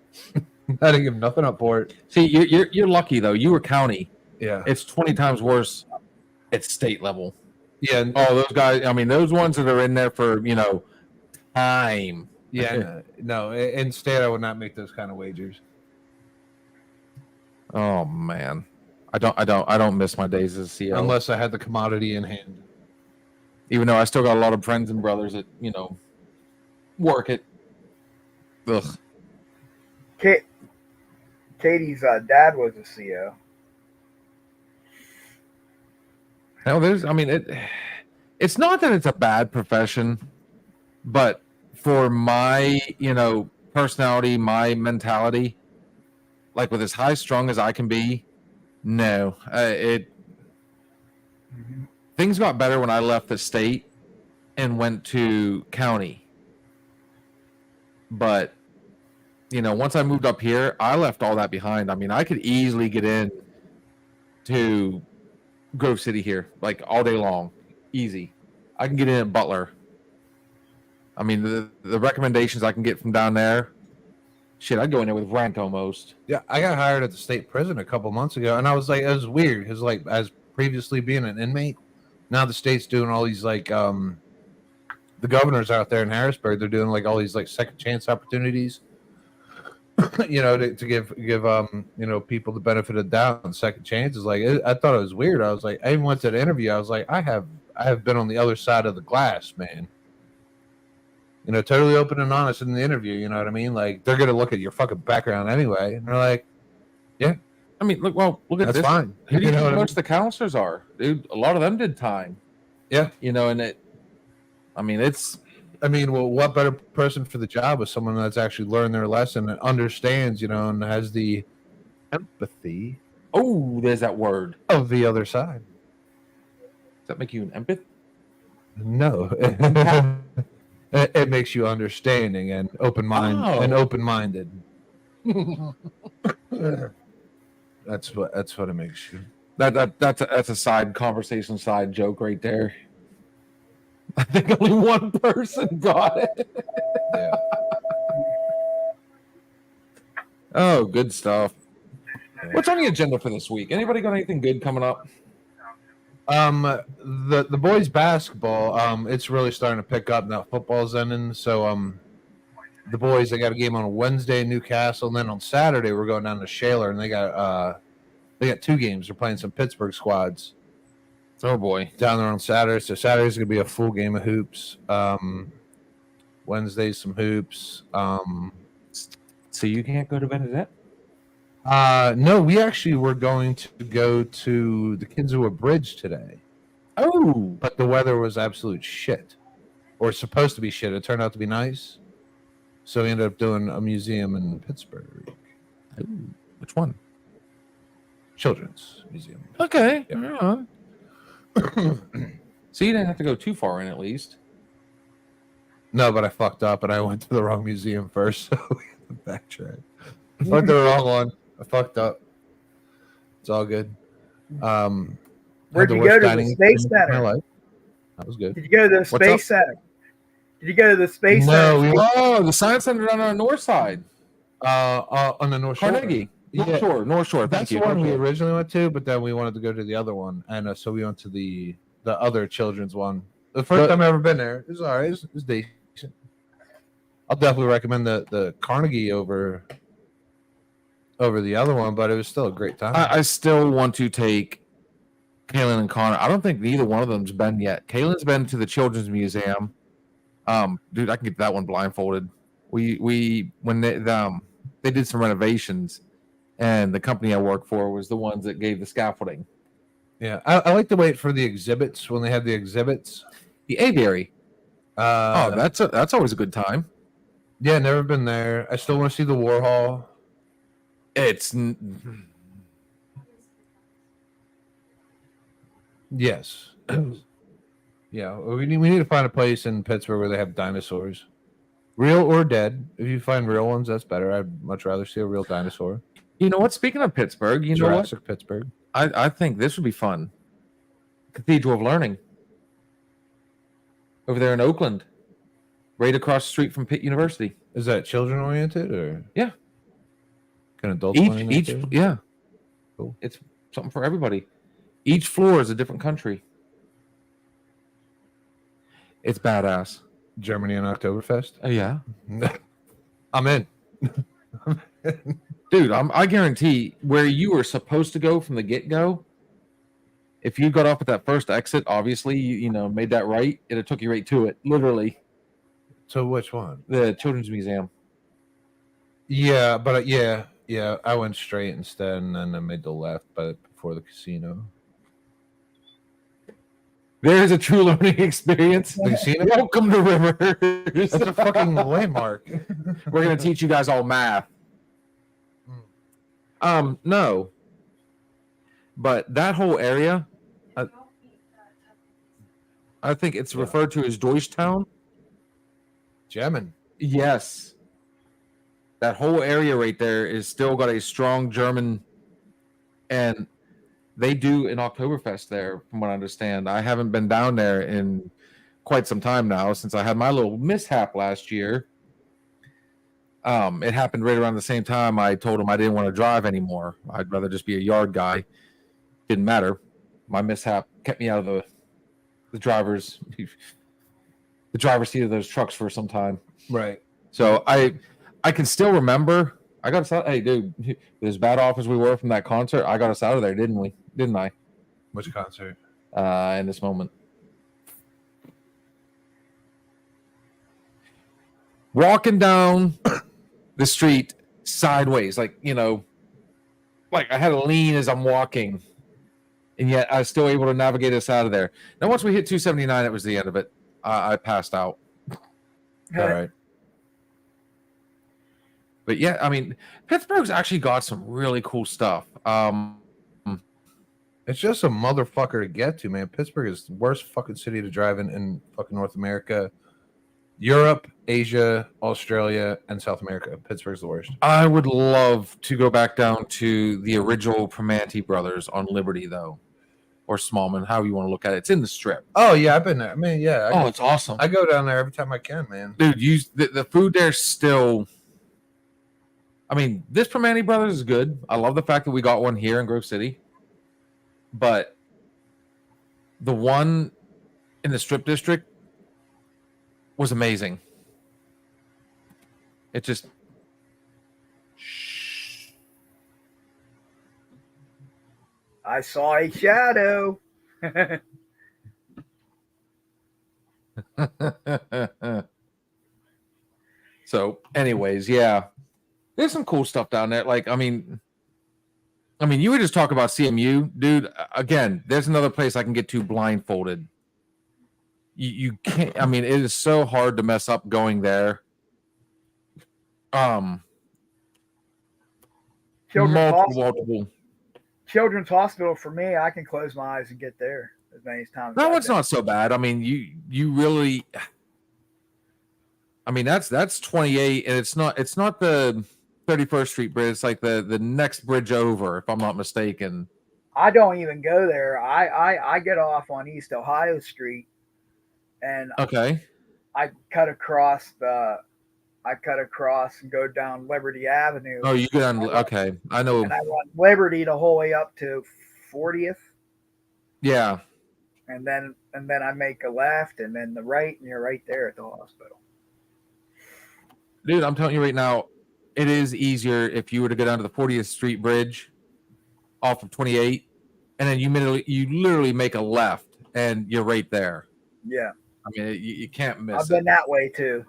[SPEAKER 5] I didn't give nothing up for it.
[SPEAKER 1] See, you're lucky though. You were county.
[SPEAKER 5] Yeah,
[SPEAKER 1] It's 20 times worse at state level.
[SPEAKER 5] yeah.
[SPEAKER 1] Oh, those guys. I mean, those ones that are in there for time.
[SPEAKER 5] Yeah, no. Instead, I would not make those kind of wagers.
[SPEAKER 1] Oh man, I don't miss my days as a CO.
[SPEAKER 5] Unless I had the commodity in hand.
[SPEAKER 1] Even though I still got a lot of friends and brothers that work it. Ugh.
[SPEAKER 2] Katie's dad was a CO.
[SPEAKER 1] Now it's not that it's a bad profession, but for my personality, my mentality, with as high strung as I can be, no, things got better when I left the state and went to county. But once I moved up here, I left all that behind. I mean, I could easily get in to Grove City here, all day long, easy. I can get in at Butler. I mean, the recommendations I can get from down there, shit, I'd go in there with rent almost.
[SPEAKER 5] Yeah, I got hired at the state prison a couple months ago, and I was like, it was weird because as previously being an inmate, now the state's doing all these the governors out there in Harrisburg, they're doing all these second chance opportunities. To give people the benefit of the doubt and second chances. I thought it was weird. I was like, I even went to the interview. I was like, I have been on the other side of the glass, man. Totally open and honest in the interview. You know what I mean? They're gonna look at your fucking background anyway, and they're like, yeah.
[SPEAKER 1] I mean, look at
[SPEAKER 5] That's
[SPEAKER 1] this.
[SPEAKER 5] fine.
[SPEAKER 1] Who do you know
[SPEAKER 5] what
[SPEAKER 1] how
[SPEAKER 5] I
[SPEAKER 1] much the counselors are, dude? A lot of them did time.
[SPEAKER 5] Yeah.
[SPEAKER 1] And it. I mean, it's.
[SPEAKER 5] Well, what better person for the job is someone that's actually learned their lesson and understands, and has the empathy.
[SPEAKER 1] Oh, there's that word.
[SPEAKER 5] Of the other side.
[SPEAKER 1] Does that make you an empath?
[SPEAKER 5] No. It makes you understanding and open-minded. That's what it makes you.
[SPEAKER 1] That's a side conversation, side joke right there. I think only one person got it.
[SPEAKER 5] Yeah.
[SPEAKER 1] Oh, good stuff. What's on the agenda for this week? Anybody got anything good coming up?
[SPEAKER 5] The boys basketball, it's really starting to pick up now. Football's ending, so the boys, they got a game on Wednesday in Newcastle, and then on Saturday we're going down to Shaler, and they got 2 games. They're playing some Pittsburgh squads.
[SPEAKER 1] Oh boy,
[SPEAKER 5] down there on Saturday. So Saturday's gonna be a full game of hoops. Wednesday some hoops.
[SPEAKER 1] So you can't go to Benedette?
[SPEAKER 5] No, we actually were going to go to the Kinsua Bridge today.
[SPEAKER 1] Oh,
[SPEAKER 5] but the weather was absolute shit, or supposed to be shit. It turned out to be nice, so we ended up doing a museum in Pittsburgh.
[SPEAKER 1] Ooh, which one?
[SPEAKER 5] Children's Museum.
[SPEAKER 1] Okay.
[SPEAKER 5] Yep.
[SPEAKER 1] Yeah. So you didn't have to go too far in, at least.
[SPEAKER 5] No, but I fucked up and I went to the wrong museum first, so we had to backtrack. I went to the wrong one. I fucked up. It's all good.
[SPEAKER 2] Where'd you go to the Space Center?
[SPEAKER 5] That was good.
[SPEAKER 2] Did you go to the Space Center? Did you go to the Space Center?
[SPEAKER 1] Oh, the Science Center down on the north side.
[SPEAKER 5] On the North Shore.
[SPEAKER 1] Carnegie. North Shore.
[SPEAKER 5] That's the one we originally went to, but then we wanted to go to the other one, and so we went to the other children's one. The first time I've ever been there, it was all right. It was decent. I'll definitely recommend the Carnegie over the other one, but it was still a great time.
[SPEAKER 1] I still want to take Kaylin and Connor. I don't think neither one of them's been yet. Kaylin's been to the Children's Museum. Dude, I can get that one blindfolded. When they did some renovations, and the company I work for was the ones that gave the scaffolding.
[SPEAKER 5] Yeah, I like to wait for the exhibits when they have the exhibits.
[SPEAKER 1] The aviary. That's always a good time.
[SPEAKER 5] Yeah, never been there. I still want to see the Warhol. Yes. Yeah, we need to find a place in Pittsburgh where they have dinosaurs, real or dead. If you find real ones, that's better. I'd much rather see a real dinosaur.
[SPEAKER 1] You know what? Speaking of Pittsburgh,
[SPEAKER 5] Jurassic Pittsburgh.
[SPEAKER 1] I think this would be fun. Cathedral of Learning. Over there in Oakland. Right across the street from Pitt University.
[SPEAKER 5] Is that children oriented or?
[SPEAKER 1] Yeah.
[SPEAKER 5] Can adults
[SPEAKER 1] yeah.
[SPEAKER 5] Cool.
[SPEAKER 1] It's something for everybody. Each floor is a different country. It's badass.
[SPEAKER 5] Germany and Oktoberfest?
[SPEAKER 1] Oh, yeah.
[SPEAKER 5] I'm in.
[SPEAKER 1] Dude, I guarantee where you were supposed to go from the get-go, if you got off at that first exit, obviously, you made that right, it took you right to it, literally.
[SPEAKER 5] So which one?
[SPEAKER 1] The Children's Museum.
[SPEAKER 5] Yeah, but yeah, I went straight instead, and then I made the left before the casino.
[SPEAKER 1] There's a true learning experience.
[SPEAKER 5] The casino?
[SPEAKER 1] Welcome to Rivers.
[SPEAKER 5] That's a fucking landmark.
[SPEAKER 1] We're going to teach you guys all math. No. But that whole area, I think it's referred to as Deutschtown.
[SPEAKER 5] German.
[SPEAKER 1] Yes. That whole area right there is still got a strong German, and they do an Oktoberfest there, from what I understand. I haven't been down there in quite some time now, since I had my little mishap last year. It happened right around the same time I told him I didn't want to drive anymore. I'd rather just be a yard guy. Didn't matter. My mishap kept me out of the driver's seat of those trucks for some time.
[SPEAKER 5] Right.
[SPEAKER 1] So I can still remember. I got us out. Hey, dude, as bad off as we were from that concert, I got us out of there, didn't we? Didn't I?
[SPEAKER 5] Which concert?
[SPEAKER 1] In this moment. Walking down the street sideways, like I had to lean as I'm walking, and yet I was still able to navigate us out of there. Now, once we hit 279, that was the end of it. I passed out.
[SPEAKER 5] All right.
[SPEAKER 1] But yeah, I mean, Pittsburgh's actually got some really cool stuff.
[SPEAKER 5] It's just a motherfucker to get to, man. Pittsburgh is the worst fucking city to drive in fucking North America. Europe, Asia, Australia, and South America. Pittsburgh's the worst.
[SPEAKER 1] I would love to go back down to the original Primanti brothers on Liberty, though, or Smallman, however you want to look at it. It's in the Strip.
[SPEAKER 5] Oh yeah, I've been there. I mean, yeah.
[SPEAKER 1] Oh, it's awesome,
[SPEAKER 5] I go down there every time I can, man.
[SPEAKER 1] dude. The food there's still. I mean, this Primanti brothers is good. I love the fact that we got one here in Grove City, but the one in the Strip District was amazing. It just
[SPEAKER 2] I saw a shadow.
[SPEAKER 1] So, anyways, yeah, there's some cool stuff down there. Like, I mean, you would just talk about CMU, dude. Again, there's another place I can get to blindfolded. You can't. I mean, it is so hard to mess up going there. Multiple.
[SPEAKER 2] Children's Hospital for me, I can close my eyes and get there as many times.
[SPEAKER 1] That one's not so bad. I mean, you really. I mean, that's 28, and it's not the 31st Street Bridge. It's like the next bridge over, if I'm not mistaken.
[SPEAKER 2] I don't even go there. I get off on East Ohio Street, and
[SPEAKER 1] Okay.
[SPEAKER 2] I cut across and go down Liberty Avenue.
[SPEAKER 1] Oh, you go down. Okay, I know.
[SPEAKER 2] And I run Liberty the whole way up to 40th,
[SPEAKER 1] Yeah,
[SPEAKER 2] and then I make a left and then the right, and you're right there at the hospital.
[SPEAKER 1] dude, I'm telling you right now, it is easier if you were to go down to the 40th Street Bridge off of 28, and then you literally make a left, and you're right there.
[SPEAKER 2] Yeah,
[SPEAKER 1] I mean, you can't miss
[SPEAKER 2] I've been that way too.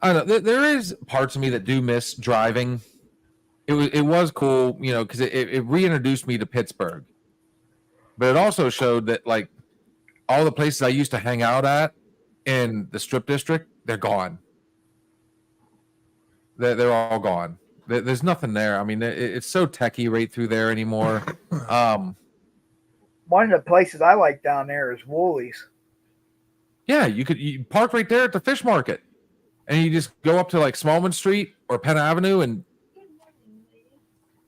[SPEAKER 1] I don't know. There is parts of me that do miss driving. It was cool, you know, because it reintroduced me to Pittsburgh. But it also showed that, like, all the places I used to hang out at in the Strip District, they're gone. They're all gone. There's nothing there. I mean, it's so techie right through there anymore.
[SPEAKER 2] One of the places I like down there is Woolies.
[SPEAKER 1] Yeah, you park right there at the fish market. And you just go up to like Smallman Street or Penn Avenue and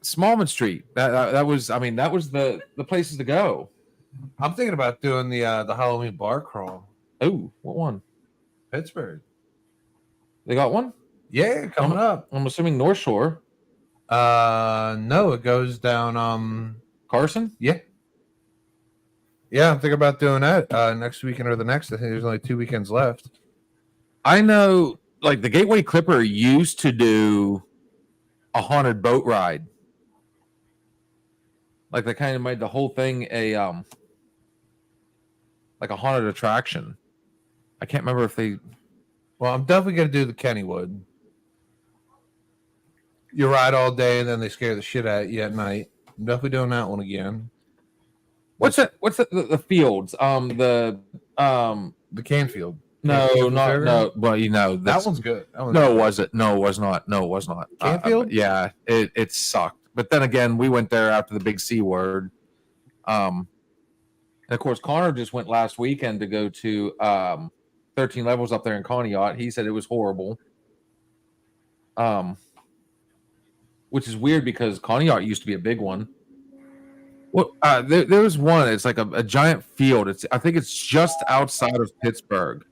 [SPEAKER 1] Smallman Street. That was the places to go.
[SPEAKER 5] I'm thinking about doing the Halloween bar crawl.
[SPEAKER 1] Oh, what one?
[SPEAKER 5] Pittsburgh.
[SPEAKER 1] They got one?
[SPEAKER 5] Yeah, coming up.
[SPEAKER 1] I'm assuming North Shore.
[SPEAKER 5] No, it goes down
[SPEAKER 1] Carson?
[SPEAKER 5] Yeah. Yeah, I'm thinking about doing that next weekend or the next. I think there's only 2 weekends left.
[SPEAKER 1] I know, like, the Gateway Clipper used to do a haunted boat ride. Like, they kind of made the whole thing like a haunted attraction. I can't remember if they.
[SPEAKER 5] Well, I'm definitely gonna do the Kennywood. You ride all day and then they scare the shit out of you at night. I'm definitely doing that one again.
[SPEAKER 1] What's the fields? The
[SPEAKER 5] Canfield.
[SPEAKER 1] No, no. Well, you know
[SPEAKER 5] that one's good.
[SPEAKER 1] No, was it? No, it was not. No, it was not.
[SPEAKER 5] Canfield?
[SPEAKER 1] Yeah, it sucked. But then again, we went there after the big C word. And of course, Connor just went last weekend to go to 13 Levels up there in Conneaut. He said it was horrible. Which is weird because Conneaut used to be a big one. Well, there's one. It's like a giant field. I think it's just outside of Pittsburgh,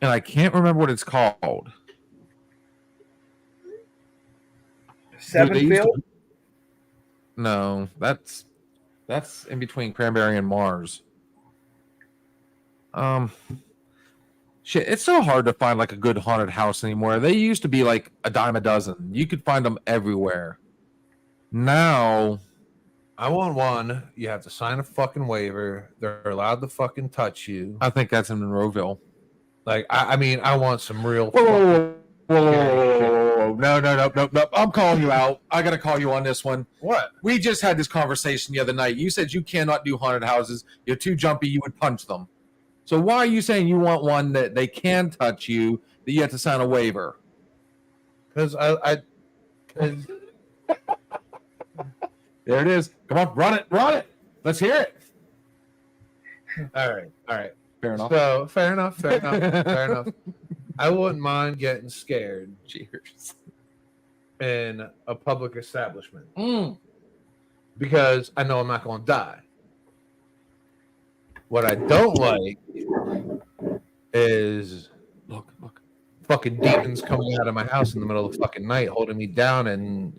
[SPEAKER 1] and I can't remember what it's called.
[SPEAKER 2] Seven Field?
[SPEAKER 1] No, that's in between Cranberry and Mars. Shit, it's so hard to find like a good haunted house anymore. They used to be like a dime a dozen. You could find them everywhere. Now,
[SPEAKER 5] I want one. You have to sign a fucking waiver. They're allowed to fucking touch you.
[SPEAKER 1] I think that's in Monroeville.
[SPEAKER 5] Like, I mean, I want some real.
[SPEAKER 1] Whoa. No. I'm calling you out. I got to call you on this one.
[SPEAKER 5] What?
[SPEAKER 1] We just had this conversation the other night. You said you cannot do haunted houses. You're too jumpy. You would punch them. So why are you saying you want one that they can touch you, that you have to sign a waiver?
[SPEAKER 5] Because
[SPEAKER 1] There it is. Come on, run it. Let's hear it.
[SPEAKER 5] All right.
[SPEAKER 1] Fair enough.
[SPEAKER 5] So fair enough. Fair enough. I wouldn't mind getting scared.
[SPEAKER 1] Cheers.
[SPEAKER 5] In a public establishment
[SPEAKER 1] Mm.
[SPEAKER 5] because I know I'm not going to die. What I don't like is
[SPEAKER 1] Look.
[SPEAKER 5] fucking demons coming out of my house in the middle of the fucking night, holding me down and,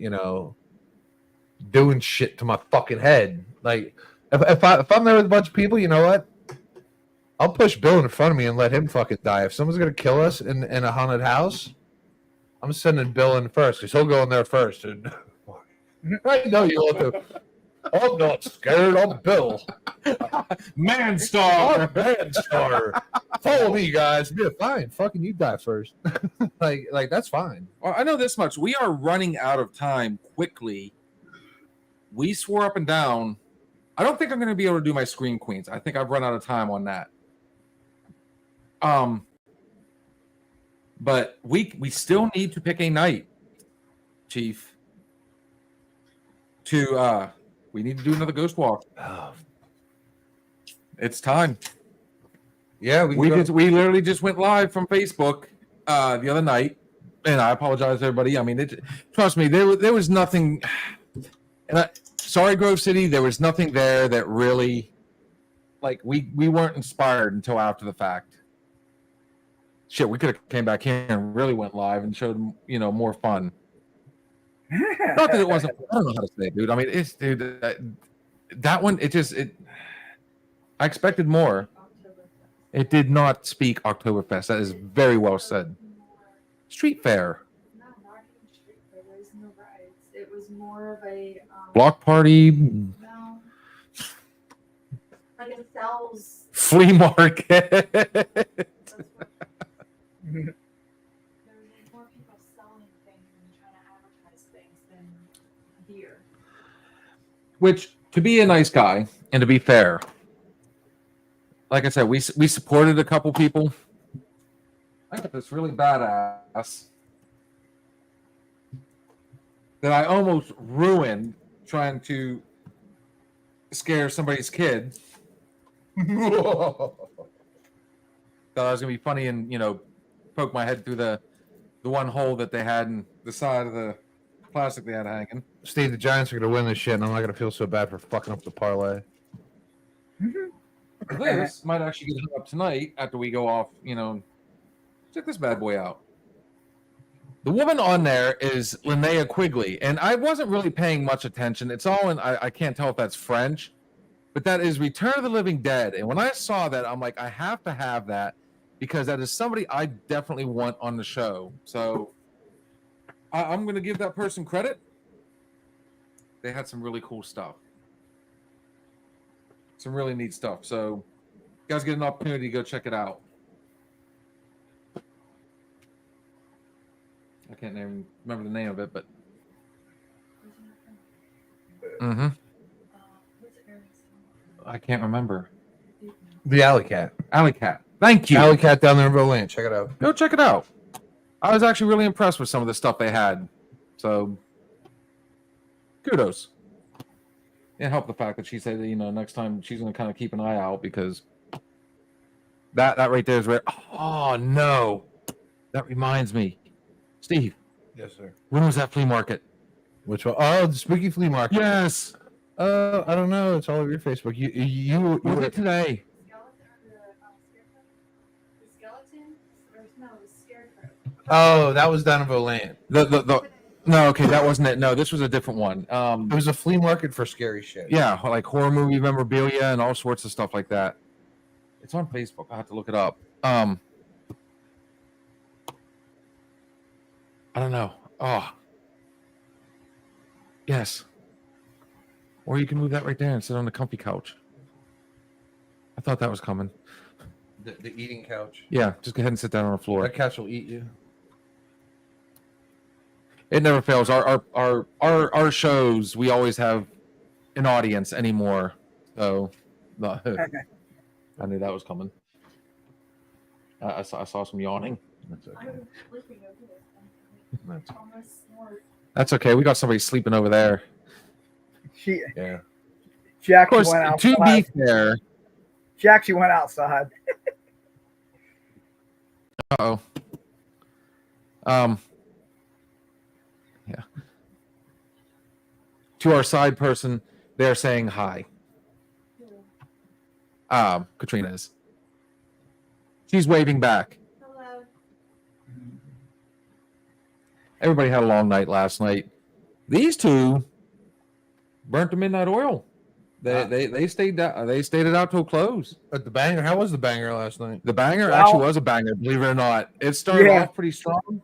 [SPEAKER 5] doing shit to my fucking head. Like, if I'm there with a bunch of people, you know what? I'll push Bill in front of me and let him fucking die. If someone's going to kill us in a haunted house, I'm sending Bill in first because he'll go in there first. And I know you want to. I'm not scared. I'm Bill.
[SPEAKER 1] Manstar.
[SPEAKER 5] I'm Manstar. Follow me, guys. Yeah, fine. Fucking you die first. like that's fine.
[SPEAKER 1] Well, I know this much. We are running out of time quickly. We swore up and down. I don't think I'm going to be able to do my Scream Queens. I think I've run out of time on that. But we still need to pick a night, Chief. We need to do another ghost walk. It's time.
[SPEAKER 5] Yeah,
[SPEAKER 1] We literally just went live from Facebook the other night, and I apologize to everybody. I mean, trust me, there was nothing. And sorry, Grove City, there was nothing there that really, like, we weren't inspired until after the fact. Shit, we could have came back here and really went live and showed them, more fun. Not that it wasn't. I don't know how to say it, dude. I mean, that one. I expected more. It did not speak Oktoberfest. That is very well said. Street fair.
[SPEAKER 6] No, not even street fair. There was no rides. It was more of a
[SPEAKER 1] Block party.
[SPEAKER 6] No, like it sells.
[SPEAKER 1] Flea market.
[SPEAKER 6] There was more people selling things and trying to advertise things than beer.
[SPEAKER 1] Which, to be a nice guy and to be fair, like I said, we supported a couple people. I got this really badass that I almost ruined trying to scare somebody's kid. Thought I was gonna be funny and poke my head through the one hole that they had in the side of the plastic they had hanging.
[SPEAKER 5] Steve, the Giants are going to win this shit, and I'm not going to feel so bad for fucking up the parlay.
[SPEAKER 1] This might actually get hung up tonight after we go off. Check this bad boy out. The woman on there is Linnea Quigley, and I wasn't really paying much attention. It's all in. I can't tell if that's French, but that is Return of the Living Dead. And when I saw that, I'm like, I have to have that because that is somebody I definitely want on the show. So I'm going to give that person credit. They had some really cool stuff. Some really neat stuff. So you guys get an opportunity to go check it out. I can't even remember the name of it, but I can't remember.
[SPEAKER 5] The Alley Cat.
[SPEAKER 1] Alley Cat. Thank you.
[SPEAKER 5] Alley Cat down there in Berlin. Check it out.
[SPEAKER 1] Go check it out. I was actually really impressed with some of the stuff they had. So kudos. It helped the fact that she said that, next time she's going to kind of keep an eye out because that right there is where, oh no, that reminds me. Steve.
[SPEAKER 5] Yes, sir.
[SPEAKER 1] When was that flea market?
[SPEAKER 5] Which one? Oh, the Spooky Flea Market.
[SPEAKER 1] Yes.
[SPEAKER 5] I don't know. It's all over your Facebook. You
[SPEAKER 1] Was it today?
[SPEAKER 6] The skeleton? Or no, the scarecrow.
[SPEAKER 5] Oh, that was down in Berlin.
[SPEAKER 1] No, okay, that wasn't it. No, this was a different one.
[SPEAKER 5] It was a flea market for scary shit.
[SPEAKER 1] Yeah, like horror movie memorabilia and all sorts of stuff like that. It's on Facebook. I have to look it up. I don't know. Oh, yes. Or you can move that right there and sit on the comfy couch. I thought that was coming.
[SPEAKER 5] The eating couch.
[SPEAKER 1] Yeah, just go ahead and sit down on the floor.
[SPEAKER 5] That couch will eat you.
[SPEAKER 1] It never fails. Our shows, we always have an audience anymore. So, I knew that was coming. I saw some yawning. That's okay.
[SPEAKER 6] I was looking over this one.
[SPEAKER 1] That's,
[SPEAKER 6] Almost snored.
[SPEAKER 1] that's okay. We got somebody sleeping over there.
[SPEAKER 2] She
[SPEAKER 1] Yeah. Of
[SPEAKER 2] actually
[SPEAKER 1] course,
[SPEAKER 2] went
[SPEAKER 1] to be
[SPEAKER 2] outside.
[SPEAKER 1] fair,
[SPEAKER 2] She actually went outside.
[SPEAKER 1] Uh-oh. Yeah. To our side person, they're saying hi. Katrina is. She's waving back.
[SPEAKER 6] Hello.
[SPEAKER 1] Everybody had a long night last night. These two burnt the midnight oil. They stayed it out till close.
[SPEAKER 5] But the banger, how was the banger last night?
[SPEAKER 1] The banger
[SPEAKER 2] Well-
[SPEAKER 1] actually was a banger, believe it or not. It started
[SPEAKER 2] Yeah.
[SPEAKER 1] off pretty strong,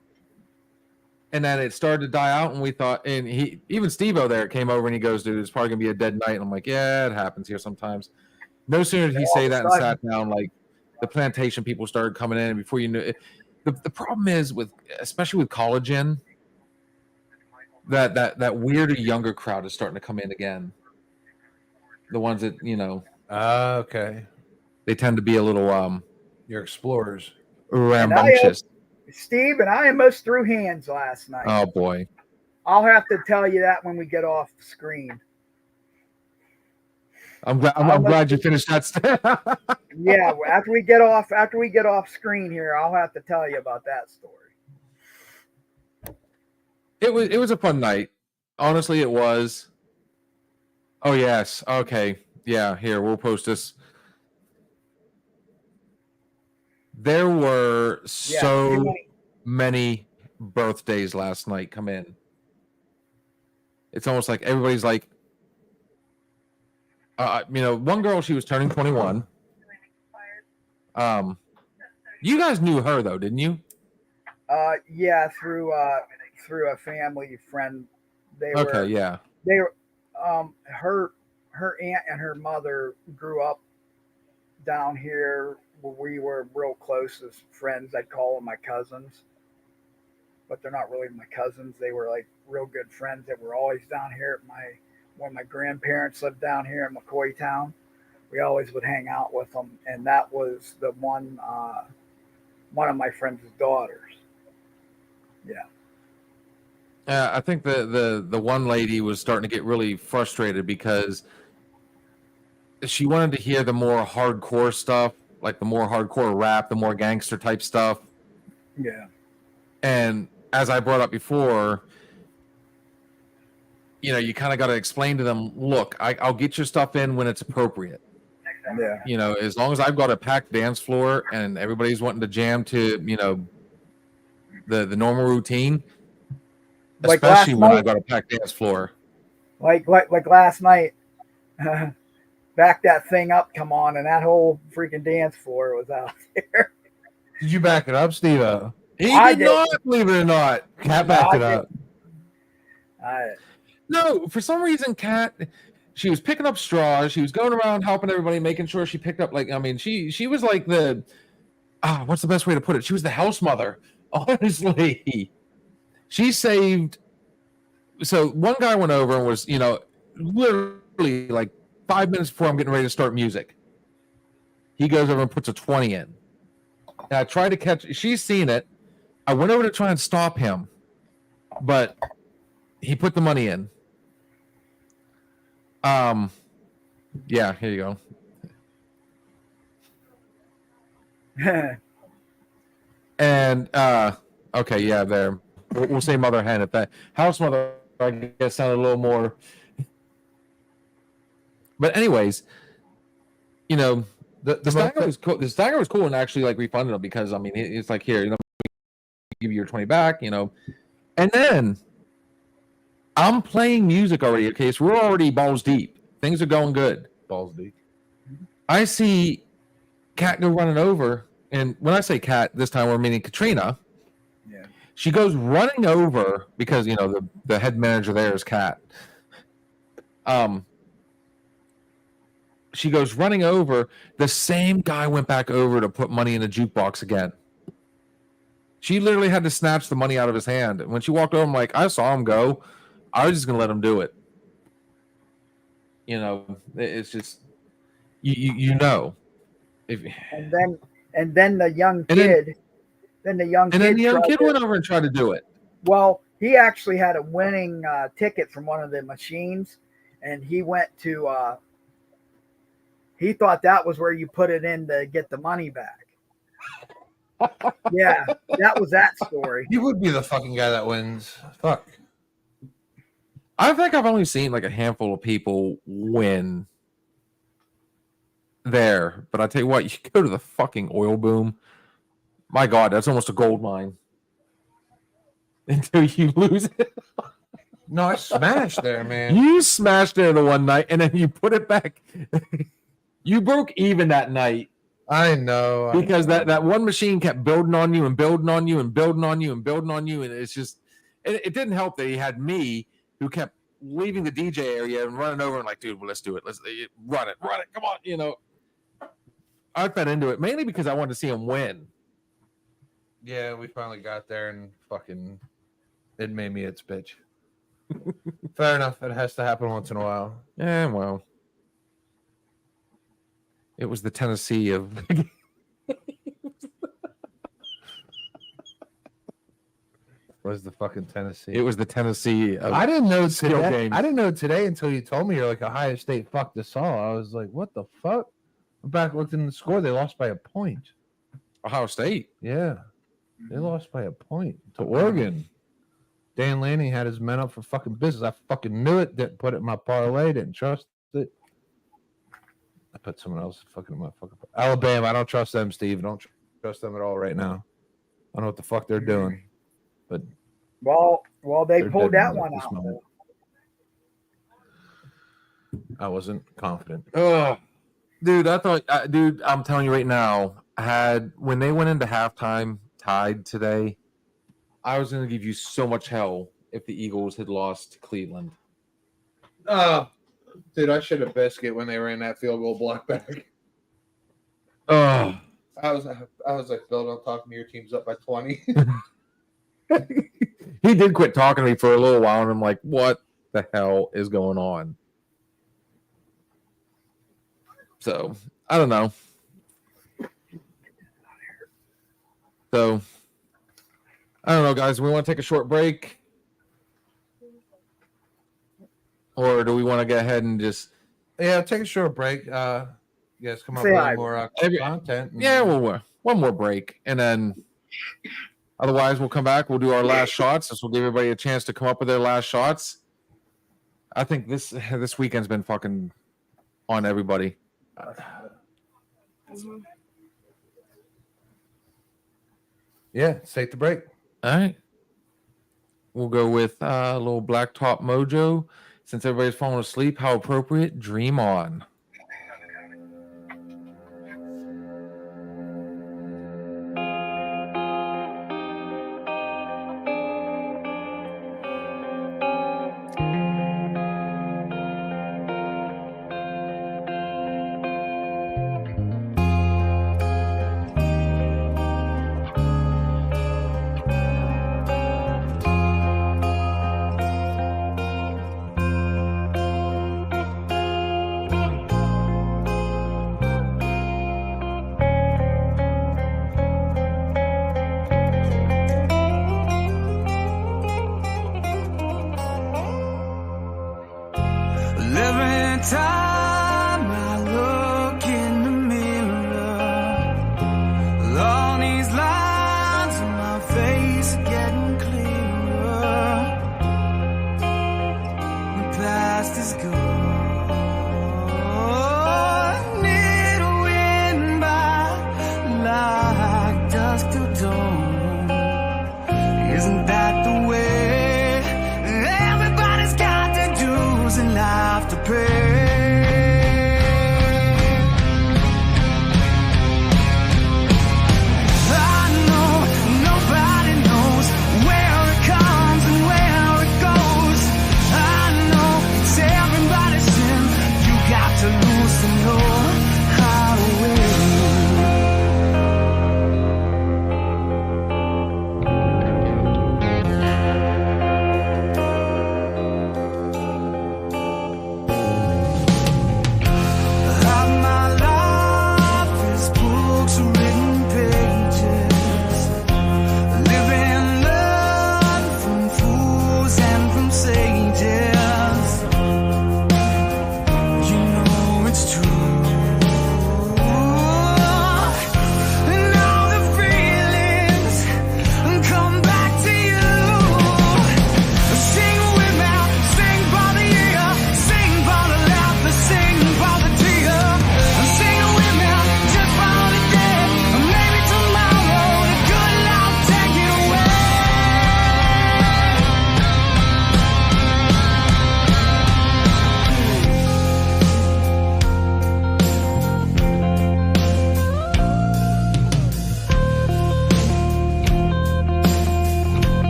[SPEAKER 1] and then it started to die out. And we thought, and even Steve-O there came over and he goes, "Dude, it's probably gonna be a dead night." And I'm like, "Yeah, it happens here sometimes." No sooner did he
[SPEAKER 2] All
[SPEAKER 1] say
[SPEAKER 2] of a
[SPEAKER 1] that and
[SPEAKER 2] sudden-
[SPEAKER 1] sat down, like the plantation people started coming in, and before you knew it, the problem is especially with college in, that weirder younger crowd is starting to come in again. The ones that
[SPEAKER 5] Okay.
[SPEAKER 1] they tend to be a little
[SPEAKER 5] You're explorers.
[SPEAKER 1] rambunctious.
[SPEAKER 2] Steve and I almost threw hands last night.
[SPEAKER 1] Oh boy.
[SPEAKER 2] I'll have to tell you that when we get off the screen.
[SPEAKER 1] I'm glad you finished that.
[SPEAKER 2] Yeah, after we get off screen here, I'll have to tell you about that story.
[SPEAKER 1] It was a fun night. Honestly, it was. Oh yes. Okay. Yeah, here, we'll post this. There were
[SPEAKER 2] Yeah,
[SPEAKER 1] so
[SPEAKER 2] too many.
[SPEAKER 1] many birthdays last night come in. It's almost like everybody's like one girl, she was turning 21. You guys knew her though, didn't you?
[SPEAKER 2] Yeah, through a family friend.
[SPEAKER 1] Okay, yeah.
[SPEAKER 2] They were her aunt and her mother grew up down here where we were real close as friends. I'd call them my cousins, but they're not really my cousins. They were like real good friends that were always down here when my grandparents lived down here in McCoy Town. We always would hang out with them, and that was the one of my friend's daughters. Yeah.
[SPEAKER 1] I think the one lady was starting to get really frustrated because she wanted to hear the more hardcore stuff, like the more hardcore rap, the more gangster type stuff.
[SPEAKER 2] Yeah.
[SPEAKER 1] And as I brought up before, you kind of got to explain to them, look, I'll get your stuff in when it's appropriate.
[SPEAKER 2] Yeah.
[SPEAKER 1] As long as I've got a packed dance floor and everybody's wanting to jam to, the normal routine,
[SPEAKER 2] Like
[SPEAKER 1] especially
[SPEAKER 2] last
[SPEAKER 1] when
[SPEAKER 2] night.
[SPEAKER 1] I've got a packed dance floor.
[SPEAKER 2] Like last night, back that thing up, come on, and that whole freaking dance floor was out there.
[SPEAKER 5] Did you back it up, Steve?
[SPEAKER 1] He
[SPEAKER 2] I
[SPEAKER 1] did
[SPEAKER 2] did.
[SPEAKER 1] not, believe it or not.
[SPEAKER 5] Cat backed it up.
[SPEAKER 1] No, for some reason, Kat, she was picking up straws. She was going around helping everybody, making sure she picked up, she was like what's the best way to put it? She was the house mother, honestly. She saved. So one guy went over and was, literally like 5 minutes before I'm getting ready to start music. He goes over and puts a 20 in. And I tried to catch, she's seen it. I went over to try and stop him, but he put the money in. Yeah, here you go. And okay, yeah, there. We'll say mother hen at that. House mother, I guess, sounded a little more. But anyways, the stagger was cool. The stagger was cool and actually like refunded him because it's like, here, give you your 20 back, and then I'm playing music already. Okay, so we're already balls deep. Things are going good.
[SPEAKER 5] Balls deep.
[SPEAKER 1] I see Kat go running over, and when I say Kat, this time we're meaning Katrina.
[SPEAKER 2] Yeah.
[SPEAKER 1] She goes running over because the head manager there is Kat. She goes running over. The same guy went back over to put money in the jukebox again. She literally had to snatch the money out of his hand. And when she walked over, I'm like, I saw him go. I was just gonna let him do it. It's just if
[SPEAKER 2] and then the young kid,
[SPEAKER 1] then the young kid went over and tried to do it.
[SPEAKER 2] Well, he actually had a winning ticket from one of the machines, and he went to He thought that was where you put it in to get the money back. Yeah, that was that story.
[SPEAKER 5] He would be the fucking guy that wins. Fuck.
[SPEAKER 1] I think I've only seen like a handful of people win there, but I tell you what, you go to the fucking oil boom. My God, that's almost a gold mine. Until you lose it.
[SPEAKER 5] No, I smashed there, man.
[SPEAKER 1] You smashed it the one night and then you put it back. You broke even that night.
[SPEAKER 5] I know.
[SPEAKER 1] Because that one machine kept building on you and building on you and building on you and building on you. And it's just, it didn't help that he had me who kept leaving the DJ area and running over and like, dude, well, let's do it. Let's run it. Come on. You know, I fed into it mainly because I wanted to see him win.
[SPEAKER 5] Yeah, we finally got there and fucking it made me its bitch. Fair enough. It has to happen once in a while.
[SPEAKER 1] Yeah, well. It was the Tennessee of
[SPEAKER 5] Was the fucking Tennessee.
[SPEAKER 1] it was the Tennessee of
[SPEAKER 5] I didn't know
[SPEAKER 1] skill
[SPEAKER 5] today.
[SPEAKER 1] games.
[SPEAKER 5] I didn't know today until you told me you're like Ohio State fucked us all. I was like, what the fuck? I back looked in the score. They lost by a point.
[SPEAKER 1] Ohio State.
[SPEAKER 5] Yeah. They lost by a point to Oregon. Dan Lanning had his men up for fucking business. I fucking knew it. Didn't put it in my parlay. Didn't trust it. I put someone else fucking in my fucking Alabama. I don't trust them, Steve. I don't trust them at all right now. I don't know what the fuck they're doing. But
[SPEAKER 2] Well, they
[SPEAKER 5] they're
[SPEAKER 2] pulled
[SPEAKER 5] dead
[SPEAKER 2] that one
[SPEAKER 5] this
[SPEAKER 2] out.
[SPEAKER 5] moment. I wasn't confident.
[SPEAKER 1] Oh, dude, I thought, dude, I'm telling you right now, when they went into halftime tied today, I was going to give you so much hell if the Eagles had lost to Cleveland.
[SPEAKER 5] Dude, I should have biscuit when they ran that field goal block back.
[SPEAKER 1] Oh,
[SPEAKER 5] I was like, Bill, don't talk to me. Your team's up by 20.
[SPEAKER 1] he did quit talking to me for a little while, and I'm like, what the hell is going on? So, I don't know. So, I don't know, guys. We want to take a short break? Or do we want to go ahead and just...
[SPEAKER 5] Yeah, take a short break. Yes, come up
[SPEAKER 2] Say
[SPEAKER 5] with
[SPEAKER 2] hi.
[SPEAKER 5] more content.
[SPEAKER 1] Yeah, well, one more break. And then otherwise, we'll come back. We'll do our last shots. This will give everybody a chance to come up with their last shots. I think this weekend's been fucking on everybody.
[SPEAKER 5] Yeah, let's take the break.
[SPEAKER 1] All right. We'll go with a little Blacktop Mojo. Since everybody's falling asleep, how appropriate. Dream On.
[SPEAKER 4] Every time I look in the mirror, all these lines on my face are getting clearer. The past is gone. Need a wind by like dusk till dawn. Isn't that the way? Everybody's got their dues in life to pay. I know nobody knows where it comes and where it goes. I know it's everybody's sin. You got to lose to know how to win.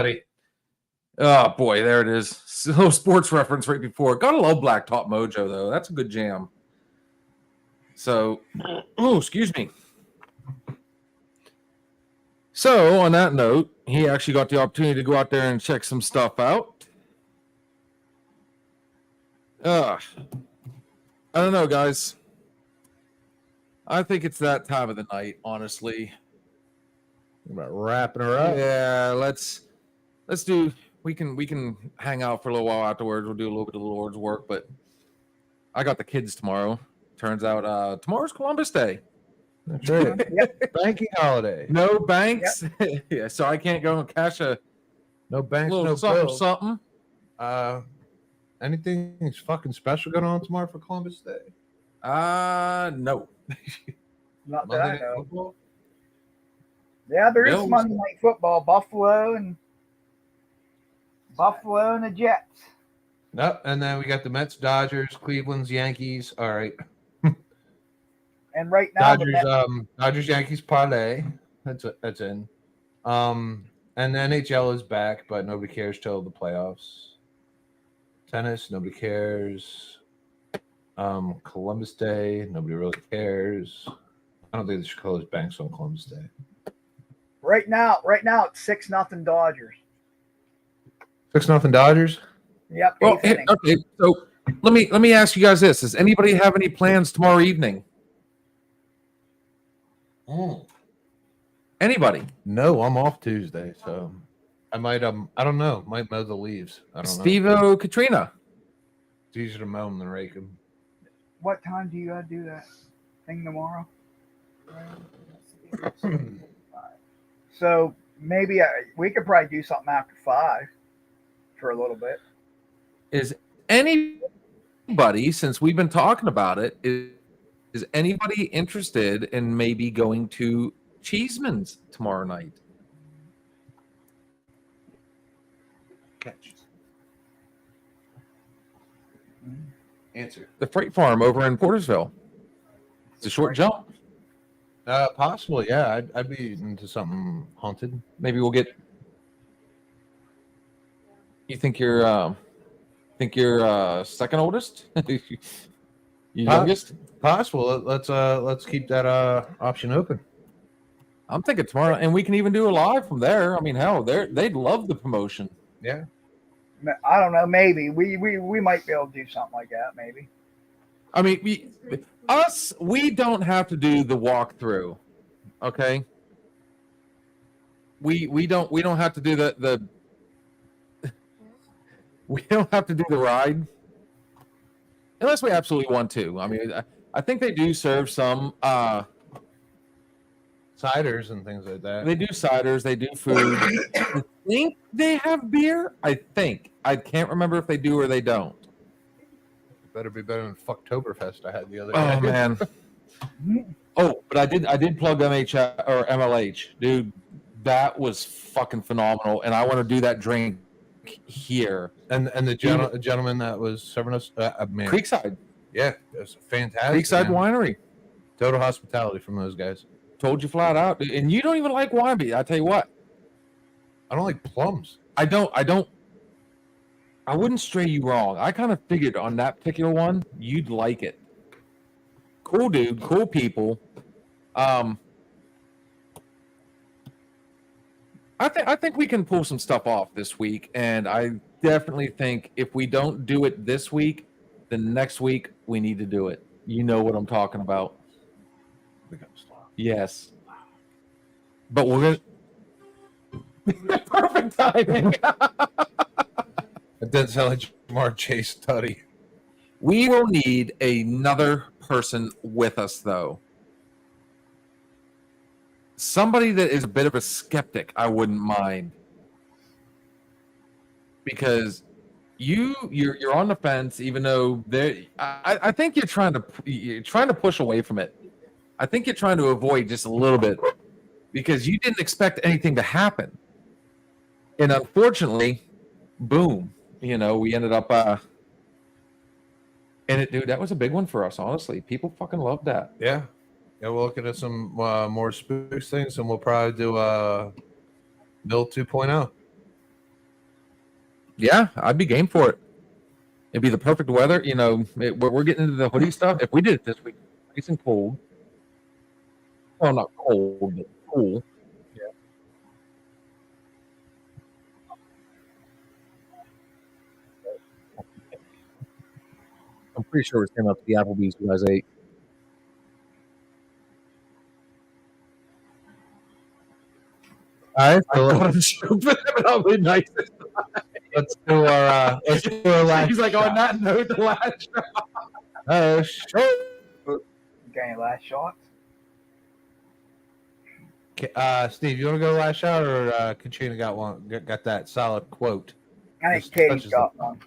[SPEAKER 5] buddy.
[SPEAKER 1] Oh boy, there it is. So sports reference right before. Gotta love Blacktop Mojo though. That's a good jam. So, oh, excuse me. So on that note, he actually got the opportunity to go out there and check some stuff out. I don't know, guys. I think it's that time of the night, honestly.
[SPEAKER 5] About wrapping her up.
[SPEAKER 1] Yeah, let's do. We can hang out for a little while afterwards. We'll do a little bit of the Lord's work, but I got the kids tomorrow. Turns out tomorrow's Columbus Day.
[SPEAKER 5] That's right. Banking holiday.
[SPEAKER 1] No banks. Yeah, so I can't go and cash a
[SPEAKER 5] No banks,
[SPEAKER 1] little
[SPEAKER 5] no
[SPEAKER 1] something,
[SPEAKER 5] bills.
[SPEAKER 1] something.
[SPEAKER 5] Anything fucking special going on tomorrow for Columbus Day?
[SPEAKER 1] No.
[SPEAKER 2] Not that
[SPEAKER 5] Monday
[SPEAKER 2] I
[SPEAKER 5] Night
[SPEAKER 2] know.
[SPEAKER 5] Football?
[SPEAKER 2] Yeah, there is
[SPEAKER 1] Bills.
[SPEAKER 2] Monday Night Football. Buffalo and the Jets.
[SPEAKER 5] Nope. And then we got the Mets, Dodgers, Cleveland's, Yankees. All right.
[SPEAKER 2] And right now, the
[SPEAKER 5] Dodgers,
[SPEAKER 2] Mets,
[SPEAKER 5] Dodgers, Yankees parlay. That's in. And the NHL is back, but nobody cares till the playoffs. Tennis, nobody cares. Columbus Day, nobody really cares. I don't think they should close banks on Columbus Day.
[SPEAKER 2] right now, it's 6-0 Dodgers.
[SPEAKER 5] 6-0 Dodgers.
[SPEAKER 2] Yep.
[SPEAKER 1] Well,
[SPEAKER 2] eighth inning.
[SPEAKER 1] okay. So let me ask you guys this: does anybody have any plans tomorrow evening? Anybody?
[SPEAKER 5] No, I'm off Tuesday, so I might I don't know, might mow the leaves. I don't know.
[SPEAKER 1] Steve-O, Katrina.
[SPEAKER 5] It's easier to mow them than rake them.
[SPEAKER 2] What time do you gotta do that thing tomorrow? So maybe we could probably do something after 5 for a little bit.
[SPEAKER 1] Is anybody, since we've been talking about it, is anybody interested in maybe going to Cheeseman's tomorrow night?
[SPEAKER 5] Catch. Answer.
[SPEAKER 1] The Freight Farm over in Portersville. It's a short jump.
[SPEAKER 5] Possibly, yeah. I'd be into something haunted.
[SPEAKER 1] Maybe we'll get. You think you're second oldest? You youngest?
[SPEAKER 5] Possible. Let's keep that option open.
[SPEAKER 1] I'm thinking tomorrow, and we can even do a live from there. I mean, hell, they'd love the promotion.
[SPEAKER 5] Yeah.
[SPEAKER 2] I don't know. Maybe we might be able to do something like that. Maybe.
[SPEAKER 1] I mean, we don't have to do the walkthrough, okay? We don't have to do the we don't have to do the ride unless we absolutely want to. I mean, I think they do serve some
[SPEAKER 5] Ciders and things like that.
[SPEAKER 1] they do ciders, they do food. I think they have beer. I think. I can't remember if they do or they don't.
[SPEAKER 5] Better be better than Fucktoberfest I had the other
[SPEAKER 1] Oh
[SPEAKER 5] day.
[SPEAKER 1] man. Oh, but I did plug MH or MLH, dude. That was fucking phenomenal, and I want to do that drink here.
[SPEAKER 5] And the gentleman that was serving us, man,
[SPEAKER 1] Creekside
[SPEAKER 5] yeah, it was fantastic.
[SPEAKER 1] Creekside
[SPEAKER 5] man.
[SPEAKER 1] Winery.
[SPEAKER 5] Total hospitality from those guys.
[SPEAKER 1] Told you flat out, dude. And you don't even like wine, but I tell you what,
[SPEAKER 5] I don't like plums.
[SPEAKER 1] I wouldn't stray you wrong. I kind of figured on that particular one, you'd like it. Cool dude, cool people. I think we can pull some stuff off this week, and I definitely think if we don't do it this week, then next week we need to do it. You know what I'm talking about. Yes. But we're gonna perfect timing.
[SPEAKER 5] It doesn't sound like Jamar Chase Tutty.
[SPEAKER 1] We will need another person with us, though. Somebody that is a bit of a skeptic, I wouldn't mind, because you're on the fence, even though I think you're trying to push away from it. I think you're trying to avoid just a little bit because you didn't expect anything to happen, and unfortunately, boom. You know, we ended up and it, dude, that was a big one for us, honestly. People fucking loved that.
[SPEAKER 5] Yeah. Yeah, we're looking at some more spooks things, and we'll probably do Bill 2.0.
[SPEAKER 1] Yeah, I'd be game for it. It'd be the perfect weather. You know, we're getting into the hoodie stuff. If we did it this week, nice and cold. Well, not cold, but cool. I'm pretty sure it's came up to the Applebee's you guys ate.
[SPEAKER 5] All right,
[SPEAKER 1] I
[SPEAKER 5] so
[SPEAKER 1] thought I'm stupid, but I'll be nice.
[SPEAKER 5] let's do our last.
[SPEAKER 1] He's like, on
[SPEAKER 5] shot.
[SPEAKER 1] that note, the last shot.
[SPEAKER 2] Got any last shots?
[SPEAKER 5] Steve, you want to go last shot, or Katrina got one? Got that solid quote.
[SPEAKER 2] I think
[SPEAKER 5] Just
[SPEAKER 2] Katie's
[SPEAKER 5] touches
[SPEAKER 2] got one.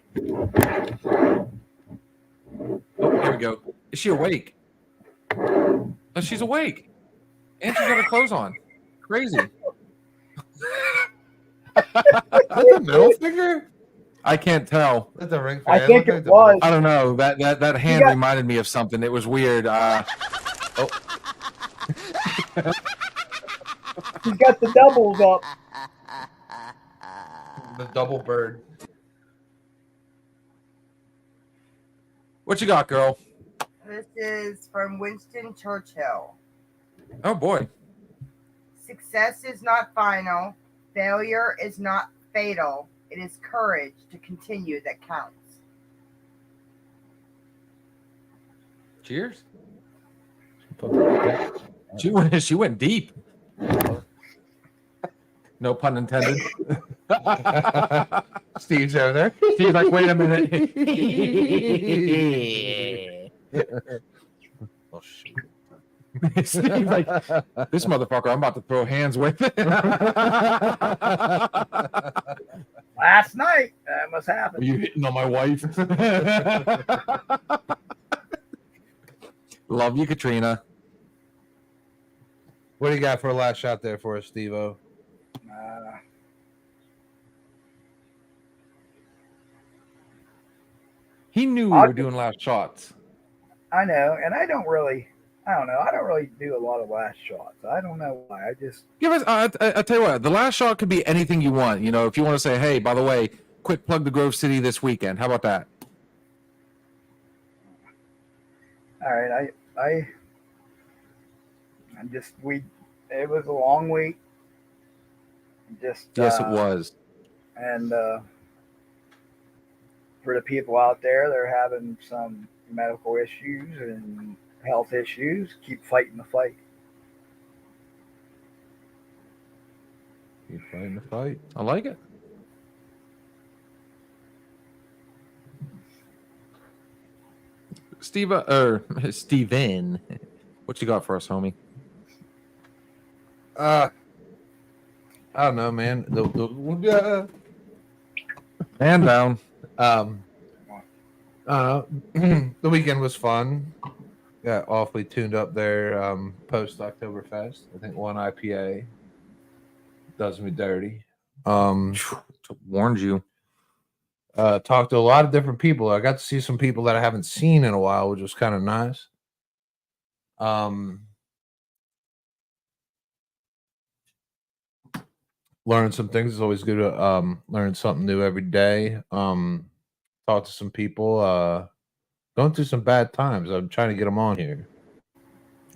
[SPEAKER 1] Oh, here we go. Is she awake? Oh, she's awake. And she's got her clothes on. Crazy.
[SPEAKER 5] That's the middle finger.
[SPEAKER 1] I can't tell.
[SPEAKER 5] That's the ring finger.
[SPEAKER 2] I think
[SPEAKER 5] looked
[SPEAKER 2] it
[SPEAKER 5] like the
[SPEAKER 2] was.
[SPEAKER 1] I don't know. That hand
[SPEAKER 2] got-
[SPEAKER 1] reminded me of something. It was weird.
[SPEAKER 2] He's got the doubles up.
[SPEAKER 5] the double bird.
[SPEAKER 1] What you got, girl?
[SPEAKER 3] This is from Winston Churchill.
[SPEAKER 1] Oh boy.
[SPEAKER 3] Success is not final. Failure is not fatal. It is courage to continue that counts.
[SPEAKER 1] Cheers. She went deep. No pun intended.
[SPEAKER 5] Steve's over there.
[SPEAKER 1] She's like, wait a minute.
[SPEAKER 5] Oh shit.
[SPEAKER 1] Steve's like, this motherfucker, I'm about to throw hands with.
[SPEAKER 2] Last night. That must
[SPEAKER 1] Are
[SPEAKER 2] happen.
[SPEAKER 1] you hitting on my wife? Love you, Katrina.
[SPEAKER 5] What do you got for a last shot there for us, Steve-O?
[SPEAKER 1] He knew we were doing last shots.
[SPEAKER 2] I know, and I don't really do a lot of last shots. I don't know why. I just
[SPEAKER 1] Give us. I tell you what. The last shot could be anything you want. You know, if you want to say, "Hey, by the way, quick plug to Grove City this weekend." How about that?
[SPEAKER 2] all right. It was a long week. Just
[SPEAKER 1] Yes, it was.
[SPEAKER 2] And for the people out there that are having some medical issues and health issues, keep fighting the fight.
[SPEAKER 5] Keep fighting the fight.
[SPEAKER 1] I like it. Steven, what you got for us, homie?
[SPEAKER 5] I don't know, man.
[SPEAKER 1] Man down.
[SPEAKER 5] The weekend was fun. Got awfully tuned up there post Oktoberfest. I think one IPA does me dirty.
[SPEAKER 1] Warned you.
[SPEAKER 5] Talked to a lot of different people. I got to see some people that I haven't seen in a while, which was kind of nice. Learn some things. It's always good to learn something new every day. Talk to some people. Going through some bad times. I'm trying to get them on here.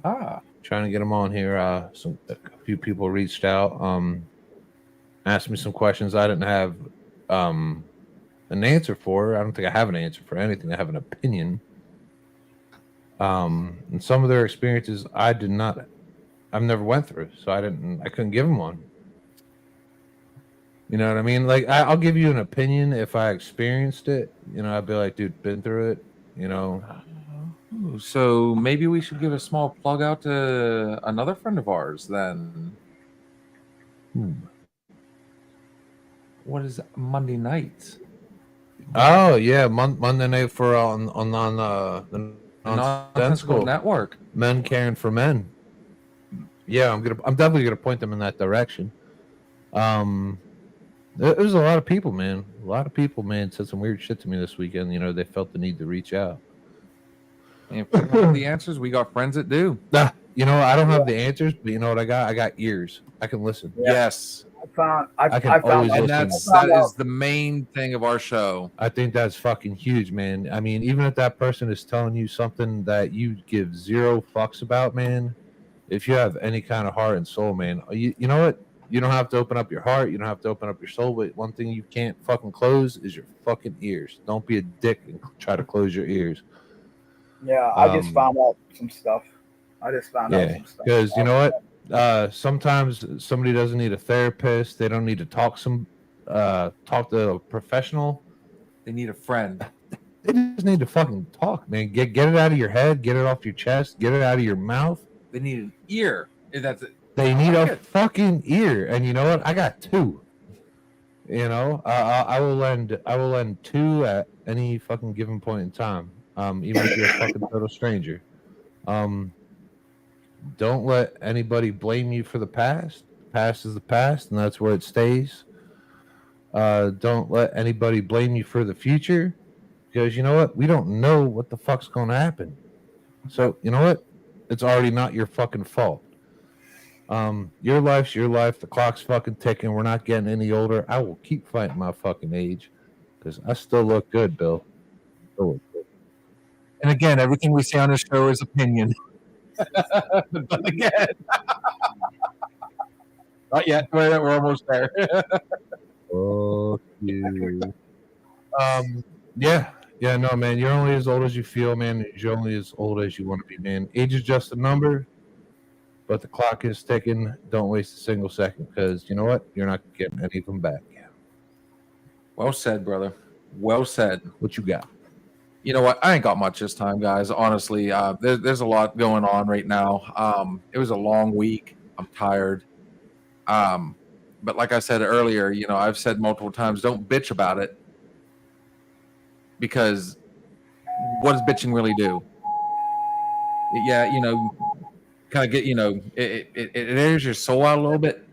[SPEAKER 5] Trying to get them on here. A few people reached out, asked me some questions I didn't have an answer for. I don't think I have an answer for anything. I have an opinion. And some of their experiences I've never went through, so I couldn't give them one. You know what I mean? Like I'll give you an opinion if I experienced it. You know, I'd be like, dude, been through it. You know.
[SPEAKER 1] So maybe we should give a small plug out to another friend of ours then. What is Monday night?
[SPEAKER 5] Oh yeah, Monday night for on the
[SPEAKER 1] Nonsensical Network.
[SPEAKER 5] Men Caring for Men. Yeah, I'm definitely gonna point them in that direction. There's a lot of people, man. A lot of people, man, said some weird shit to me this weekend. You know, they felt the need to reach out.
[SPEAKER 1] And if we don't have the answers, we got friends that do.
[SPEAKER 5] You know, I don't have the answers, but you know what I got? I got ears. I can listen.
[SPEAKER 1] Yes.
[SPEAKER 2] I
[SPEAKER 5] can
[SPEAKER 2] found
[SPEAKER 5] always
[SPEAKER 2] out-
[SPEAKER 1] And
[SPEAKER 5] listen.
[SPEAKER 1] that is the main thing of our show.
[SPEAKER 5] I think that's fucking huge, man. I mean, even if that person is telling you something that you give zero fucks about, man, if you have any kind of heart and soul, man, you know what? You don't have to open up your heart. You don't have to open up your soul. But one thing you can't fucking close is your fucking ears. Don't be a dick and try to close your ears.
[SPEAKER 2] Yeah, I just
[SPEAKER 5] Um,
[SPEAKER 2] found out some stuff.
[SPEAKER 5] Because you know what? Sometimes somebody doesn't need a therapist. They don't need to talk to a professional.
[SPEAKER 1] They need a friend.
[SPEAKER 5] They just need to fucking talk, man. Get it out of your head. Get it off your chest. Get it out of your mouth.
[SPEAKER 1] They need an ear. That's it.
[SPEAKER 5] They need
[SPEAKER 1] like
[SPEAKER 5] a
[SPEAKER 1] it.
[SPEAKER 5] fucking ear. And you know what? I got two. You know, I will lend two at any fucking given point in time. Even if you're a fucking total stranger. Don't let anybody blame you for the past. The past is the past, and that's where it stays. Don't let anybody blame you for the future, because you know what? We don't know what the fuck's going to happen. So you know what? It's already not your fucking fault. Your life's your life. The clock's fucking ticking. We're not getting any older. I will keep fighting my fucking age because I still look good, Bill. Still look good.
[SPEAKER 1] And again, everything we say on this show is opinion. But again, not yet. We're almost there.
[SPEAKER 5] Fuck you. Yeah, no, man. You're only as old as you feel, man. You're only as old as you want to be, man. Age is just a number, but the clock is ticking. Don't waste a single second, because you know what? You're not getting any of them back.
[SPEAKER 1] Well said, brother. Well said.
[SPEAKER 5] What you got?
[SPEAKER 1] You know what? I ain't got much this time, guys. Honestly, there's a lot going on right now. It was a long week. I'm tired. But like I said earlier, you know, I've said multiple times, don't bitch about it, because what does bitching really do? Yeah, you know, kind of get, you know, it airs your soul out a little bit,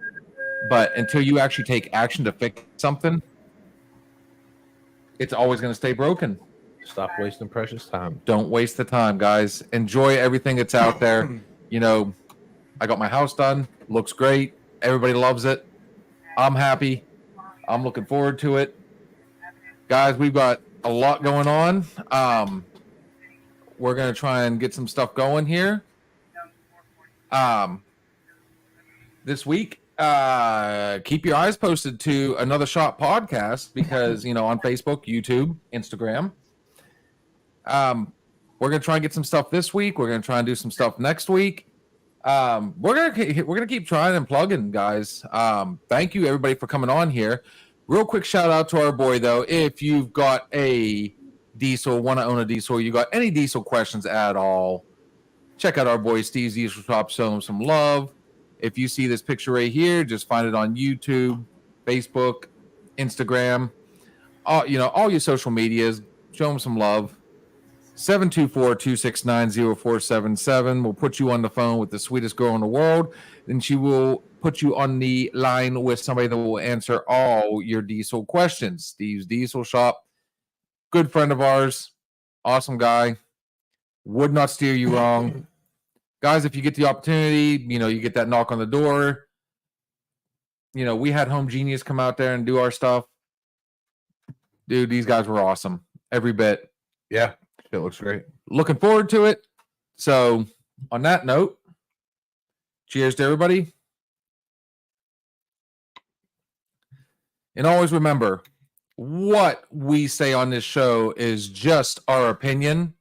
[SPEAKER 1] but until you actually take action to fix something, it's always going to stay broken.
[SPEAKER 5] Stop wasting precious time.
[SPEAKER 1] Don't waste the time, guys. Enjoy everything that's out there. You know, I got my house done. Looks great. Everybody loves it. I'm happy. I'm looking forward to it. Guys, we've got a lot going on. We're going to try and get some stuff going here. This week, keep your eyes posted to Another Shot podcast, because, you know, on Facebook, YouTube, Instagram. We're gonna try and get some stuff this week. We're gonna try and do some stuff next week. We're gonna keep trying and plugging, guys. Thank you everybody for coming on here. Real quick shout out to our boy though. If you've got a diesel, want to own a diesel, you got any diesel questions at all, check out our boy Steve's Diesel Shop. Show him some love. If you see this picture right here, just find it on YouTube, Facebook, Instagram, all your social medias. Show him some love. 724-269-0477. We'll put you on the phone with the sweetest girl in the world, and she will put you on the line with somebody that will answer all your diesel questions. Steve's Diesel Shop, good friend of ours, awesome guy, would not steer you wrong. Guys, if you get the opportunity, you know, you get that knock on the door. You know, we had Home Genius come out there and do our stuff. Dude, these guys were awesome. Every bit.
[SPEAKER 5] Yeah. It looks great.
[SPEAKER 1] Looking forward to it. So, on that note, cheers to everybody. And always remember, what we say on this show is just our opinion.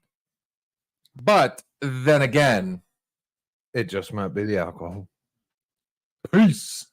[SPEAKER 1] But then again,
[SPEAKER 5] It just might be the alcohol.
[SPEAKER 1] peace.